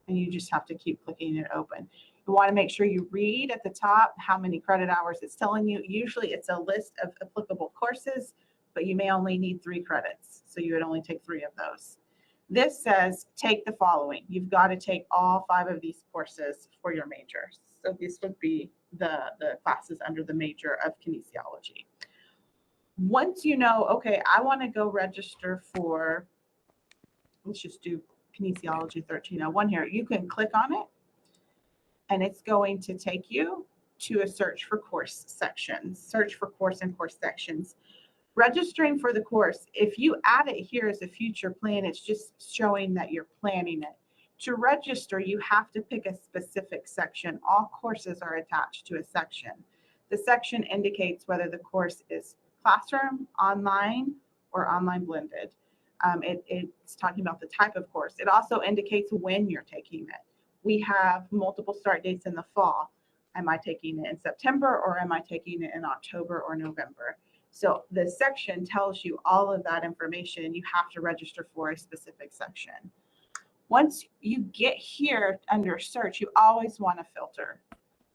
S9: And you just have to keep clicking it open. You want to make sure you read at the top how many credit hours it's telling you. Usually it's a list of applicable courses, but you may only need 3 credits. So you would only take 3 of those. This says take the following. You've got to take all 5 of these courses for your major. So this would be the classes under the major of kinesiology. Once you know, okay, I want to go register for, let's just do kinesiology 1301 here. You can click on it, and it's going to take you to a search for course section, search for course and course sections. Registering for the course, if you add it here as a future plan, it's just showing that you're planning it. To register, you have to pick a specific section. All courses are attached to a section. The section indicates whether the course is classroom, online, or online blended. It's talking about the type of course. It also indicates when you're taking it. We have multiple start dates in the fall. Am I taking it in September, or am I taking it in October or November? So the section tells you all of that information, and you have to register for a specific section. Once you get here under search, you always want to filter.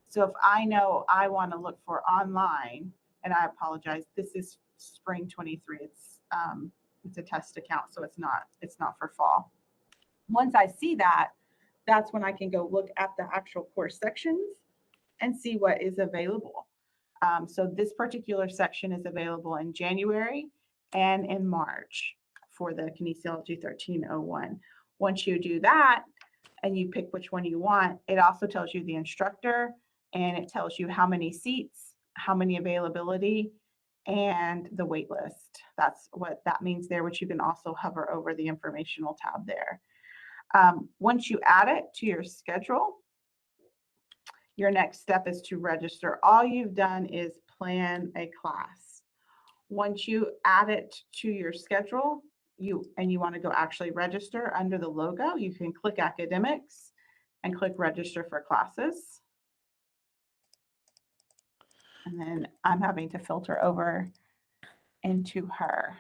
S9: So if I know I want to look for online, and I apologize, this is spring 23. It's a test account, so it's not for fall. Once I see that, that's when I can go look at the actual course sections and see what is available. So this particular section is available in January and in March for the Kinesiology 1301. Once you do that and you pick which one you want, it also tells you the instructor and it tells you how many seats, how many availability, and the wait list. That's what that means there, which you can also hover over the informational tab there. Once you add it to your schedule, your next step is to register. All you've done is plan a class. Once you add it to your schedule, you want to go actually register under the logo, you can click academics and click register for classes. And then I'm having to filter over into her.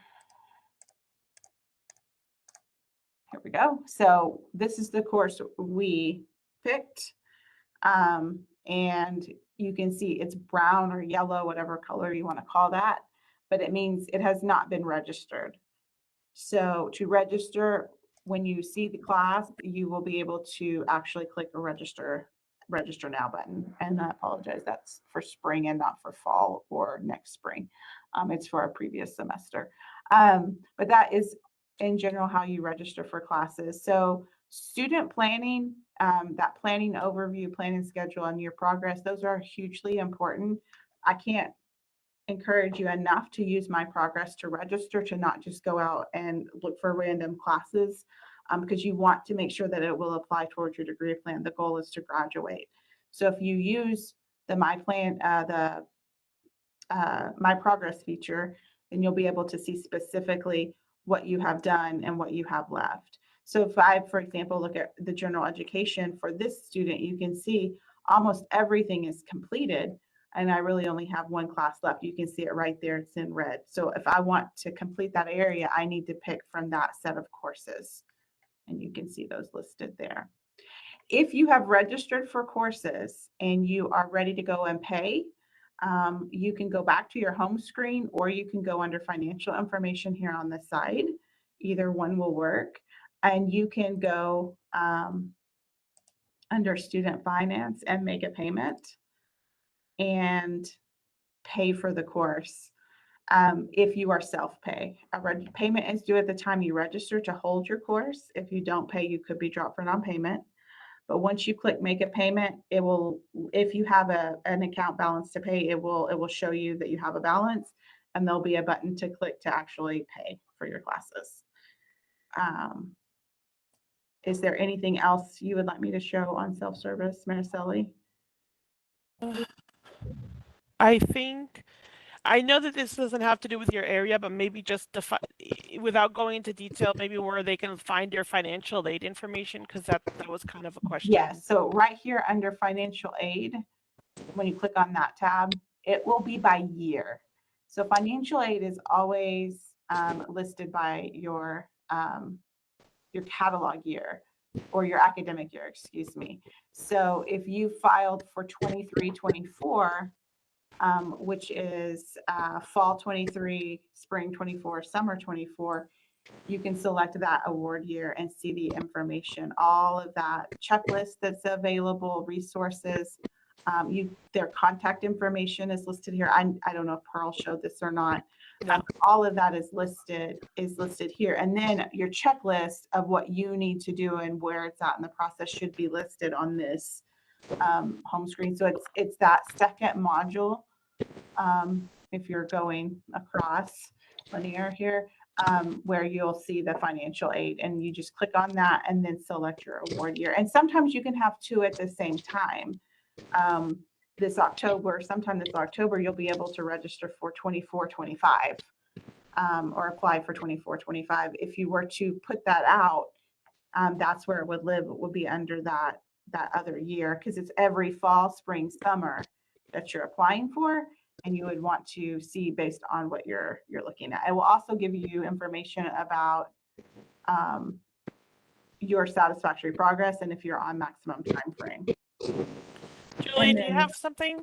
S9: Here we go. So this is the course we picked. And you can see it's brown or yellow, whatever color you want to call that, but it means it has not been registered. So to register, when you see the class, you will be able to actually click a register now button. And I apologize, that's for spring and not for fall or next spring. It's for our previous semester. But that is in general how you register for classes. So student planning, that planning overview, planning schedule, and your progress, those are hugely important. I can't encourage you enough to use My Progress to register, to not just go out and look for random classes, because you want to make sure that it will apply towards your degree plan. The goal is to graduate. So if you use the My Progress feature, then you'll be able to see specifically what you have done and what you have left. So if I, for example, look at the general education for this student, you can see almost everything is completed, and I really only have one class left. You can see it right there, it's in red. So if I want to complete that area, I need to pick from that set of courses, and you can see those listed there. If you have registered for courses and you are ready to go and pay, you can go back to your home screen, or you can go under financial information here on the side. Either one will work. And you can go under student finance and make a payment and pay for the course. If you are self-pay, a payment is due at the time you register to hold your course. If you don't pay, you could be dropped for non-payment. But once you click make a payment, it will, if you have an account balance to pay, it will show you that you have a balance, and there'll be a button to click to actually pay for your classes. Is there anything else you would like me to show on self-service, Mariceli?
S1: I think, I know that this doesn't have to do with your area, but maybe just without going into detail, maybe where they can find your financial aid information, because that was kind of a question.
S9: Yes, so right here under financial aid, when you click on that tab, it will be by year. So financial aid is always listed by your catalog year, or your academic year, excuse me. So if you filed for 23-24, which is fall 23, spring 24, summer 24, you can select that award year and see the information, all of that checklist that's available, resources. Their contact information is listed here. I don't know if Pearl showed this or not.
S1: No.
S9: All of that is listed here. And then your checklist of what you need to do and where it's at in the process should be listed on this home screen. So it's that second module. If you're going across linear here, where you'll see the financial aid, and you just click on that and then select your award year. And sometimes you can have two at the same time. Sometime this October, you'll be able to register for 24-25, or apply for 24-25. If you were to put that out, that's where it would live. It would be under that other year, because it's every fall, spring, summer that you're applying for, and you would want to see based on what you're looking at. It will also give you information about your satisfactory progress and if you're on maximum time frame.
S1: Julie, do you have something?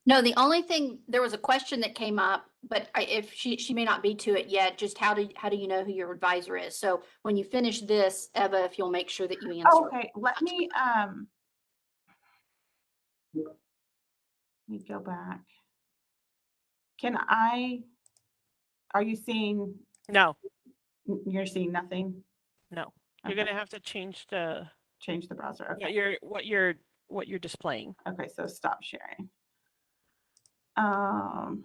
S4: No, the only thing, there was a question that came up, but if she may not be to it yet, just how do you know who your advisor is? So when you finish this, Eva, if you'll make sure that you answer.
S9: Okay, let me go back. Are you seeing?
S1: No.
S9: You're seeing nothing?
S1: No. You're
S9: Okay.
S1: going to have to change the
S9: change the browser. Okay.
S1: What you're displaying.
S9: Okay, so stop sharing. I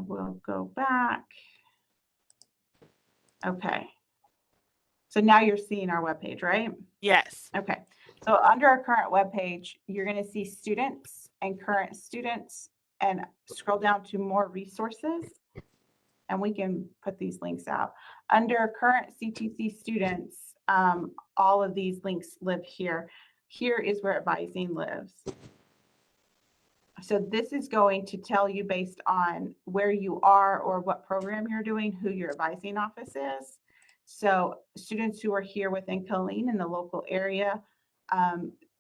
S9: will go back. Okay. So now you're seeing our webpage, right?
S1: Yes.
S9: Okay. So under our current webpage, you're going to see students and current students, and scroll down to more resources, and we can put these links out. Under current CTC students, all of these links live here. Here is where advising lives. So this is going to tell you based on where you are or what program you're doing, who your advising office is. So students who are here within Killeen in the local area,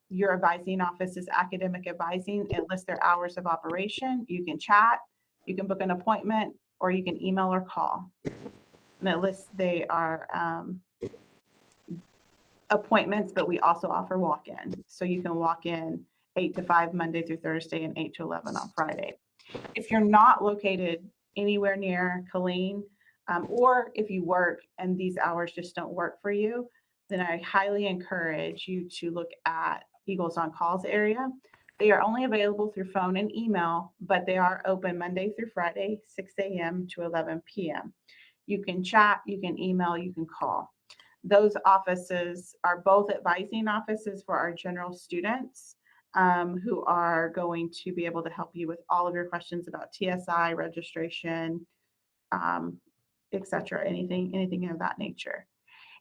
S9: your advising office is academic advising. It lists their hours of operation. You can chat, you can book an appointment, or you can email or call. And it lists they are appointments, but we also offer walk-in. So you can walk in 8 to 5 Monday through Thursday and 8 to 11 on Friday. If you're not located anywhere near Killeen, or if you work and these hours just don't work for you, then I highly encourage you to look at Eagles on Calls area. They are only available through phone and email, but they are open Monday through Friday, 6 a.m. to 11 p.m. You can chat, you can email, you can call. Those offices are both advising offices for our general students, who are going to be able to help you with all of your questions about TSI, registration, etc., anything of that nature.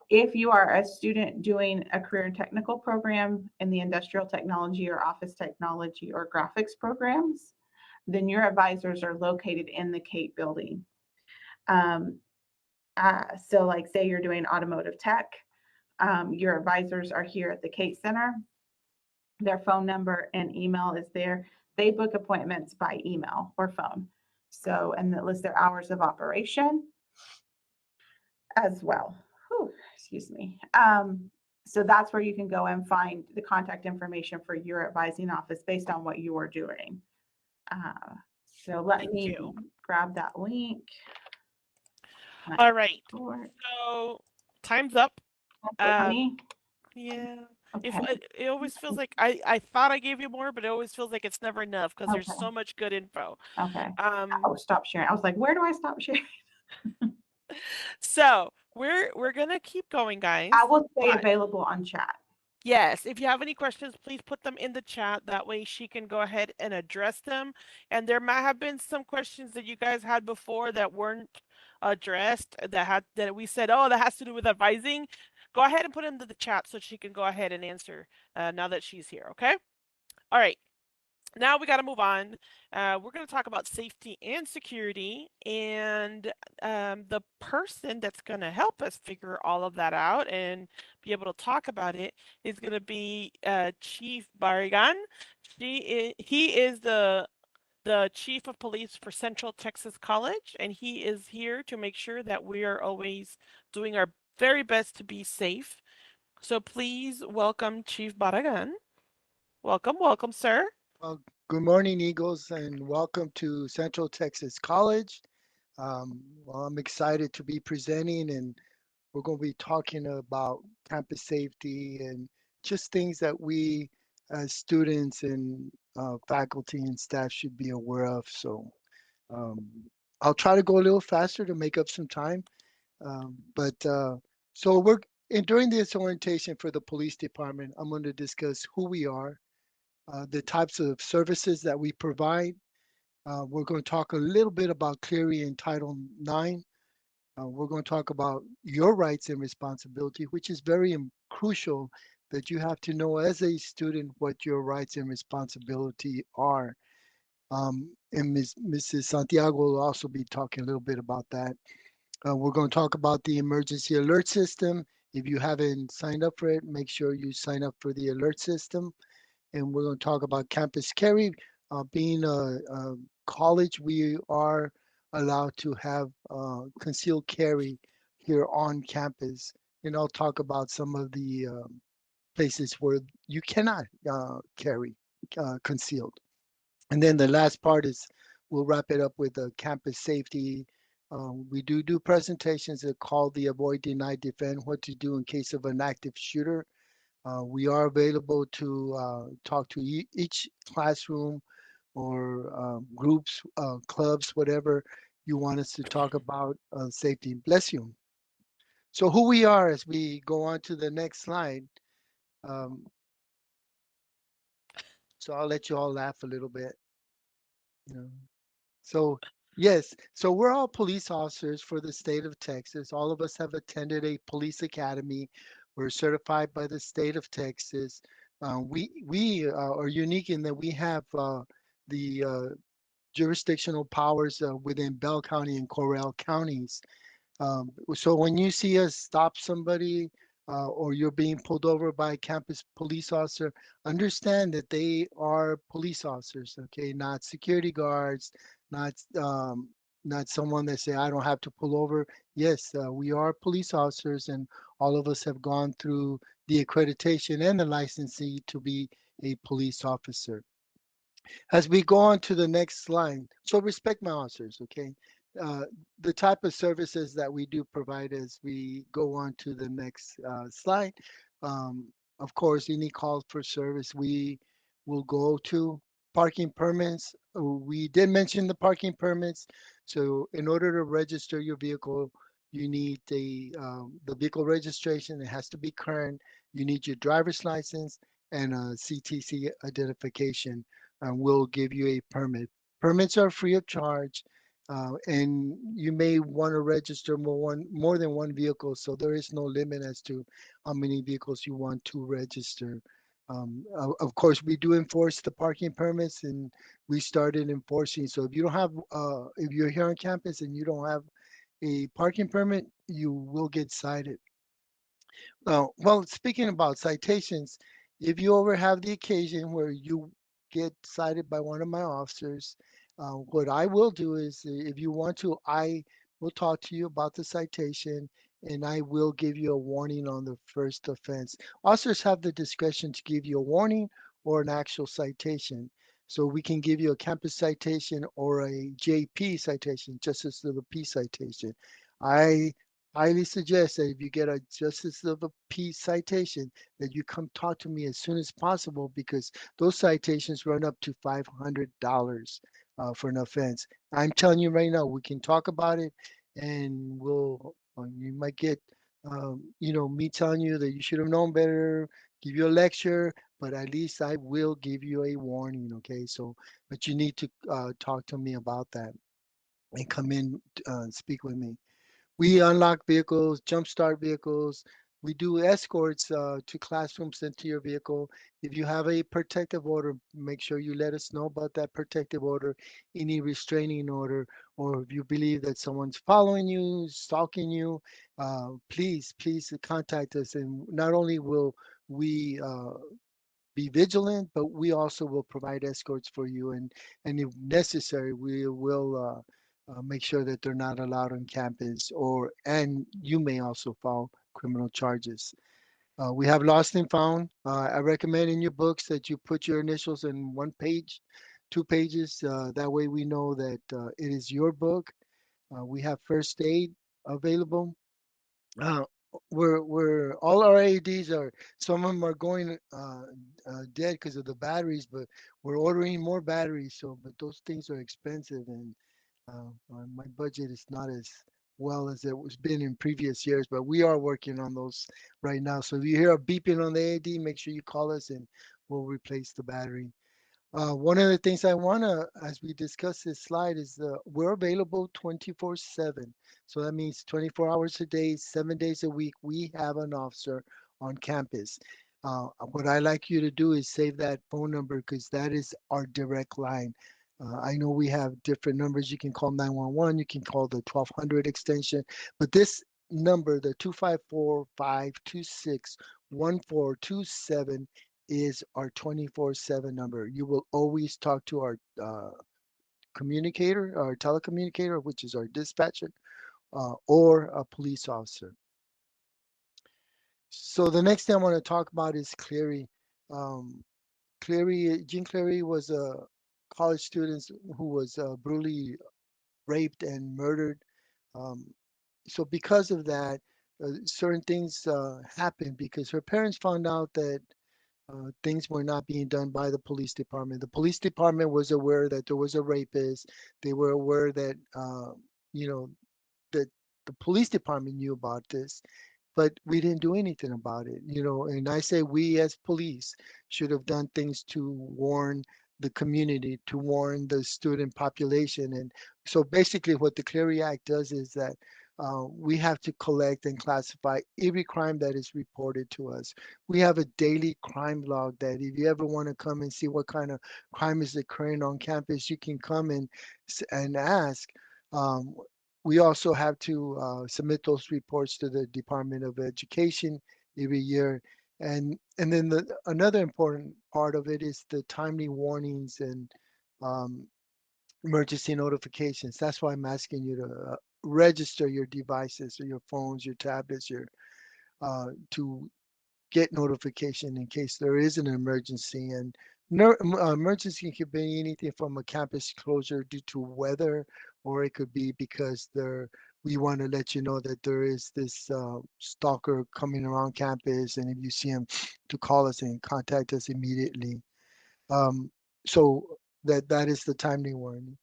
S9: If you are a student doing a career and technical program in the industrial technology or office technology or graphics programs, then your advisors are located in the Kate building. So like say you're doing automotive tech, your advisors are here at the Kate Center. Their phone number and email is there. They book appointments by email or phone. So, and it lists their hours of operation as well. Whew, excuse me. So that's where you can go and find the contact information for your advising office based on what you are doing. So let me grab that link.
S1: All right. So time's up. Yeah.
S9: Okay.
S1: It always feels like I thought I gave you more, but it always feels like it's never enough because there's so much good info.
S9: Okay. Oh, stop sharing. I was like, where do I stop sharing?
S1: So we're gonna keep going, guys.
S9: I will stay available on chat.
S1: Yes, if you have any questions, please put them in the chat. That way she can go ahead and address them. And there might have been some questions that you guys had before that weren't addressed, that we said, oh, that has to do with advising. Go ahead and put them into the chat so she can go ahead and answer now that she's here, okay? All right. Now we got to move on. We're going to talk about safety and security, and the person that's going to help us figure all of that out and be able to talk about it is going to be Chief Barragan. He is the Chief of Police for Central Texas College, and he is here to make sure that we are always doing our very best to be safe. So please welcome Chief Barragan. Welcome, sir.
S10: Well, good morning, Eagles, and welcome to Central Texas College. Well, I'm excited to be presenting, and we're going to be talking about campus safety and just things that we as students and faculty and staff should be aware of. So I'll try to go a little faster to make up some time. So during this orientation for the police department, I'm going to discuss who we are, the types of services that we provide. We're going to talk a little bit about Clery and Title IX. We're going to talk about your rights and responsibility, which is very crucial that you have to know as a student what your rights and responsibility are. And Mrs. Santiago will also be talking a little bit about that. We're going to talk about the emergency alert system. If you haven't signed up for it, make sure you sign up for the alert system. And we're going to talk about campus carry. Being a college, we are allowed to have concealed carry here on campus. And I'll talk about some of the places where you cannot carry concealed. And then the last part is we'll wrap it up with campus safety, We do presentations that call the Avoid, Deny, Defend, what to do in case of an active shooter. We are available to talk to each classroom or groups, clubs, whatever you want us to talk about safety. Bless you. So who we are as we go on to the next slide. Um, so I'll let you all laugh a little bit. You know. So yes, so we're all police officers for the state of Texas. All of us have attended a police academy. We're certified by the state of Texas. We are unique in that we have the jurisdictional powers within Bell County and Corral counties. So when you see us stop somebody or you're being pulled over by a campus police officer, understand that they are police officers, okay, not security guards, not not someone that say I don't have to pull over. Yes, we are police officers, and all of us have gone through the accreditation and the licensing to be a police officer. As we go on to the next slide, so respect my officers, okay? Uh, the type of services that we do provide as we go on to the next slide. Um, of course, any calls for service we will go to. Parking permits, we did mention the parking permits. So in order to register your vehicle, you need the vehicle registration. It has to be current. You need your driver's license and a CTC identification, and we'll give you a permit. Permits are free of charge, and you may want to register more than one vehicle, so there is no limit as to how many vehicles you want to register. Of course, we do enforce the parking permits, and we started enforcing. So if you don't have, if you're here on campus and you don't have a parking permit, you will get cited. Well, speaking about citations, if you ever have the occasion where you get cited by one of my officers, what I will do is, if you want to, I will talk to you about the citation and I will give you a warning on the first offense. Officers have the discretion to give you a warning or an actual citation. So we can give you a campus citation or a JP citation, justice of the peace citation. I highly suggest that if you get a justice of the peace citation, that you come talk to me as soon as possible, because those citations run up to $500 for an offense. I'm telling you right now, we can talk about it, and you might get me telling you that you should have known better, give you a lecture, but at least I will give you a warning. Okay, so but you need to talk to me about that and come in and speak with me. We unlock vehicles, jumpstart vehicles. We do escorts to classrooms and to your vehicle. If you have a protective order, make sure you let us know about that protective order, any restraining order, or if you believe that someone's following you, stalking you, please contact us. And not only will we be vigilant, but we also will provide escorts for you. And if necessary, we will make sure that they're not allowed on campus, and you may also file criminal charges. We have lost and found. I recommend in your books that you put your initials in one page, 2 pages. That way we know that it is your book. We have first aid available. Uh, we're all our AEDs are, some of them are going dead because of the batteries, but we're ordering more batteries. So, but those things are expensive, and my budget is not as well as it was been in previous years, but we are working on those right now. So if you hear a beeping on the AED, make sure you call us and we'll replace the battery. One of the things I want to, as we discuss this slide, is we're available 24/7. So that means 24 hours a day, 7 days a week, we have an officer on campus. What I like you to do is save that phone number, because that is our direct line. I know we have different numbers. You can call 911, you can call the 1200 extension, but this number, the 254-526-1427, is our 24/7 number. You will always talk to our communicator, our telecommunicator, which is our dispatcher, or a police officer. So the next thing I want to talk about is Cleary. Gene Cleary was a college student who was brutally raped and murdered Um, so because of that, certain things happened because her parents found out that things were not being done by the police department. The police department was aware that there was a rapist. They were aware that, you know, that the police department knew about this, but we didn't do anything about it, and I say we as police should have done things to warn the community, to warn the student population. And so basically what the Clery Act does is that we have to collect and classify every crime that is reported to us. We have a daily crime log that if you ever want to come and see what kind of crime is occurring on campus, you can come and ask. Um, we also have to submit those reports to the Department of Education every year. And then another important part of it is the timely warnings and um, emergency notifications. That's why I'm asking you to register your devices or your phones, your tablets, to get notification in case there is an emergency. And emergency could be anything from a campus closure due to weather, or it could be because we want to let you know that there is this stalker coming around campus, and if you see him, to call us and contact us immediately. Um, so that is the timely warning.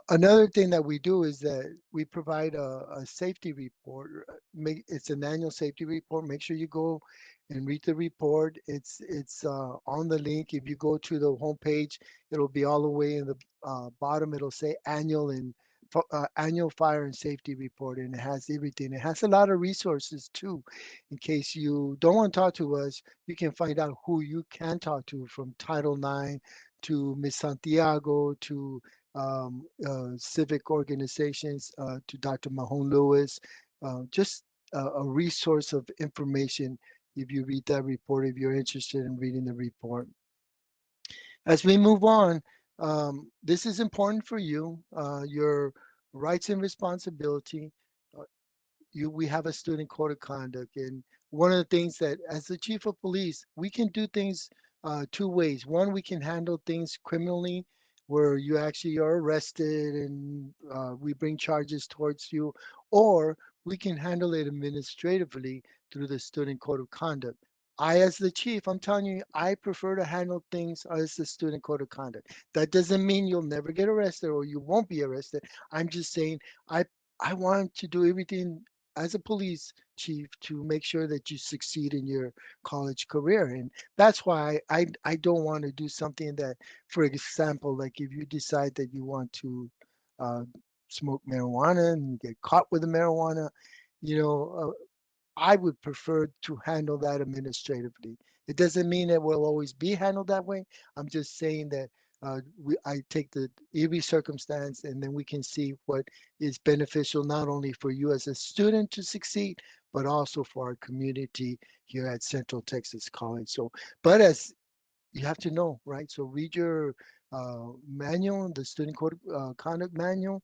S10: Another thing that we do is that we provide a safety report. It's an annual safety report. Make sure you go and read the report. It's on the link. If you go to the homepage, it'll be all the way in the bottom. It'll say annual fire and safety report, and it has everything. It has a lot of resources too. In case you don't want to talk to us, you can find out who you can talk to, from Title IX to Miss Santiago to civic organizations, to Dr. Mahone Lewis. Just a resource of information if you read that report, if you're interested in reading the report. As we move on, this is important for you, your rights and responsibility. Uh, we have a student code of conduct, and one of the things that, as the chief of police, we can do things two ways. One, we can handle things criminally, where you actually are arrested and we bring charges towards you, or we can handle it administratively through the student code of conduct. I, as the chief, I'm telling you, I prefer to handle things as the student code of conduct. That doesn't mean you'll never get arrested or you won't be arrested. I'm just saying I I want to do everything as a police chief to make sure that you succeed in your college career. And that's why I don't want to do something that, for example, like if you decide that you want to uh, smoke marijuana and you get caught with the marijuana, you know, I would prefer to handle that administratively. It doesn't mean it will always be handled that way. I'm just saying that I take every circumstance, and then we can see what is beneficial not only for you as a student to succeed, but also for our community here at Central Texas College. So, but as you have to know, right? So read your manual, the Student Code Conduct Manual.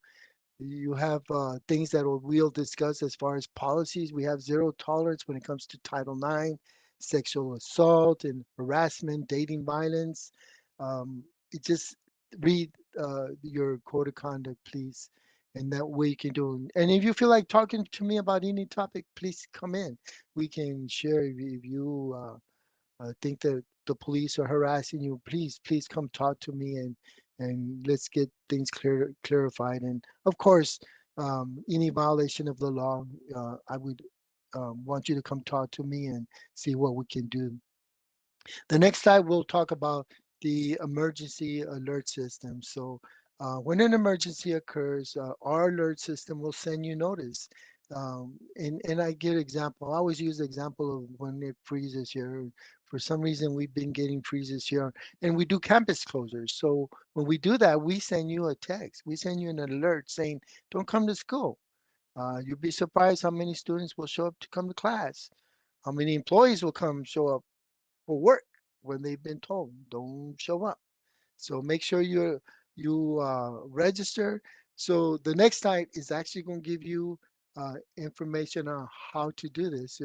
S10: You have things that we'll discuss as far as policies. We have zero tolerance when it comes to Title IX, sexual assault and harassment, dating violence. It just read your code of conduct, please, and that way you can do. And if you feel like talking to me about any topic, please come in. We can share. If you think that the police are harassing you, please come talk to me, and let's get things clarified. And of course, any violation of the law, I would want you to come talk to me and see what we can do. The next slide, we'll talk about the emergency alert system. So when an emergency occurs, our alert system will send you notice. And I give example. I always use the example of when it freezes here. For some reason, we've been getting freezes here, and we do campus closures. So when we do that, we send you a text. We send you an alert saying, "Don't come to school." You'd be surprised how many students will show up to come to class. How many employees will come show up for work when they've been told don't show up. So make sure you register. So the next site is actually going to give you information on how to do this.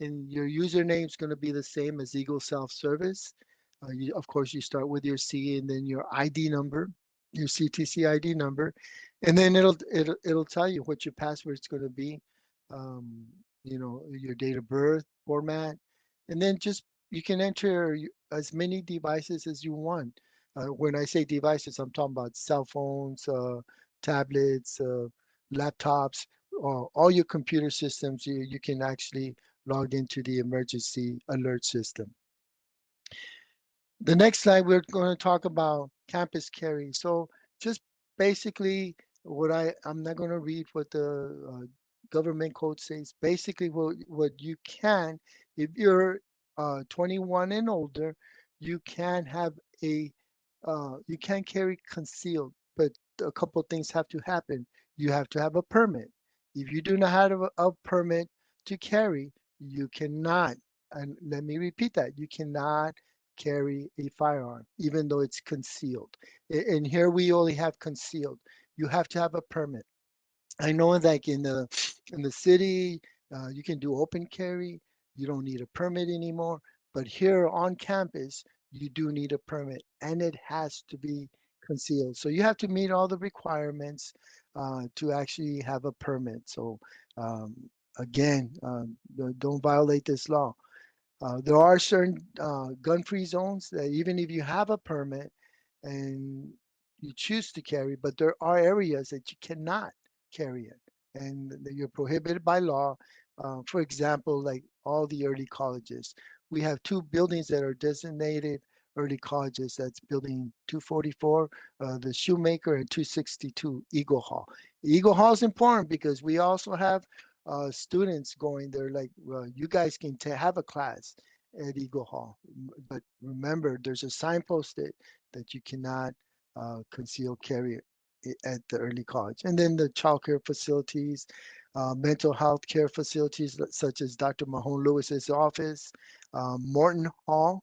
S10: And your username is going to be the same as Eagle Self Service. Of course, you start with your C and then your ID number. your CTC ID number, and then it'll tell you what your password's going to be, um, your date of birth, format, and then just you can enter as many devices as you want. When I say devices, I'm talking about cell phones, tablets, laptops, all your computer systems. You can actually log into the emergency alert system. The next slide, we're going to talk about campus carry. So just basically I'm not going to read what the government code says. Basically, what you can, if you're 21 and older, you can have you can carry concealed, but a couple of things have to happen. You have to have a permit. If you do not have a permit to carry, you cannot, and let me repeat that, you cannot carry a firearm, even though it's concealed. And here we only have concealed. You have to have a permit. I know like in the city, you can do open carry. You don't need a permit anymore. But here on campus, you do need a permit, and it has to be concealed. So you have to meet all the requirements to actually have a permit. So um, again, don't violate this law. There are certain gun-free zones that even if you have a permit and you choose to carry, but there are areas that you cannot carry it, and that you're prohibited by law. For example, like all the early colleges, we have two buildings that are designated early colleges. That's building 244, the Shoemaker, and 262, Eagle Hall. Eagle Hall is important because we also have students going there, like you guys can have a class at Eagle Hall, but remember there's a sign posted that you cannot conceal carry at the early college. And then the child care facilities, mental health care facilities such as Dr. Mahone Lewis's office, Morton Hall.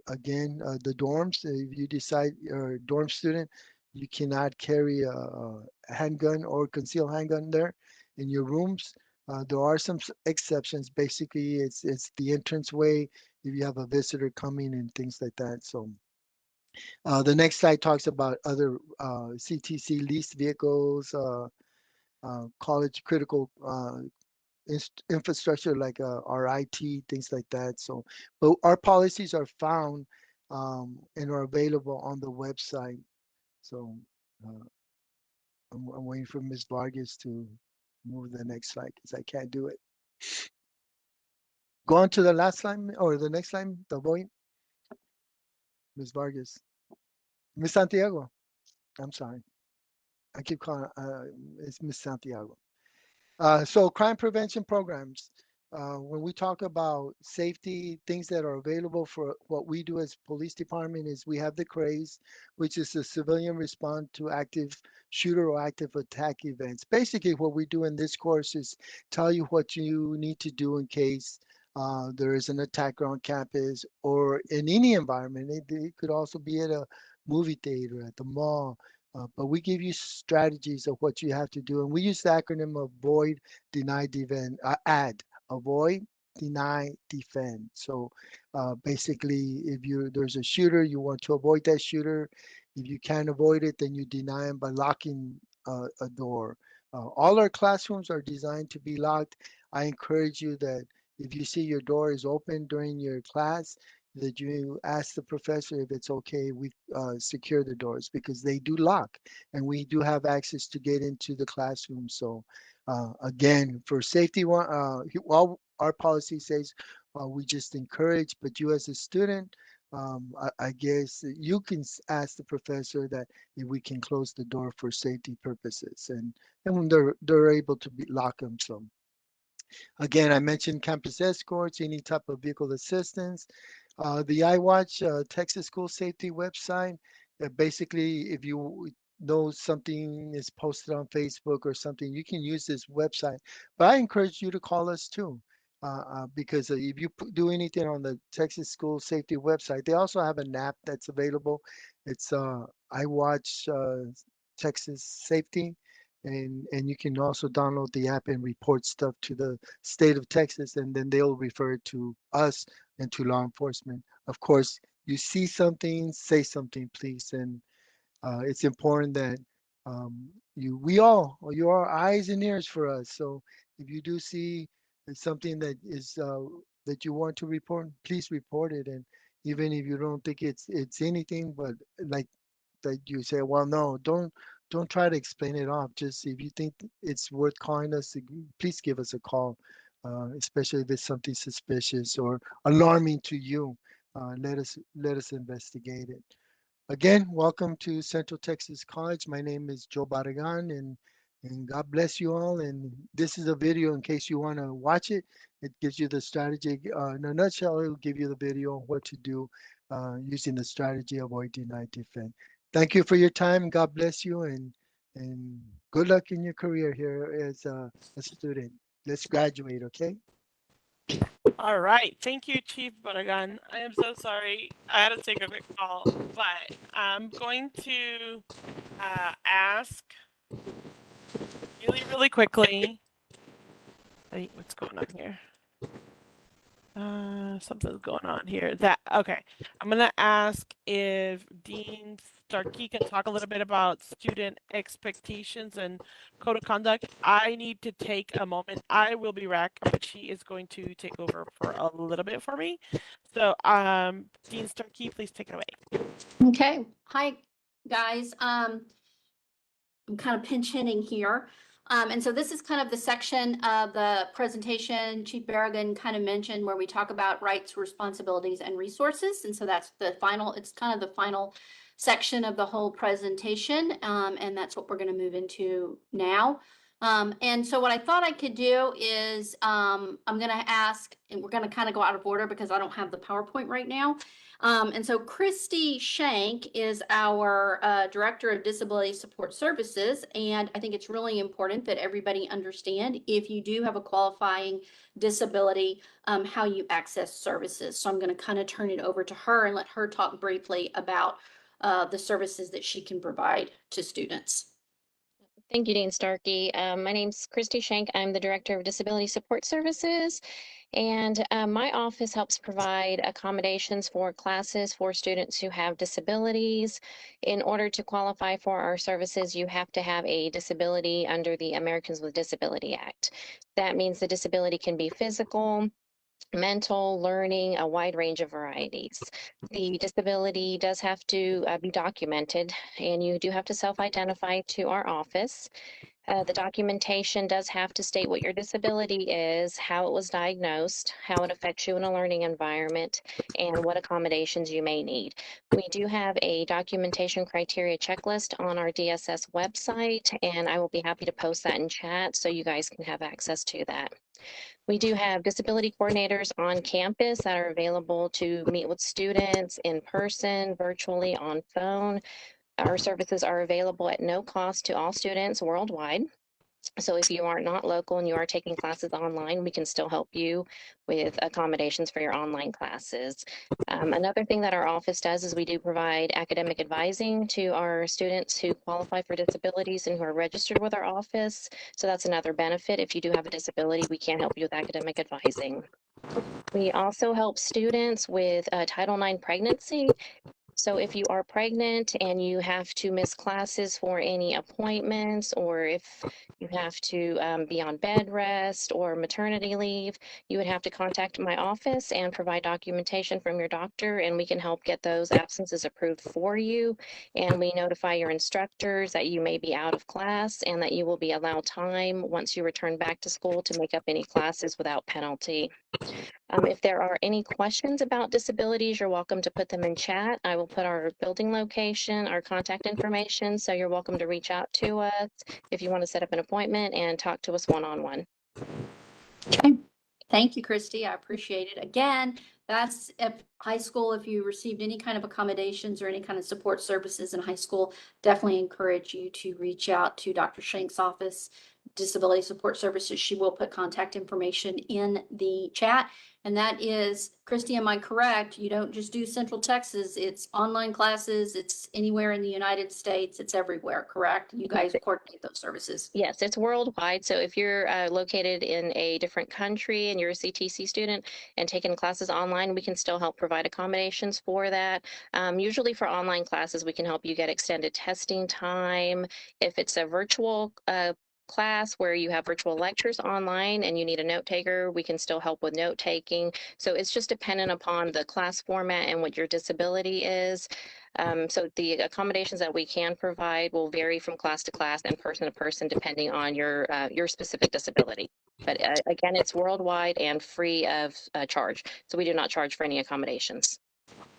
S10: Again, the dorms, if you decide you're a dorm student, you cannot carry a handgun or concealed handgun there in your rooms. There are some exceptions. Basically, it's the entrance way if you have a visitor coming and things like that. So the next slide talks about other CTC leased vehicles, college critical infrastructure like our IT, things like that. So, but our policies are found and are available on the website. So uh, I'm waiting for Ms. Vargas to move the next slide because I can't do it. Go on to the last slide or the next slide, the point. Ms. Vargas. Ms. Santiago. I'm sorry. I keep calling it's Ms. Santiago. So crime prevention programs. When we talk about safety, things that are available for what we do as police department is we have the CRAZE, which is the civilian response to active shooter or active attack events. Basically, what we do in this course is tell you what you need to do in case there is an attack on campus or in any environment. It could also be at a movie theater, at the mall, but we give you strategies of what you have to do. And we use the acronym avoid, deny, defend, add, avoid, deny, defend. So basically, if there's a shooter, you want to avoid that shooter. If you can't avoid it, then you deny him by locking a door. All our classrooms are designed to be locked. I encourage you that if you see your door is open during your class, that you ask the professor if it's okay we secure the doors because they do lock and we do have access to get into the classroom. So again, for safety, all our policy says we just encourage, but you as a student, I guess you can ask the professor that if we can close the door for safety purposes, and when they're able to lock them. So again, I mentioned campus escorts, any type of vehicle assistance. The iWatch Texas School Safety website. Basically, if you know something is posted on Facebook or something, you can use this website. But I encourage you to call us too, because if you do anything on the Texas School Safety website, they also have an app that's available. It's iWatch Texas Safety. And you can also download the app and report stuff to the state of Texas, and then they'll refer it to us and to law enforcement. Of course, you see something, say something, please. And It's important that you are eyes and ears for us. So if you do see something that is that you want to report, please report it. And even if you don't think it's anything, but like that you say, well, no, don't try to explain it off. Just if you think it's worth calling us, please give us a call, especially if it's something suspicious or alarming to you. Let us investigate it. Again, welcome to Central Texas College. My name is Joe Barragan, and God bless you all. And this is a video in case you want to watch it. It gives you the strategy. In a nutshell, it will give you the video on what to do using the strategy avoid, deny, defend. Thank you for your time. God bless you, and good luck in your career here as a student. Let's graduate, okay?
S1: All right. Thank you, Chief Barragan. I am so sorry. I had to take a quick call, but I'm going to ask really, really quickly. Wait, what's going on here? Something's going on here. Okay. I'm gonna ask if Dean Starkey can talk a little bit about student expectations and code of conduct. I need to take a moment. I will be back, but she is going to take over for a little bit for me. So, Dean Starkey, please take it away.
S4: Okay. Hi, guys. I'm kind of pinch hitting here. And so this is kind of the section of the presentation Chief Barragan kind of mentioned where we talk about rights, responsibilities, and resources. And so that's it's kind of the final section of the whole presentation. And that's what we're going to move into now. And so what I thought I could do is I'm going to ask, and we're going to kind of go out of order because I don't have the PowerPoint right now. And so Christy Shank is our Director of Disability Support Services, and I think it's really important that everybody understand if you do have a qualifying disability, how you access services. So I'm going to kind of turn it over to her and let her talk briefly about the services that she can provide to students.
S11: Thank you, Dean Starkey. My name's Christy Shank. I'm the Director of Disability Support Services, and my office helps provide accommodations for classes for students who have disabilities. In order to qualify for our services, you have to have a disability under the Americans with Disability Act. That means the disability can be physical, mental, learning, a wide range of varieties. The disability does have to be documented, and you do have to self-identify to our office. The documentation does have to state what your disability is, how it was diagnosed, how it affects you in a learning environment, and what accommodations you may need. We do have a documentation criteria checklist on our DSS website, and I will be happy to post that in chat so you guys can have access to that. We do have disability coordinators on campus that are available to meet with students in person, virtually, on phone. Our services are available at no cost to all students worldwide. So if you are not local and you are taking classes online, we can still help you with accommodations for your online classes. Another thing that our office does is we do provide academic advising to our students who qualify for disabilities and who are registered with our office. So that's another benefit. If you do have a disability, we can help you with academic advising. We also help students with Title IX pregnancy. So if you are pregnant and you have to miss classes for any appointments, or if you have to be on bed rest or maternity leave, you would have to contact my office and provide documentation from your doctor, and we can help get those absences approved for you. And we notify your instructors that you may be out of class and that you will be allowed time once you return back to school to make up any classes without penalty. If there are any questions about disabilities, you're welcome to put them in chat. I will put our building location, our contact information, so you're welcome to reach out to us if you want to set up an appointment and talk to us one-on-one.
S4: Okay. Thank you, Christy. I appreciate it. Again, that's at high school. If you received any kind of accommodations or any kind of support services in high school, definitely encourage you to reach out to Dr. Shank's office. Disability Support Services, she will put contact information in the chat. And that is, Christy, am I correct? You don't just do Central Texas, it's online classes, it's anywhere in the United States, it's everywhere, correct? You guys coordinate those services.
S11: Yes, it's worldwide. So if you're located in a different country and you're a CTC student and taking classes online, we can still help provide accommodations for that. Usually for online classes, we can help you get extended testing time. If it's a virtual class where you have virtual lectures online and you need a note taker, we can still help with note taking. So it's just dependent upon the class format and what your disability is. So the accommodations that we can provide will vary from class to class and person to person depending on your specific disability. But again, it's worldwide and free of charge. So we do not charge for any accommodations.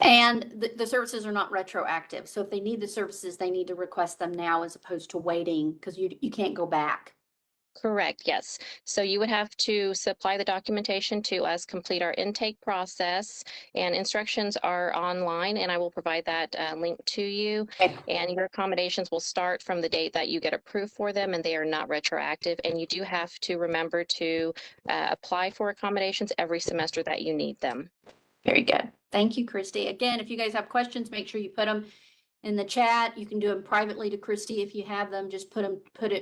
S4: And the services are not retroactive. So if they need the services, they need to request them now as opposed to waiting, because you can't go back.
S11: Correct, yes. So you would have to supply the documentation to us, complete our intake process, and instructions are online, and I will provide that link to you.
S4: Okay.
S11: And your accommodations will start from the date that you get approved for them, and they are not retroactive. And you do have to remember to apply for accommodations every semester that you need them.
S4: Very good. Thank you, Christy. Again, if you guys have questions, make sure you put them in the chat. You can do them privately to Christy if you have them. Just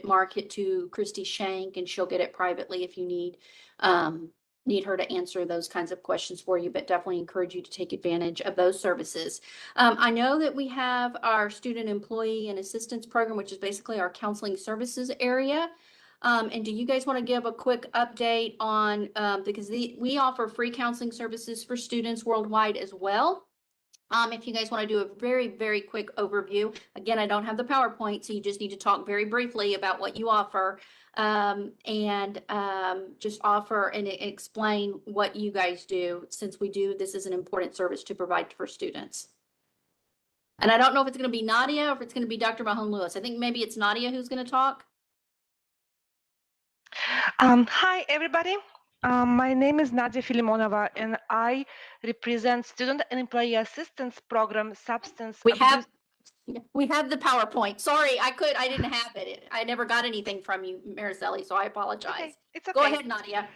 S4: mark it to Christy Shank, and she'll get it privately if you need her to answer those kinds of questions for you, but definitely encourage you to take advantage of those services. I know that we have our student employee and assistance program, which is basically our counseling services area. And do you guys want to give a quick update on, because we offer free counseling services for students worldwide as well. If you guys want to do a very, very quick overview, again, I don't have the PowerPoint, so you just need to talk very briefly about what you offer, and just offer and explain what you guys do, since this is an important service to provide for students. And I don't know if it's going to be Nadia or if it's going to be Dr. Mahon-Lewis. I think maybe it's Nadia who's going to talk.
S12: Hi, everybody. My name is Nadia Filimonova, and I represent Student and Employee Assistance Program Substance Abuse.
S4: We have the PowerPoint. Sorry, I didn't have it. I never got anything from you, Mariceli, so I apologize.
S12: Okay, it's okay.
S4: Go ahead, Nadia.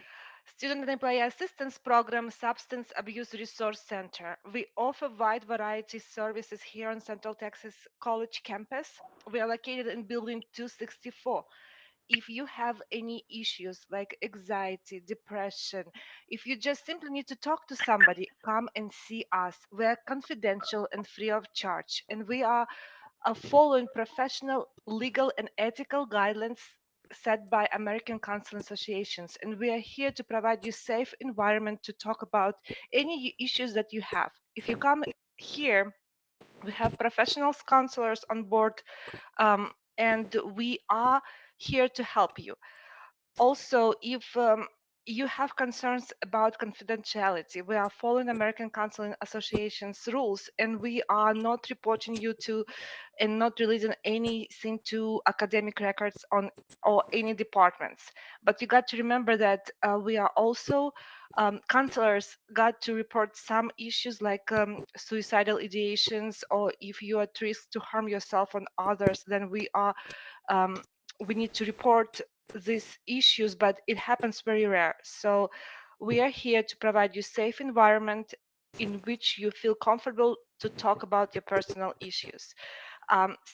S12: Student and Employee Assistance Program Substance Abuse Resource Center. We offer wide variety services here on Central Texas College campus. We are located in Building 264. If you have any issues like anxiety, depression, if you just simply need to talk to somebody, come and see us. We're confidential and free of charge, and we are following professional, legal, and ethical guidelines set by American Counseling Associations, and we are here to provide you safe environment to talk about any issues that you have. If you come here, we have professional counselors on board, and we are here to help you. Also, if you have concerns about confidentiality, we are following American Counseling Association's rules, and we are not reporting you to and not releasing anything to academic records on or any departments. But you got to remember that we are also counselors got to report some issues like suicidal ideations, or if you are at risk to harm yourself and others, then we need to report these issues, but it happens very rare. So we are here to provide you safe environment in which you feel comfortable to talk about your personal issues.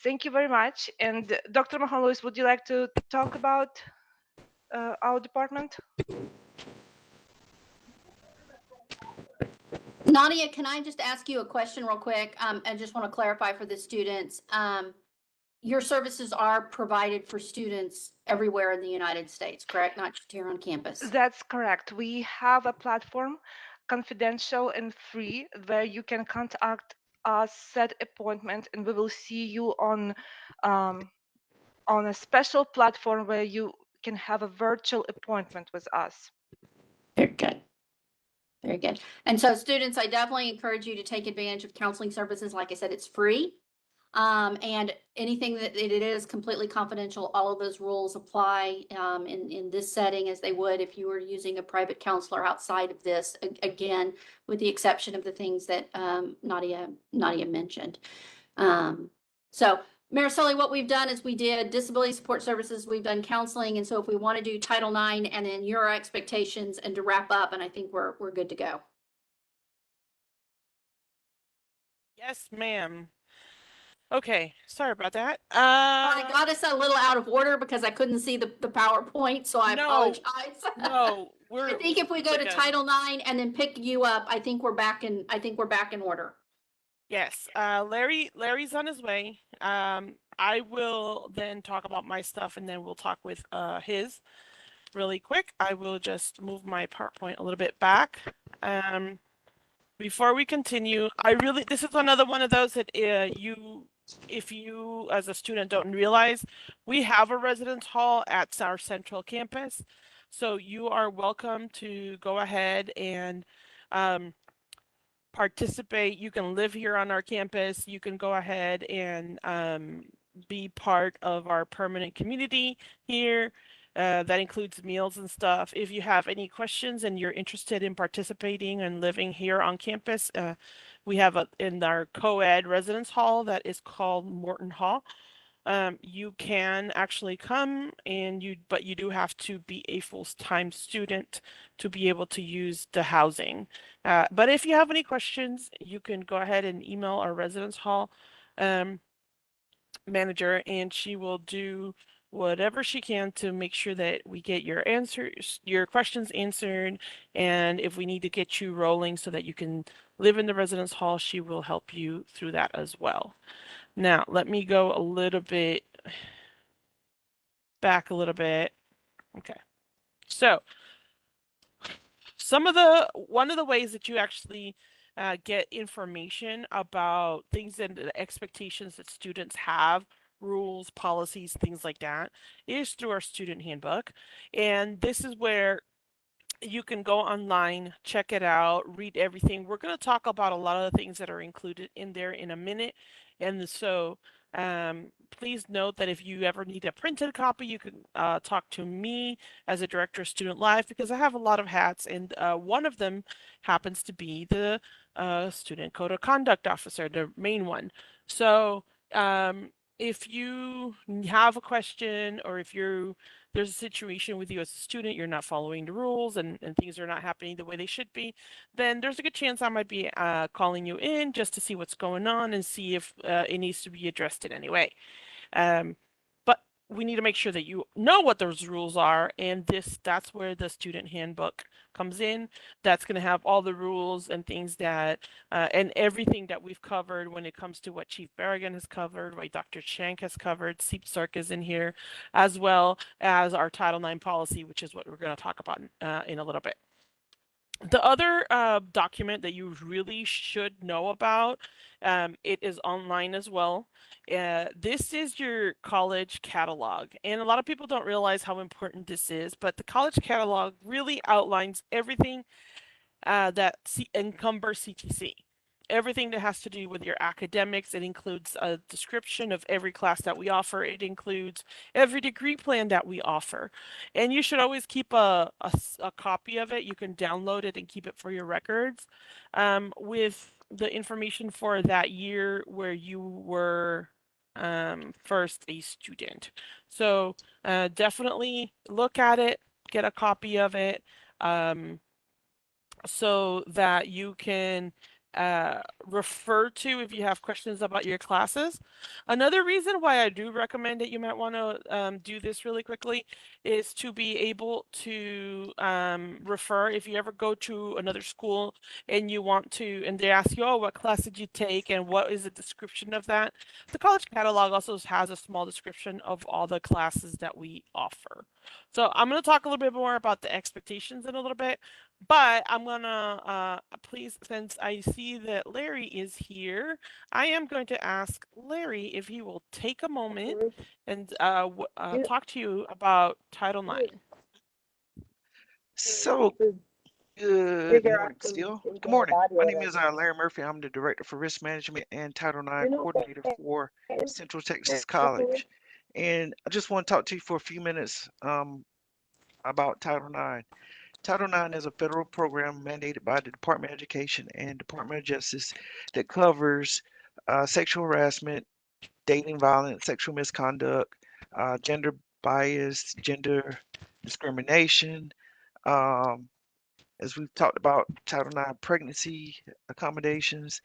S12: Thank you very much. And Dr. Mahon-Lewis, would you like to talk about our department?
S4: Nadia, can I just ask you a question real quick? I just want to clarify for the students. Your services are provided for students everywhere in the United States, correct? Not just here on campus.
S12: That's correct. We have a platform, confidential and free, where you can contact us, set appointment, and we will see you on a special platform where you can have a virtual appointment with us.
S4: Very good. Very good. And so students, I definitely encourage you to take advantage of counseling services. Like I said, it's free. And anything that it is completely confidential. All of those rules apply in this setting as they would if you were using a private counselor outside of this, again, with the exception of the things that Nadia mentioned. So Mariceli, what we've done is we did disability support services, we've done counseling, and so if we want to do Title IX and then your expectations and to wrap up, and I think we're good to go.
S1: Yes, ma'am. Okay, sorry about that.
S4: I got us a little out of order because I couldn't see the PowerPoint, so I apologize.
S1: No,
S4: I think if we go to Title IX and then pick you up, I think we're back in order.
S1: Yes, Larry's on his way. I will then talk about my stuff and then we'll talk with his really quick. I will just move my PowerPoint a little bit back. Before we continue, this is another one of those that if you as a student don't realize, we have a residence hall at our central campus. So you are welcome to go ahead and participate. You can live here on our campus. You can go ahead and be part of our permanent community here. That includes meals and stuff. If you have any questions and you're interested in participating and living here on campus, we have in our co-ed residence hall that is called Morton Hall. You can actually come but you do have to be a full-time student to be able to use the housing. But if you have any questions, you can go ahead and email our residence hall manager, and she will do whatever she can to make sure that we get your questions answered. And if we need to get you rolling so that you can live in the residence hall, she will help you through that as well. Now, let me go a little bit back a little bit. Okay. So, one of the ways that you actually get information about things and the expectations that students have, rules, policies, things like that, is through our student handbook. And this is where you can go online, check it out, read everything. We're going to talk about a lot of the things that are included in there in a minute. And so please note that if you ever need a printed copy, you can talk to me as a director of student life, because I have a lot of hats, and one of them happens to be the student code of conduct officer, the main one. So if you have a question, or if there's a situation with you as a student, you're not following the rules and things are not happening the way they should be, then there's a good chance I might be calling you in just to see what's going on and see if it needs to be addressed in any way. But we need to make sure that you know what those rules are, and that's where the student handbook comes in. That's going to have all the rules and things that and everything that we've covered when it comes to what Chief Berrigan has covered, what Dr. Shank has covered. CERC is in here, as well as our Title IX policy, which is what we're going to talk about in a little bit. The other document that you really should know about, it is online as well. This is your college catalog, and a lot of people don't realize how important this is, but the college catalog really outlines everything that encumbers CTC. Everything that has to do with your academics. It includes a description of every class that we offer. It includes every degree plan that we offer. And you should always keep a copy of it. You can download it and keep it for your records with the information for that year where you were first a student. So definitely look at it, get a copy of it. So that you can refer to if you have questions about your classes. Another reason why I do recommend that you might want to do this really quickly is to be able to refer if you ever go to another school and you want to, and they ask you, oh, what class did you take and what is the description of that? The college catalog also has a small description of all the classes that we offer. So I'm going to talk a little bit more about the expectations in a little bit, but I'm gonna please, since I see that Larry is here, I am going to ask Larry if he will take a moment and talk to you about Title IX.
S13: So, good morning, still. Good morning. My name is Larry Murphy. I'm the Director for Risk Management and Title IX Coordinator for Central Texas College. And I just want to talk to you for a few minutes about Title IX. Title IX is a federal program mandated by the Department of Education and Department of Justice that covers sexual harassment, dating violence, sexual misconduct, gender bias, gender discrimination. Um, as we've talked about, Title IX pregnancy accommodations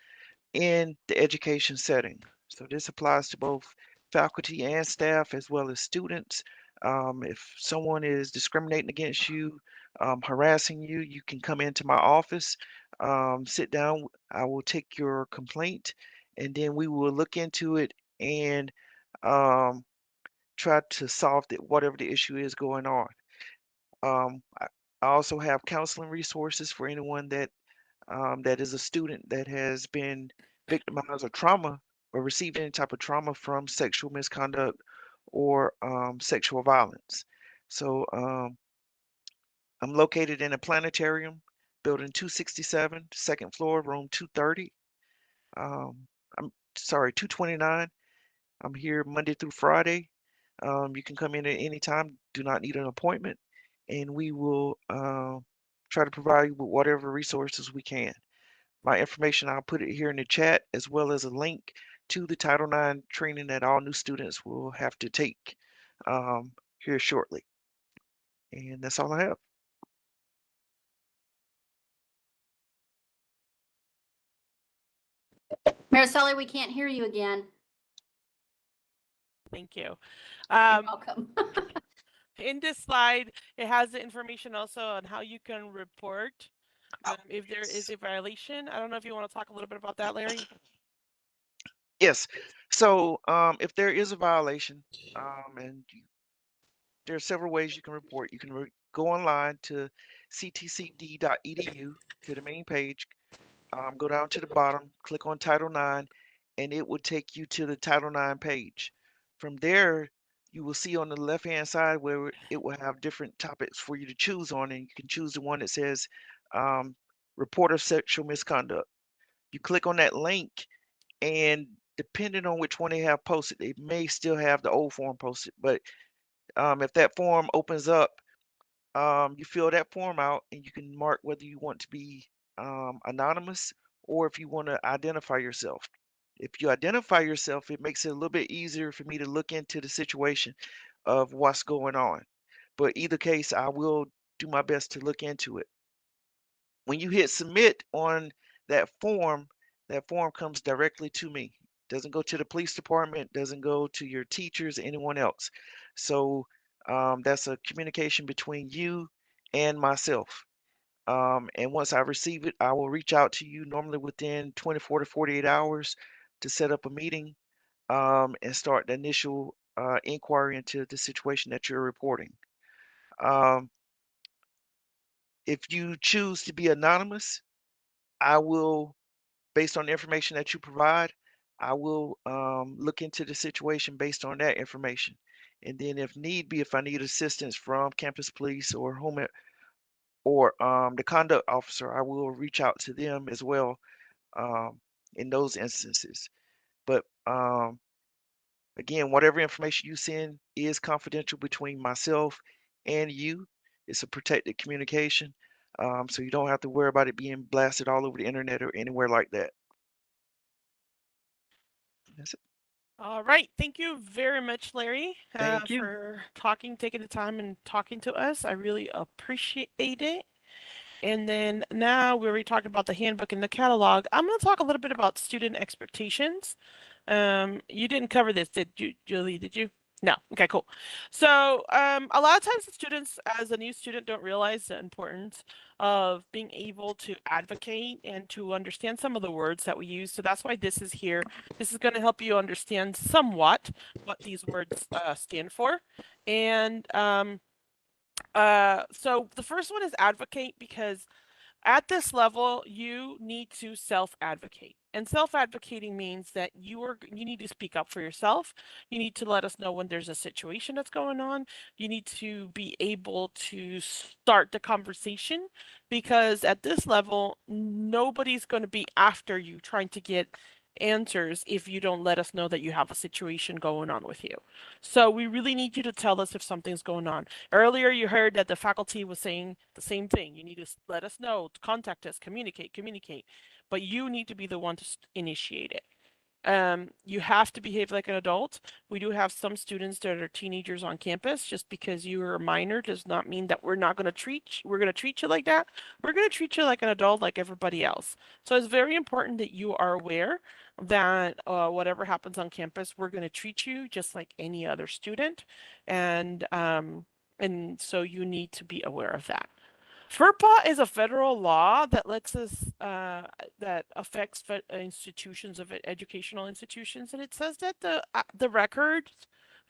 S13: in the education setting. So this applies to both faculty and staff as well as students. If someone is discriminating against you, harassing you, you can come into my office, sit down. I will take your complaint, and then we will look into it and um, try to solve whatever the issue is going on. I also have counseling resources for anyone that is a student that has been victimized or trauma or received any type of trauma from sexual misconduct or sexual violence. So I'm located in a planetarium, building 267, second floor, room 230. I'm sorry, 229. I'm here Monday through Friday. You can come in at any time, do not need an appointment, and we will try to provide you with whatever resources we can. My information, I'll put it here in the chat, as well as a link to the Title IX training that all new students will have to take here shortly. And that's all I have.
S4: Mariceli, we can't hear you again.
S1: Thank you.
S4: You're welcome.
S1: In this slide, it has the information also on how you can report if there is a violation. I don't know if you want to talk a little bit about that, Larry.
S13: Yes. So if there is a violation, and there are several ways you can report. You can go online to ctcd.edu to the main page, go down to the bottom, click on Title IX, and it will take you to the Title IX page. From there, you will see on the left-hand side where it will have different topics for you to choose on, and you can choose the one that says report of sexual misconduct. You click on that link, and depending on which one they have posted, they may still have the old form posted, but if that form opens up, you fill that form out and you can mark whether you want to be anonymous or if you want to identify yourself. If you identify yourself, it makes it a little bit easier for me to look into the situation of what's going on. But either case, I will do my best to look into it. When you hit submit on that form comes directly to me. Doesn't go to the police department, doesn't go to your teachers, anyone else. So that's a communication between you and myself. And once I receive it, I will reach out to you normally within 24 to 48 hours to set up a meeting and start the initial inquiry into the situation that you're reporting. If you choose to be anonymous, I will, based on the information that you provide, I will look into the situation based on that information. And then if need be, if I need assistance from campus police or home or the conduct officer, I will reach out to them as well in those instances. But again, whatever information you send is confidential between myself and you. It's a protected communication. So you don't have to worry about it being blasted all over the internet or anywhere like that. That's it.
S1: All right. Thank you very much, Larry,
S13: Thank you.
S1: for taking the time and talking to us. I really appreciate it. And then now we already talked about the handbook and the catalog. I'm going to talk a little bit about student expectations. You didn't cover this, did you, Julie? Did you? No. Okay, cool. So a lot of times the students, as a new student, don't realize the importance of being able to advocate and to understand some of the words that we use. So that's why this is here. This is going to help you understand somewhat what these words stand for. And so the first one is advocate, because at this level, you need to self-advocate. And self-advocating means that you need to speak up for yourself. You need to let us know when there's a situation that's going on. You need to be able to start the conversation, because at this level, nobody's going to be after you trying to get answers if you don't let us know that you have a situation going on with you. So we really need you to tell us if something's going on. Earlier, you heard that the faculty was saying the same thing. You need to let us know, contact us, communicate. But you need to be the one to initiate it. You have to behave like an adult. We do have some students that are teenagers on campus. Just because you are a minor does not mean that we're going to treat you like that. We're going to treat you like an adult, like everybody else. So it's very important that you are aware that whatever happens on campus, we're going to treat you just like any other student, and so you need to be aware of that. FERPA is a federal law that lets us that affects institutions of educational institutions, and it says that the records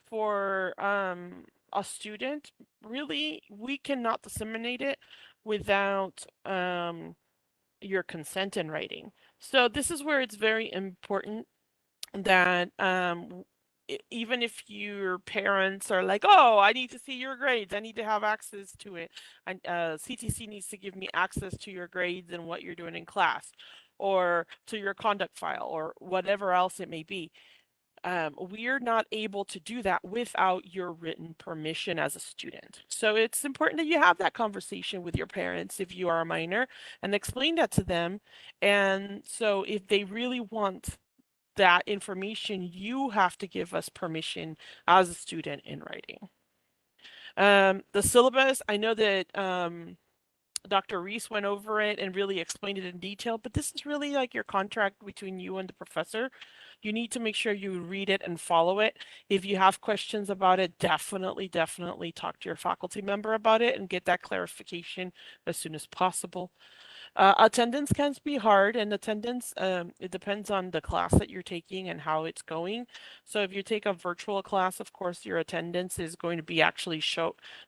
S1: for a student, really, we cannot disseminate it without your consent in writing. So this is where it's very important that even if your parents are like, oh, I need to see your grades, I need to have access to it, and CTC needs to give me access to your grades and what you're doing in class, or to your conduct file, or whatever else it may be. We're not able to do that without your written permission as a student. So it's important that you have that conversation with your parents if you are a minor, and explain that to them. And so if they really want that information, you have to give us permission as a student in writing. The syllabus, I know that Dr. Reese went over it and really explained it in detail, but this is really like your contract between you and the professor. You need to make sure you read it and follow it. If you have questions about it, definitely talk to your faculty member about it and get that clarification as soon as possible. Attendance can be hard, and attendance, it depends on the class that you're taking and how it's going. So if you take a virtual class, of course, your attendance is going to be actually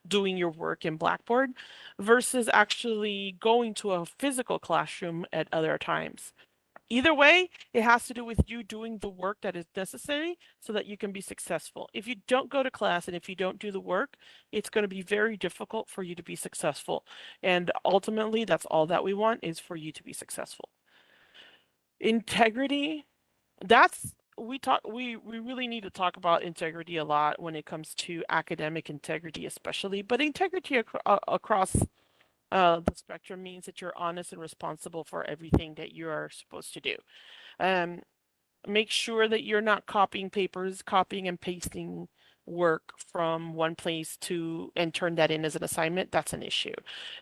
S1: doing your work in Blackboard versus actually going to a physical classroom at other times. Either way, it has to do with you doing the work that is necessary so that you can be successful. If you don't go to class and if you don't do the work, it's going to be very difficult for you to be successful. And ultimately, that's all that we want, is for you to be successful. Integrity, we really need to talk about integrity a lot when it comes to academic integrity, especially, but integrity across the spectrum means that you're honest and responsible for everything that you are supposed to do. Make sure that you're not copying and pasting work from one place and turn that in as an assignment. That's an issue.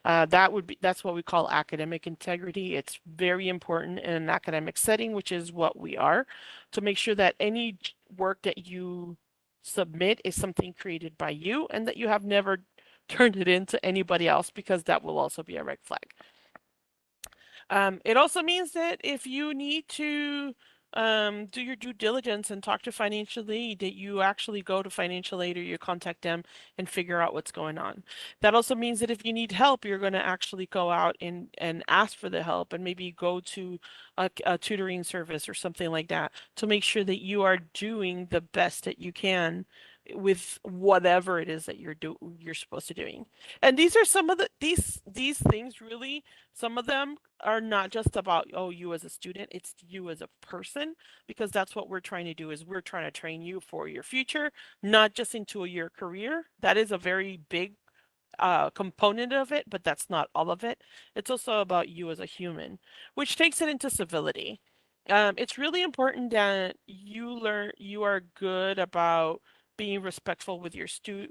S1: That's what we call academic integrity. It's very important in an academic setting, which is what we are, to make sure that any work that you submit is something created by you and that you have never turned it into anybody else, because that will also be a red flag. It also means that if you need to do your due diligence and talk to financial aid, that you actually go to financial aid or you contact them and figure out what's going on. That also means that if you need help, you're going to actually go out and ask for the help, and maybe go to a tutoring service or something like that, to make sure that you are doing the best that you can with whatever it is that you're supposed to doing. And these are some of these things, really, some of them are not just about, oh, you as a student, it's you as a person, because that's what we're trying to do, is we're trying to train you for your future, not just into your career. That is a very big component of it, but that's not all of it. It's also about you as a human, which takes it into civility. It's really important that you are good about being respectful with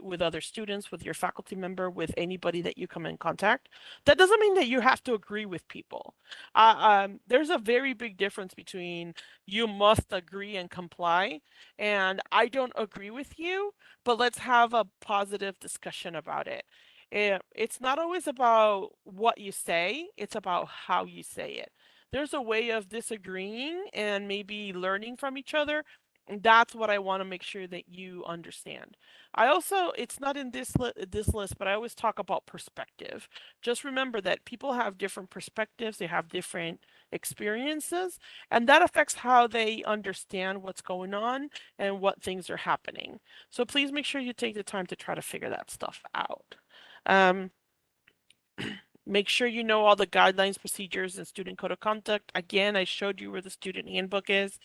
S1: with other students, with your faculty member, with anybody that you come in contact. That doesn't mean that you have to agree with people. There's a very big difference between you must agree and comply, and I don't agree with you, but let's have a positive discussion about it. It's not always about what you say, it's about how you say it. There's a way of disagreeing and maybe learning from each other. And that's what I want to make sure that you understand. I also, it's not in this list, but I always talk about perspective. Just remember that people have different perspectives, they have different experiences, and that affects how they understand what's going on and what things are happening. So please make sure you take the time to try to figure that stuff out. Make sure you know all the guidelines, procedures, and student code of conduct. Again, I showed you where the student handbook is.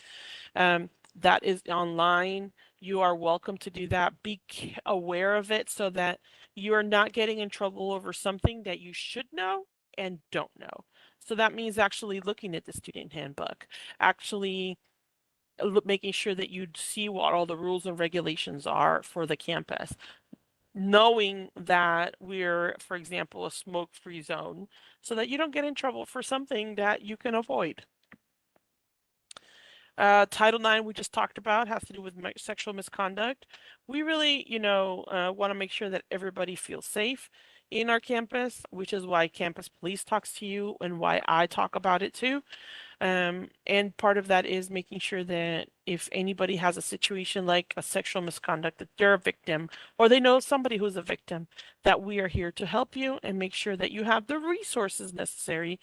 S1: That is online. You are welcome to do that. Be aware of it so that you are not getting in trouble over something that you should know and don't know. So that means actually looking at the student handbook, actually making sure that you see what all the rules and regulations are for the campus, knowing that we're, for example, a smoke-free zone, so that you don't get in trouble for something that you can avoid. Title IX, we just talked about, has to do with sexual misconduct. We really, want to make sure that everybody feels safe in our campus, which is why campus police talks to you and why I talk about it too. And part of that is making sure that if anybody has a situation like a sexual misconduct, that they're a victim or they know somebody who's a victim, that we are here to help you and make sure that you have the resources necessary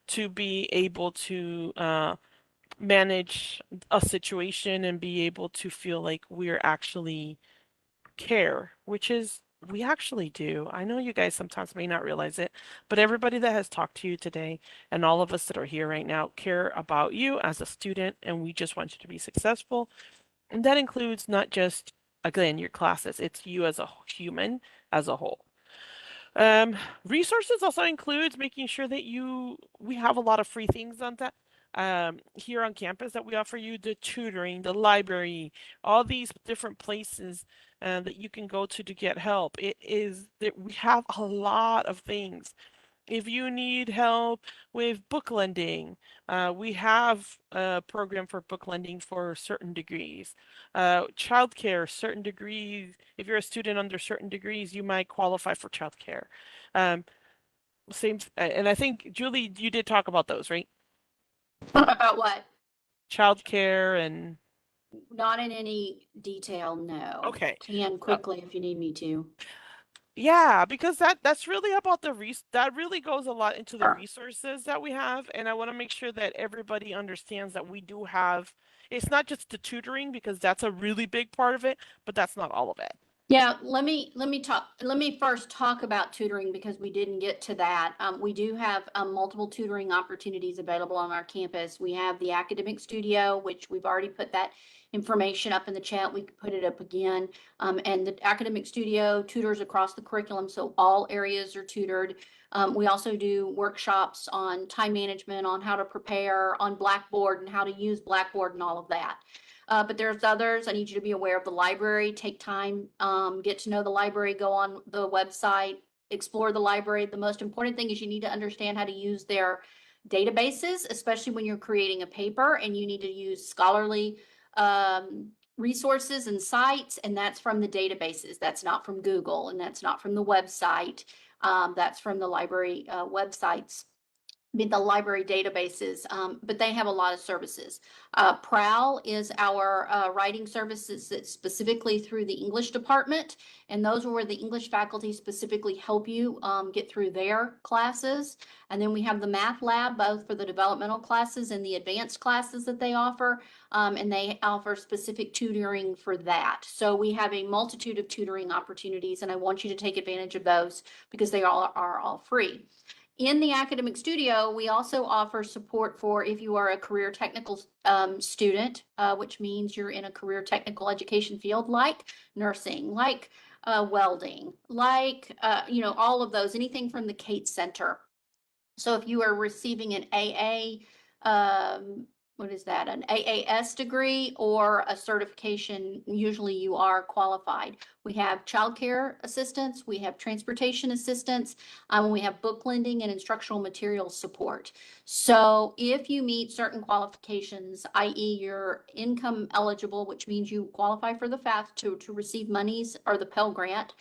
S1: to be able to manage a situation and be able to feel like we're actually care, which is we actually do. I know you guys sometimes may not realize it, but everybody that has talked to you today and all of us that are here right now care about you as a student, and we just want you to be successful. And that includes not just, again, your classes, it's you as a human as a whole. Resources also includes making sure that we have a lot of free things on that here on campus that we offer you: the tutoring, the library, all these different places that you can go to get help. It is that we have a lot of things. If you need help with book lending, we have a program for book lending for certain degrees. Childcare, certain degrees. If you're a student under certain degrees, you might qualify for childcare. Um, and I think, Julie, you did talk about those, right?
S4: About what?
S1: Childcare and.
S4: Not in any detail, no.
S1: Okay.
S4: Can quickly if you need me to.
S1: Yeah, because that's really about that really goes a lot into the
S4: Sure.
S1: resources that we have, and I want to make sure that everybody understands that we do have. It's not just the tutoring, because that's a really big part of it, but that's not all of it.
S4: Yeah, let me first talk about tutoring, because we didn't get to that. We do have multiple tutoring opportunities available on our campus. We have the academic studio, which we've already put that information up in the chat. We could put it up again. And the academic studio tutors across the curriculum, so all areas are tutored. We also do workshops on time management, on how to prepare, on Blackboard and how to use Blackboard and all of that. But there's others. I need you to be aware of the library. Take time, get to know the library, go on the website, explore the library. The most important thing is you need to understand how to use their databases, especially when you're creating a paper and you need to use scholarly resources and sites, and that's from the databases. That's not from Google, and that's not from the website. That's from the library websites, the library databases, but they have a lot of services. Prowl is our writing services that's specifically through the English department, and those are where the English faculty specifically help you get through their classes. And then we have the Math Lab, both for the developmental classes and the advanced classes that they offer, and they offer specific tutoring for that. So we have a multitude of tutoring opportunities, and I want you to take advantage of those because they are all free. In the academic studio, we also offer support for if you are a career technical student, which means you're in a career technical education field like nursing, like welding, like, all of those, anything from the Cates Center. So if you are receiving an what is that, an AAS degree or a certification, usually you are qualified. We have childcare assistance, we have transportation assistance, we have book lending and instructional materials support. So if you meet certain qualifications, i.e. you're income eligible, which means you qualify for the FAFSA to receive monies or the Pell Grant,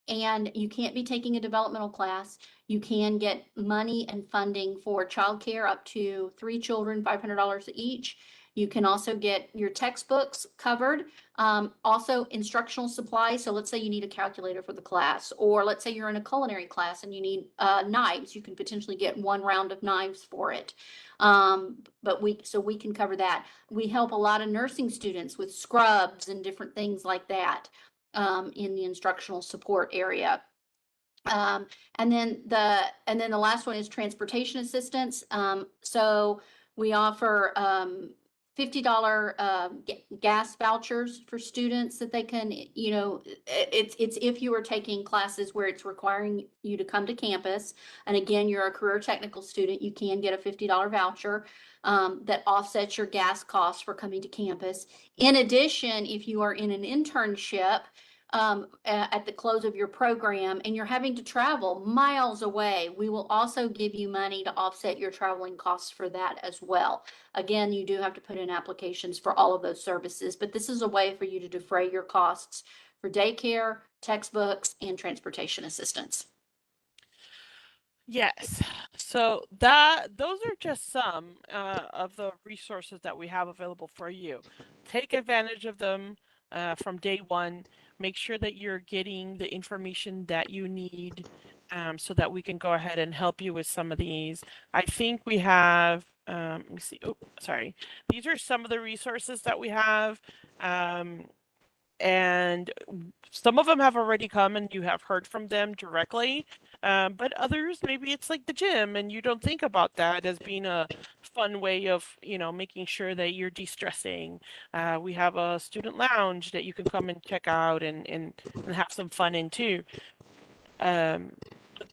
S4: and you can't be taking a developmental class, you can get money and funding for childcare up to 3 children, $500 each. You can also get your textbooks covered. Also instructional supplies. So let's say you need a calculator for the class, or let's say you're in a culinary class and you need knives. You can potentially get 1 round of knives for it. But we can cover that. We help a lot of nursing students with scrubs and different things like that in the instructional support area. And then the last one is transportation assistance. So we offer $50 gas vouchers for students that they can, you know, it's if you are taking classes where it's requiring you to come to campus. And again, you're a career technical student, you can get a $50 voucher that offsets your gas costs for coming to campus. In addition, if you are in an internship, at the close of your program and you're having to travel miles away, we will also give you money to offset your traveling costs for that as well. Again, you do have to put in applications for all of those services, but this is a way for you to defray your costs for daycare, textbooks, and transportation assistance.
S1: Yes. So those are just some of the resources that we have available for you. Take advantage of them from day one. Make sure that you're getting the information that you need so that we can go ahead and help you with some of these. I think we have, let me see. Oh, sorry. These are some of the resources that we have. And some of them have already come and you have heard from them directly. But others, maybe it's like the gym and you don't think about that as being a fun way of, you know, making sure that you're de-stressing. We have a student lounge that you can come and check out and have some fun in too.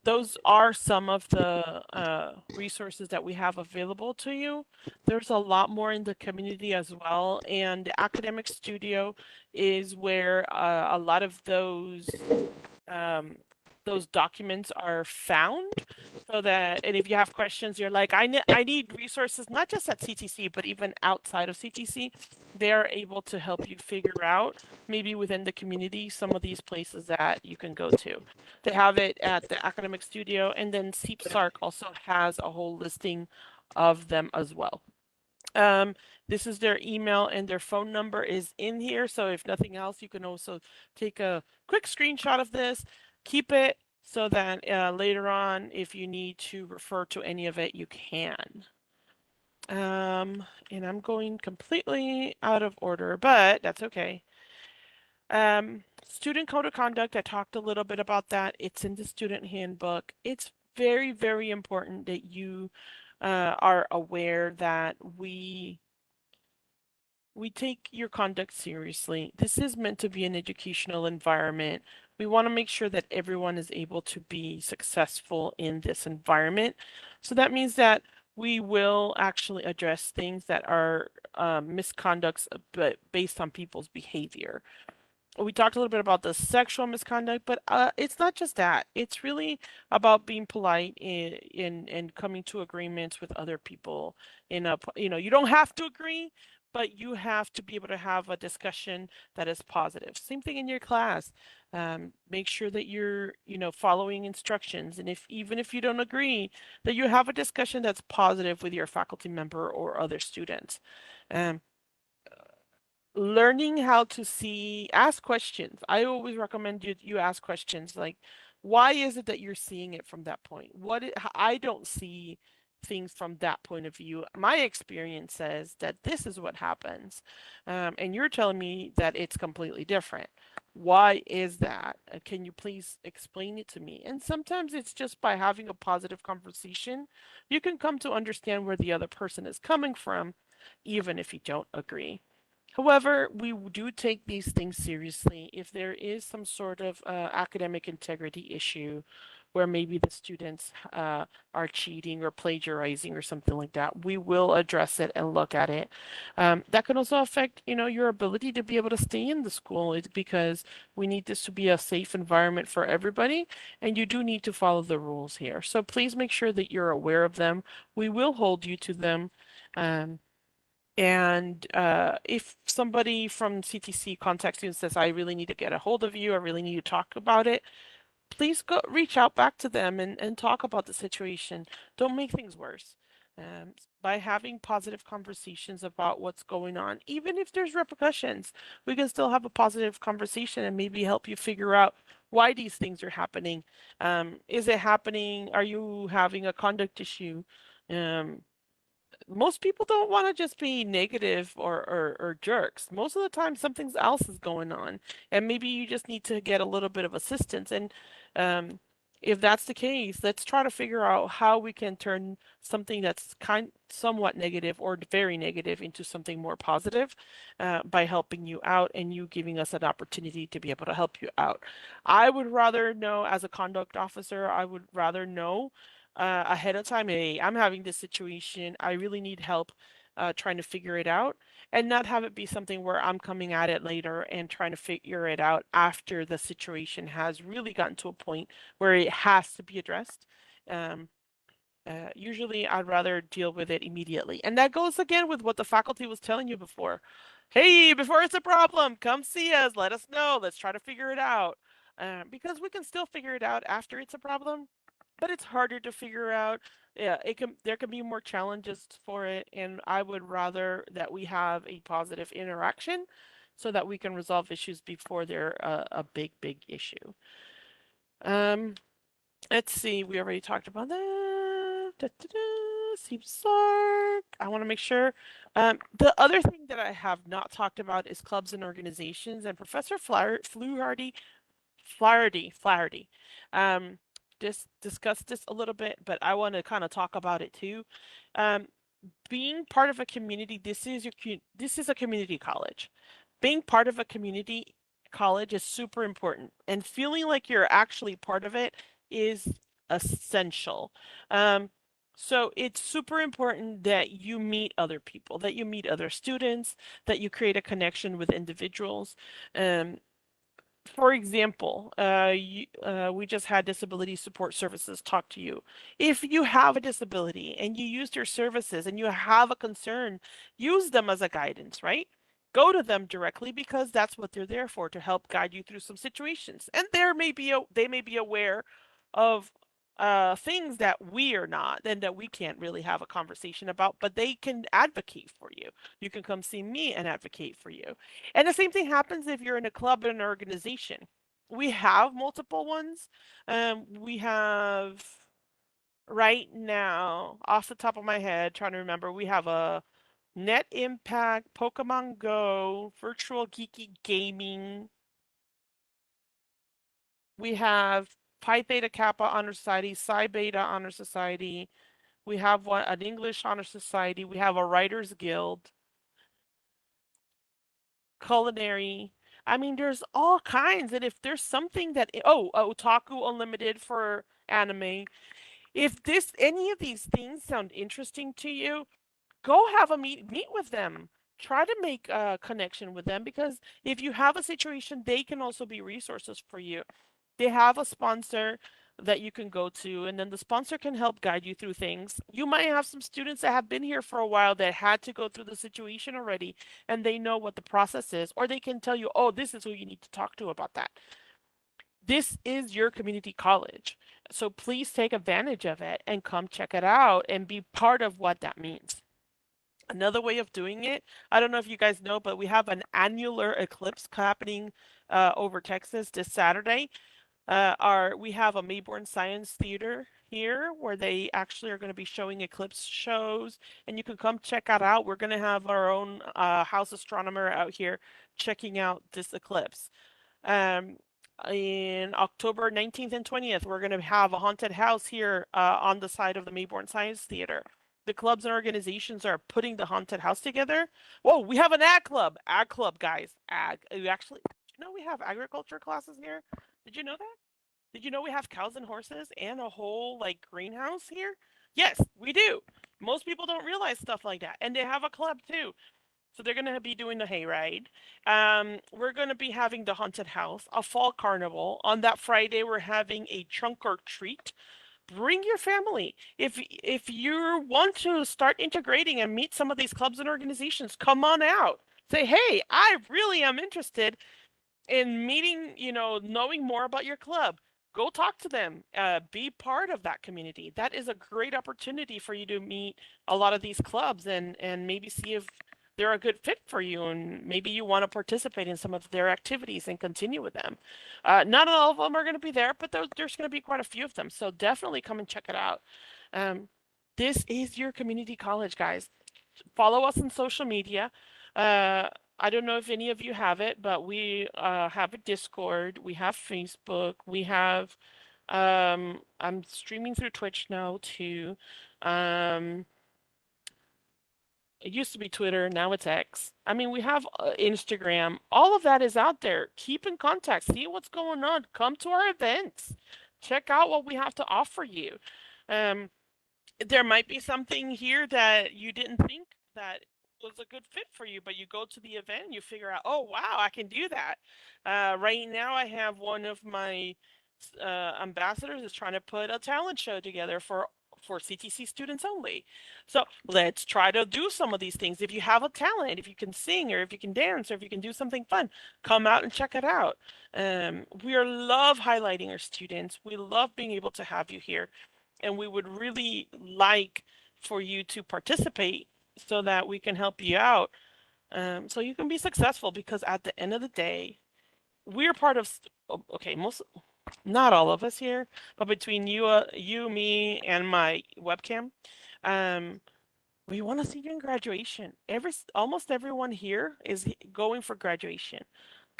S1: Those are some of the resources that we have available to you. There's a lot more in the community as well, and the academic studio is where a lot of those documents are found. So that, and if you have questions, you're like, I need resources, not just at CTC, but even outside of CTC, they're able to help you figure out, maybe within the community, some of these places that you can go to. They have it at the academic studio, and then SEEP-SARC also has a whole listing of them as well. This is their email and their phone number is in here. So if nothing else, you can also take a quick screenshot of this, keep it so that later on, if you need to refer to any of it, you can. And I'm going completely out of order, but that's okay. Student code of conduct, I talked a little bit about that. It's in the student handbook. It's very, very important that you are aware that we take your conduct seriously. This is meant to be an educational environment. We want to make sure that everyone is able to be successful in this environment. So that means that we will actually address things that are misconducts, but based on people's behavior. We talked a little bit about the sexual misconduct, but it's not just that. It's really about being polite in coming to agreements with other people. You know, you don't have to agree, but you have to be able to have a discussion that is positive. Same thing in your class. Make sure that you're, you know, following instructions, and even if you don't agree, that you have a discussion that's positive with your faculty member or other students. Learning how to ask questions. I always recommend you ask questions like, why is it that you're seeing it from that point? I don't see things from that point of view. My experience says that this is what happens, and you're telling me that it's completely different. Why is that? Can you please explain it to me? And sometimes it's just by having a positive conversation, you can come to understand where the other person is coming from, even if you don't agree. However, we do take these things seriously. If there is some sort of academic integrity issue where maybe the students are cheating or plagiarizing or something like that, we will address it and look at it. That can also affect, you know, your ability to be able to stay in the school. It's because we need this to be a safe environment for everybody, and you do need to follow the rules here. So please make sure that you're aware of them. We will hold you to them. And if somebody from CTC contacts you and says, I really need to get a hold of you, I really need to talk about it, please go reach out back to them and talk about the situation. Don't make things worse. By having positive conversations about what's going on, even if there's repercussions, we can still have a positive conversation and maybe help you figure out why these things are happening. Is it happening? Are you having a conduct issue? Most people don't want to just be negative or jerks. Most of the time, something else is going on, and maybe you just need to get a little bit of assistance. And if that's the case, let's try to figure out how we can turn something that's somewhat negative or very negative into something more positive by helping you out and you giving us an opportunity to be able to help you out. I would rather know, as a conduct officer, I would rather know ahead of time, hey, I'm having this situation. I really need help trying to figure it out, and not have it be something where I'm coming at it later and trying to figure it out after the situation has really gotten to a point where it has to be addressed. Um, Usually, I'd rather deal with it immediately. And that goes again with what the faculty was telling you before. Hey, before it's a problem, come see us. Let us know. Let's try to figure it out. Because we can still figure it out after it's a problem, but it's harder to figure out. Yeah, there can be more challenges for it, and I would rather that we have a positive interaction so that we can resolve issues before they're a big, big issue. Um, let's see, we already talked about that. SOAR. I want to make sure. The other thing that I have not talked about is clubs and organizations, and Professor Flaherty just discussed this a little bit, but I want to kind of talk about it too. Um, Being part of a community, this is a community college. Being part of a community college is super important, and feeling like you're actually part of it is essential. So it's super important that you meet other people, that you meet other students, that you create a connection with individuals. For example, we just had disability support services talk to you. If you have a disability and you used your services and you have a concern, use them as a guidance, right? Go to them directly because that's what they're there for, to help guide you through some situations. And they may be aware of things that we are not, and that we can't really have a conversation about, but they can advocate for you. You can come see me and advocate for you. And the same thing happens if you're in a club and an organization. We have multiple ones. We have right now, off the top of my head, trying to remember, we have a Net Impact, Pokemon Go, Virtual Geeky Gaming. We have Pi Theta Kappa Honor Society, Psi Beta Honor Society. We have an English Honor Society. We have a Writers Guild. Culinary. I mean, there's all kinds. And if there's something that, Otaku Unlimited for anime. If any of these things sound interesting to you, go have a meet with them. Try to make a connection with them, because if you have a situation, they can also be resources for you. They have a sponsor that you can go to, and then the sponsor can help guide you through things. You might have some students that have been here for a while that had to go through the situation already, and they know what the process is, or they can tell you, oh, this is who you need to talk to about that. This is your community college, so please take advantage of it and come check it out and be part of what that means. Another way of doing it, I don't know if you guys know, but we have an annular eclipse happening over Texas this Saturday. We have a Mayborn Science Theater here where they actually are going to be showing eclipse shows, and you can come check that out. We're going to have our own house astronomer out here checking out this eclipse. In October 19th and 20th, we're going to have a haunted house here on the side of the Mayborn Science Theater. The clubs and organizations are putting the haunted house together. Whoa, we have an ag club. Ag club, guys. Ag. You actually, did you know we have agriculture classes here? Did you know that? Did you know we have cows and horses and a whole like greenhouse here? Yes, we do. Most people don't realize stuff like that. And they have a club too. So they're going to be doing the hayride. We're going to be having the haunted house, a fall carnival. On that Friday, we're having a trunk or treat. Bring your family. If you want to start integrating and meet some of these clubs and organizations, come on out. Say, hey, I really am interested in meeting, knowing more about your club. Go talk to them. Be part of that community. That is a great opportunity for you to meet a lot of these clubs and maybe see if they're a good fit for you, and maybe you want to participate in some of their activities and continue with them. Not all of them are going to be there, but there's going to be quite a few of them. So definitely come and check it out. This is your community college, guys. Follow us on social media. I don't know if any of you have it, but we have a Discord, we have Facebook, we have I'm streaming through Twitch now too. Um, it used to be Twitter, now it's X. I mean, we have Instagram. All of that is out there. Keep in contact. See what's going on. Come to our events. Check out what we have to offer you. Um, there might be something here that you didn't think that was a good fit for you, but you go to the event and you figure out, oh wow, I can do that. Right now, I have one of my ambassadors is trying to put a talent show together for CTC students only. So let's try to do some of these things. If you have a talent, if you can sing, or if you can dance, or if you can do something fun, come out and check it out. We love highlighting our students. We love being able to have you here. And we would really like for you to participate so that we can help you out, so you can be successful, because at the end of the day, we're part of, okay, not all of us here, but between you, me, and my webcam, we want to see you in graduation. Almost everyone here is going for graduation.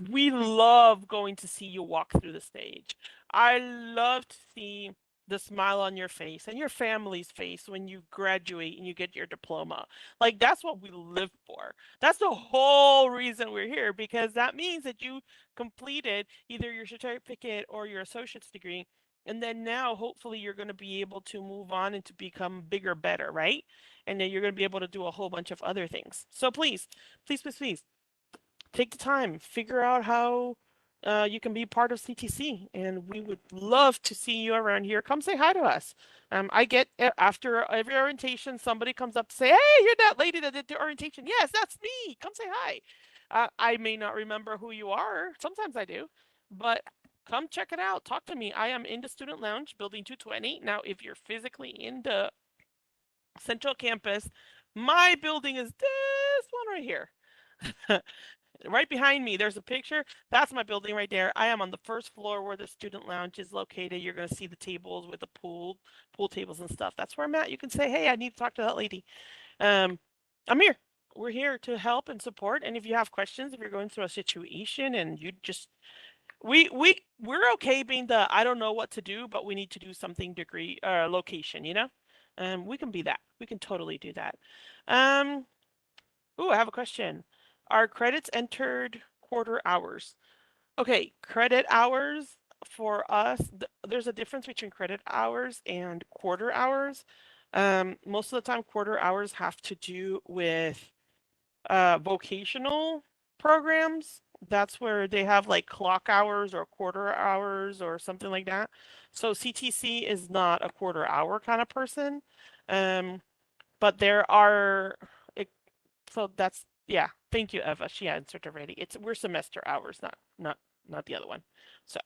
S1: We love going to see you walk through the stage. I love to see the smile on your face and your family's face when you graduate and you get your diploma. Like, that's what we live for. That's the whole reason we're here, because that means that you completed either your certificate or your associate's degree. And then now, hopefully, you're going to be able to move on and to become bigger, better, right? And then you're going to be able to do a whole bunch of other things. So please, please, please, please, take the time, figure out how you can be part of CTC, and we would love to see you around here. Come say hi to us. I get after every orientation, somebody comes up to say, "Hey, you're that lady that did the orientation." Yes, that's me. Come say hi. I may not remember who you are. Sometimes I do, but come check it out. Talk to me. I am in the student lounge, building 220. Now, if you're physically in the central campus, my building is this one right here. Right behind me, there's a picture. That's my building right there. I am on the first floor where the student lounge is located. You're going to see the tables with the pool tables and stuff. That's where I'm at. You can say, hey, I need to talk to that lady. I'm here. We're here to help and support. And if you have questions, if you're going through a situation and you just, we're okay being the, I don't know what to do, but we need to do something degree location, you know? We can be that. We can totally do that. I have a question. Are credits entered quarter hours? Okay, credit hours for us, there's a difference between credit hours and quarter hours. Most of the time, quarter hours have to do with vocational programs. That's where they have like clock hours or quarter hours or something like that. So CTC is not a quarter hour kind of person. But there are, so that's, yeah. Thank you, Eva. She answered already. We're semester hours, not the other one. So,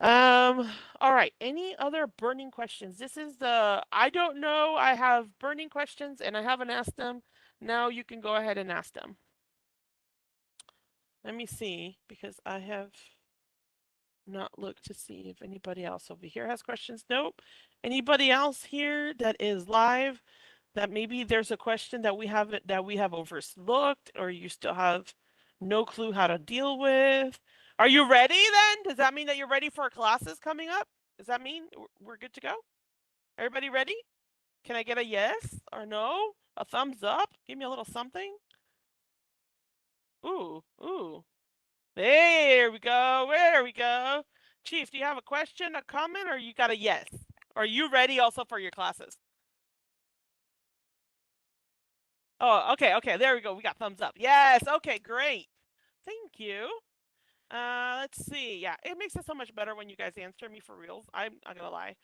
S1: all right. Any other burning questions? This is the, I don't know. I have burning questions and I haven't asked them. Now you can go ahead and ask them. Let me see, because I have not looked to see if anybody else over here has questions. Nope. Anybody else here that is live, that maybe there's a question that we have overlooked, or you still have no clue how to deal with? Are you ready then? Does that mean that you're ready for our classes coming up? Does that mean we're good to go? Everybody ready? Can I get a yes or no? A thumbs up? Give me a little something. Ooh. There we go. There we go. Chief, do you have a question, a comment, or you got a yes? Are you ready also for your classes? Oh, okay. There we go. We got thumbs up. Yes. Okay, great. Thank you. Let's see. Yeah, it makes it so much better when you guys answer me for reals. I'm not gonna lie.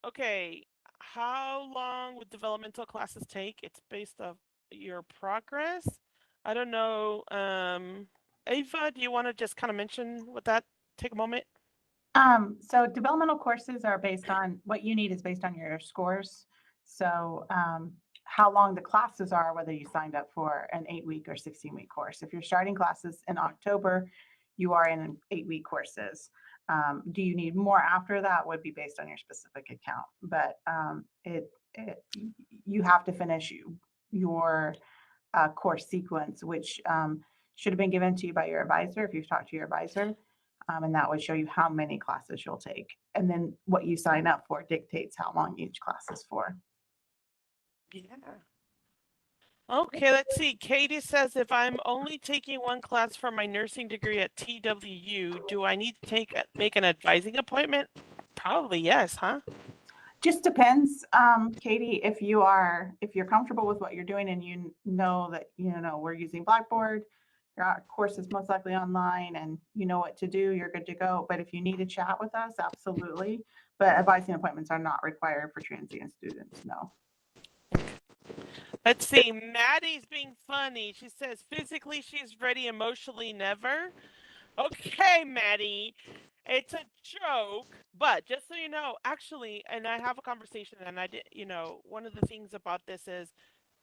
S1: Okay. How long would developmental classes take? It's based off your progress. I don't know. Ava, do you want to just kind of mention what that? Take a moment.
S9: So developmental courses are based on what you need is based on your scores. So how long the classes are, whether you signed up for an 8-week or 16-week course. If you're starting classes in October, you are in 8-week courses. Do you need more after that would be based on your specific account, but you have to finish your course sequence, which should have been given to you by your advisor if you've talked to your advisor. And that would show you how many classes you'll take. And then what you sign up for dictates how long each class is for.
S1: Yeah. Okay, let's see. Katie says if I'm only taking one class for my nursing degree at TWU, do I need to make an advising appointment? Probably yes, huh?
S9: Just depends, Katie, if you're comfortable with what you're doing and you know that, we're using Blackboard, your course is most likely online and you know what to do, you're good to go. But if you need to chat with us, absolutely. But advising appointments are not required for transient students, no.
S1: Let's see. Maddie's being funny. She says physically she's ready, emotionally never. Okay, Maddie. It's a joke, but just so you know, actually, and I have a conversation and I did, one of the things about this is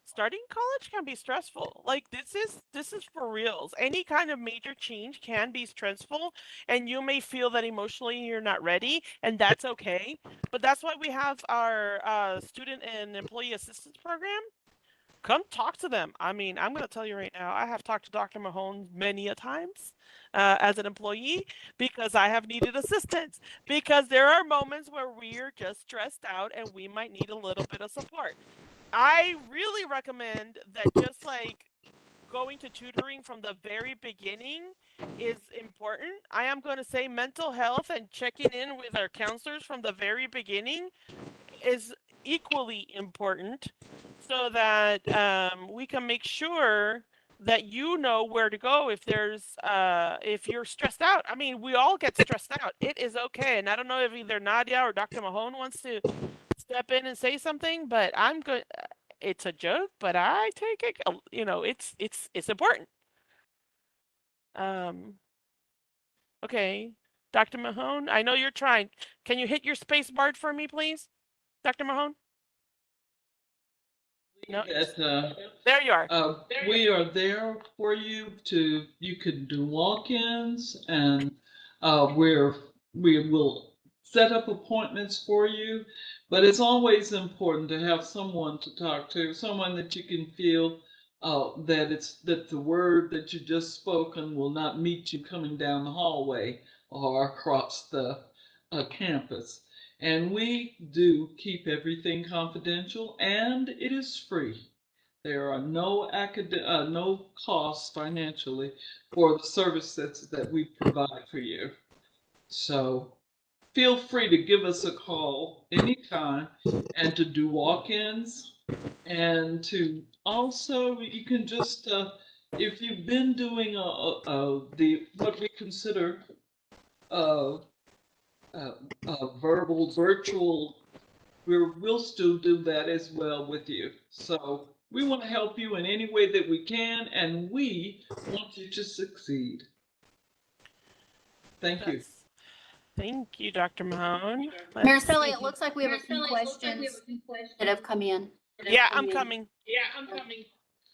S1: starting college can be stressful. Like this is for reals. Any kind of major change can be stressful and you may feel that emotionally you're not ready and that's okay. But that's why we have our student and employee assistance program. Come talk to them. I mean, I'm going to tell you right now, I have talked to Dr. Mahone many a times as an employee because I have needed assistance. Because there are moments where we're just stressed out and we might need a little bit of support. I really recommend that just like going to tutoring from the very beginning is important. I am going to say mental health and checking in with our counselors from the very beginning is equally important so that we can make sure that you know where to go if you're stressed out. I mean, we all get stressed out. It is okay. And I don't know if either Nadia or Dr. Mahone wants to step in and say something, but I'm good. It's a joke, but I take it, it's important. Okay. Dr. Mahone, I know you're trying. Can you hit your space bar for me, please? Dr. Mahone? No. There you are.
S14: We are there for you you can do walk-ins and we will set up appointments for you, but it's always important to have someone to talk to, someone that you can feel that the word that you just spoken will not meet you coming down the hallway or across the campus. And we do keep everything confidential and it is free. There are no costs financially for the services that we provide for you. So feel free to give us a call anytime and to do walk-ins and to also you can just if you've been doing what we consider verbal virtual, we'll still do that as well with you. So we want to help you in any way that we can, and we want you to succeed. Thank you.
S1: Thank you, Dr. Mahone.
S4: Maricela, it looks like we have a few questions that have come in.
S1: Yeah, I'm coming.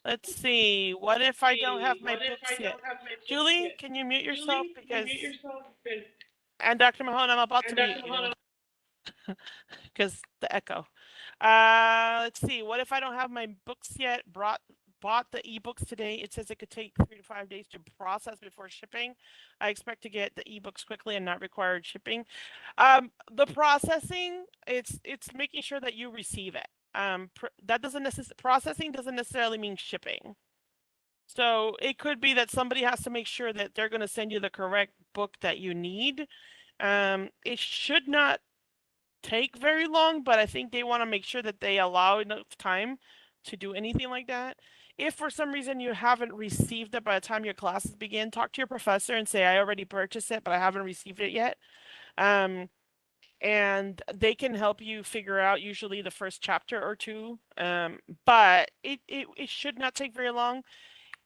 S1: Let's see. What if I don't have my books yet? Julie, can you mute yourself? And Dr. Mahone, I'm about to mute you. Because the echo. Let's see. What if I don't have my books yet? Bought the ebooks today. It says it could take 3 to 5 days to process before shipping. I expect to get the ebooks quickly and not required shipping. The processing, it's making sure that you receive it. That processing doesn't necessarily mean shipping. So it could be that somebody has to make sure that they're going to send you the correct book that you need. It should not take very long, but I think they want to make sure that they allow enough time to do anything like that. If for some reason you haven't received it by the time your classes begin, talk to your professor and say, I already purchased it, but I haven't received it yet. And they can help you figure out usually the first chapter or two. But it should not take very long.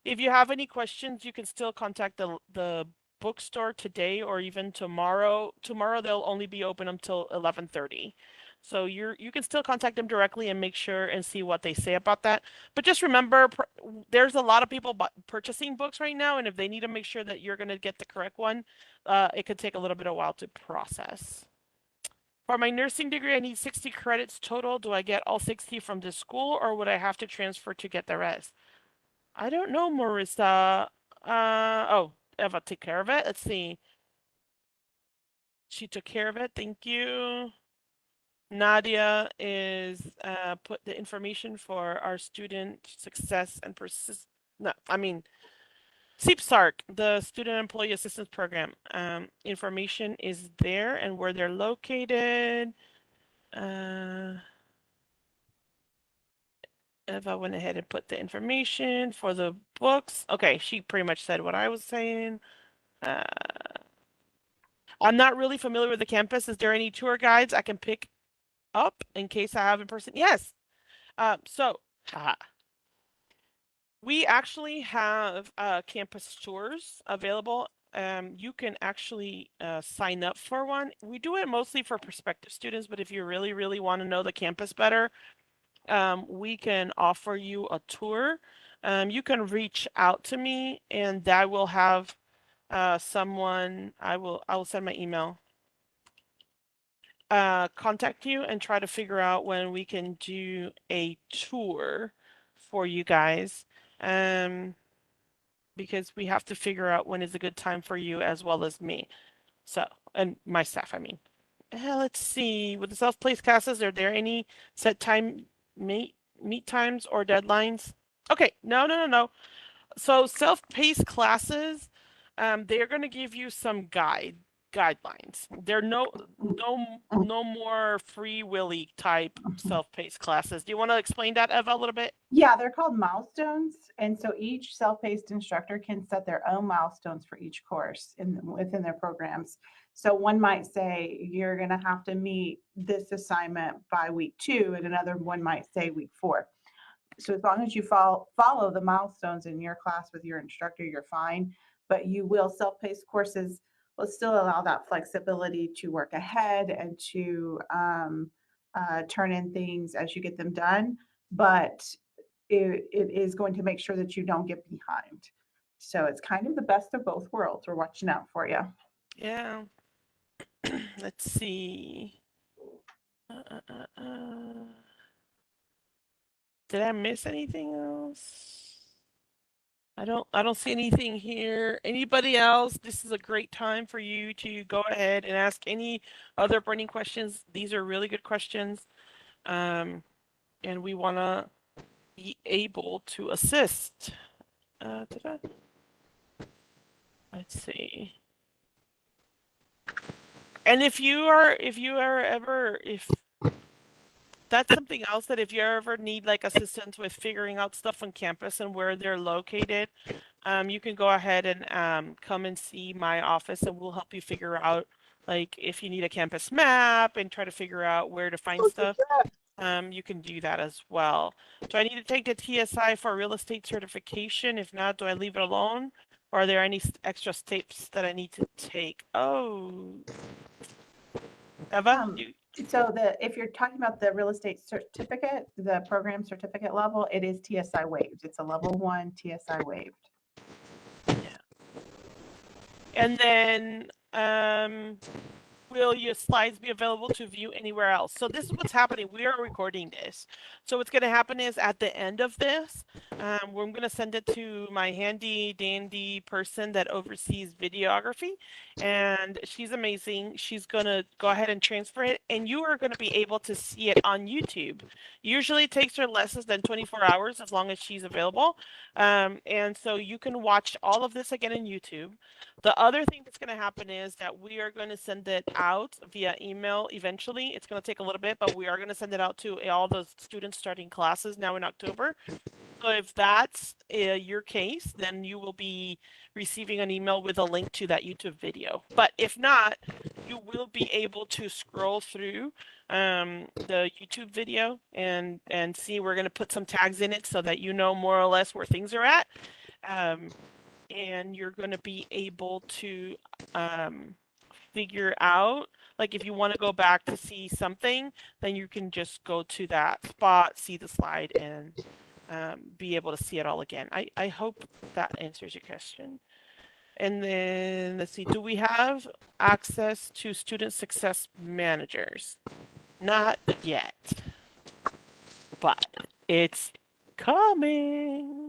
S1: If you have any questions, you can still contact the bookstore today or even tomorrow. Tomorrow they'll only be open until 11:30. So you can still contact them directly and make sure and see what they say about that. But just remember, there's a lot of people purchasing books right now, and if they need to make sure that you're going to get the correct one, it could take a little bit of while to process. For my nursing degree, I need 60 credits total. Do I get all 60 from this school, or would I have to transfer to get the rest? I don't know, Marissa. Oh, Eva, take care of it. Let's see. She took care of it. Thank you. Nadia is put the information for our student success and persist. No, I mean SEEPSARC, the Student Employee Assistance Program. Information is there and where they're located. Eva went ahead and put the information for the books. Okay, she pretty much said what I was saying. I'm not really familiar with the campus. Is there any tour guides I can pick up in case I have in person? Yes. Haha. We actually have campus tours available. You can actually sign up for one. We do it mostly for prospective students, but if you really, really want to know the campus better, we can offer you a tour. You can reach out to me, and I will have someone. I will send my email. Contact you and try to figure out when we can do a tour for you guys. Because we have to figure out when is a good time for you as well as me. So, and my staff, I mean. Let's see. With the self-paced classes, are there any set time meet times or deadlines? Okay, no. So self-paced classes, they're going to give you some guidelines. They're no more free willy type self-paced classes. Do you want to explain that, Eva, a little bit?
S9: Yeah, they're called milestones. And so each self-paced instructor can set their own milestones for each course within their programs. So one might say you're going to have to meet this assignment by week 2, and another one might say week 4. So as long as you follow the milestones in your class with your instructor, you're fine. But you will self-paced courses will still allow that flexibility to work ahead and to turn in things as you get them done. But it is going to make sure that you don't get behind. So it's kind of the best of both worlds. We're watching out for you.
S1: Yeah. Let's see. Did I miss anything else? I don't see anything here. Anybody else? This is a great time for you to go ahead and ask any other burning questions. These are really good questions. And we want to be able to assist. Let's see. And if that's something else, that if you ever need like assistance with figuring out stuff on campus and where they're located, you can go ahead and come and see my office, and we'll help you figure out, like, if you need a campus map and try to figure out where to find stuff. You can do that as well. Do I need to take the TSI for real estate certification? If not, do I leave it alone? Or are there any extra steps that I need to take? Oh, Eva?
S9: So if you're talking about the real estate certificate, the program certificate level, it is TSI waived. It's a level 1 TSI waived.
S1: Yeah. And then will your slides be available to view anywhere else? So this is what's happening. We are recording this. So what's going to happen is at the end of this, we're going to send it to my handy dandy person that oversees videography. And she's amazing. She's going to go ahead and transfer it. And you are going to be able to see it on YouTube. Usually it takes her less than 24 hours as long as she's available. And so you can watch all of this again in YouTube. The other thing that's going to happen is that we are going to send it out via email eventually. It's going to take a little bit, but we are going to send it out to all the students starting classes now in October. So if that's your case, then you will be receiving an email with a link to that YouTube video. But if not, you will be able to scroll through the YouTube video and see. We're going to put some tags in it so that you know more or less where things are at. And you're going to be able to figure out, like, if you want to go back to see something, then you can just go to that spot, see the slide, and be able to see it all again. I hope that answers your question. And then let's see, do we have access to student success managers? Not yet, but it's coming.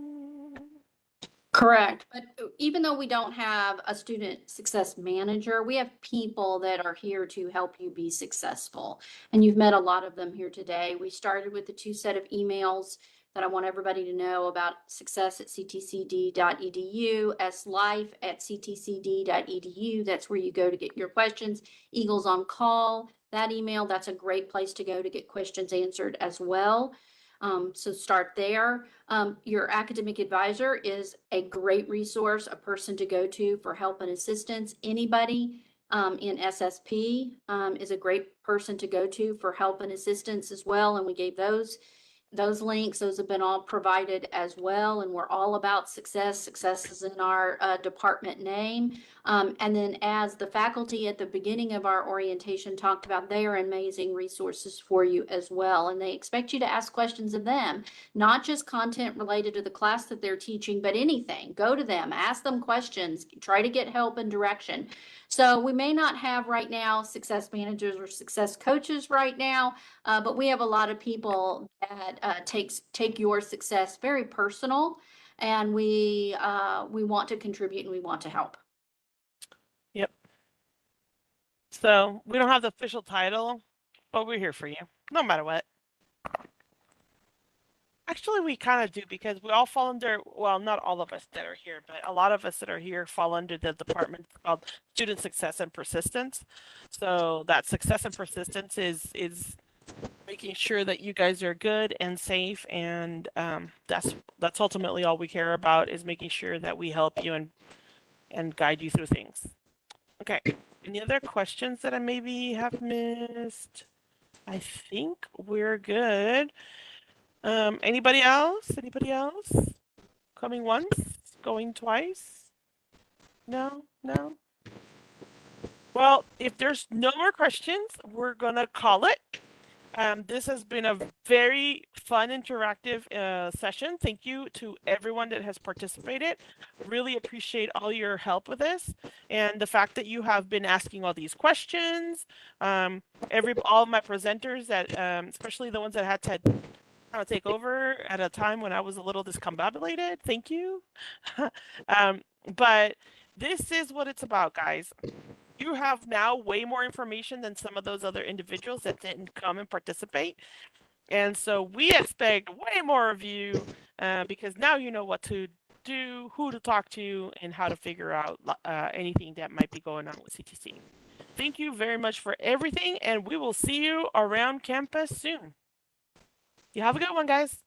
S4: Correct. But even though we don't have a student success manager, we have people that are here to help you be successful. And you've met a lot of them here today. We started with the 2 set of emails that I want everybody to know about: success@ctcd.edu, slife@ctcd.edu. That's where you go to get your questions. Eagles on Call, that email, that's a great place to go to get questions answered as well. So start there. Your academic advisor is a great resource, a person to go to for help and assistance. Anybody in SSP is a great person to go to for help and assistance as well. And we gave those links. Those have been all provided as well. And we're all about success. Success is in our department name. And then, as the faculty at the beginning of our orientation talked about, they are amazing resources for you as well. And they expect you to ask questions of them, not just content related to the class that they're teaching, but anything. Go to them, ask them questions, try to get help and direction. So we may not have right now success managers or success coaches right now, but we have a lot of people that take your success very personal, and we want to contribute and we want to help.
S1: Yep. So we don't have the official title, but we're here for you, no matter what. Actually, we kind of do, because we all fall under, well, not all of us that are here, but a lot of us that are here fall under the department called Student Success and Persistence. So that success and persistence is making sure that you guys are good and safe, and that's ultimately all we care about, is making sure that we help you and guide you through things. Okay. Any other questions that I maybe have missed? I think we're good. Anybody else? Anybody else? Coming once? Going twice? No? No? Well, if there's no more questions, we're gonna call it. This has been a very fun, interactive session. Thank you to everyone that has participated. Really appreciate all your help with this, and the fact that you have been asking all these questions. All of my presenters, that especially the ones that had to take over at a time when I was a little discombobulated. Thank you. But this is what it's about, guys. You have now way more information than some of those other individuals that didn't come and participate. And so we expect way more of you, because now you know what to do, who to talk to, and how to figure out anything that might be going on with CTC. Thank you very much for everything, and we will see you around campus soon. You have a good one, guys.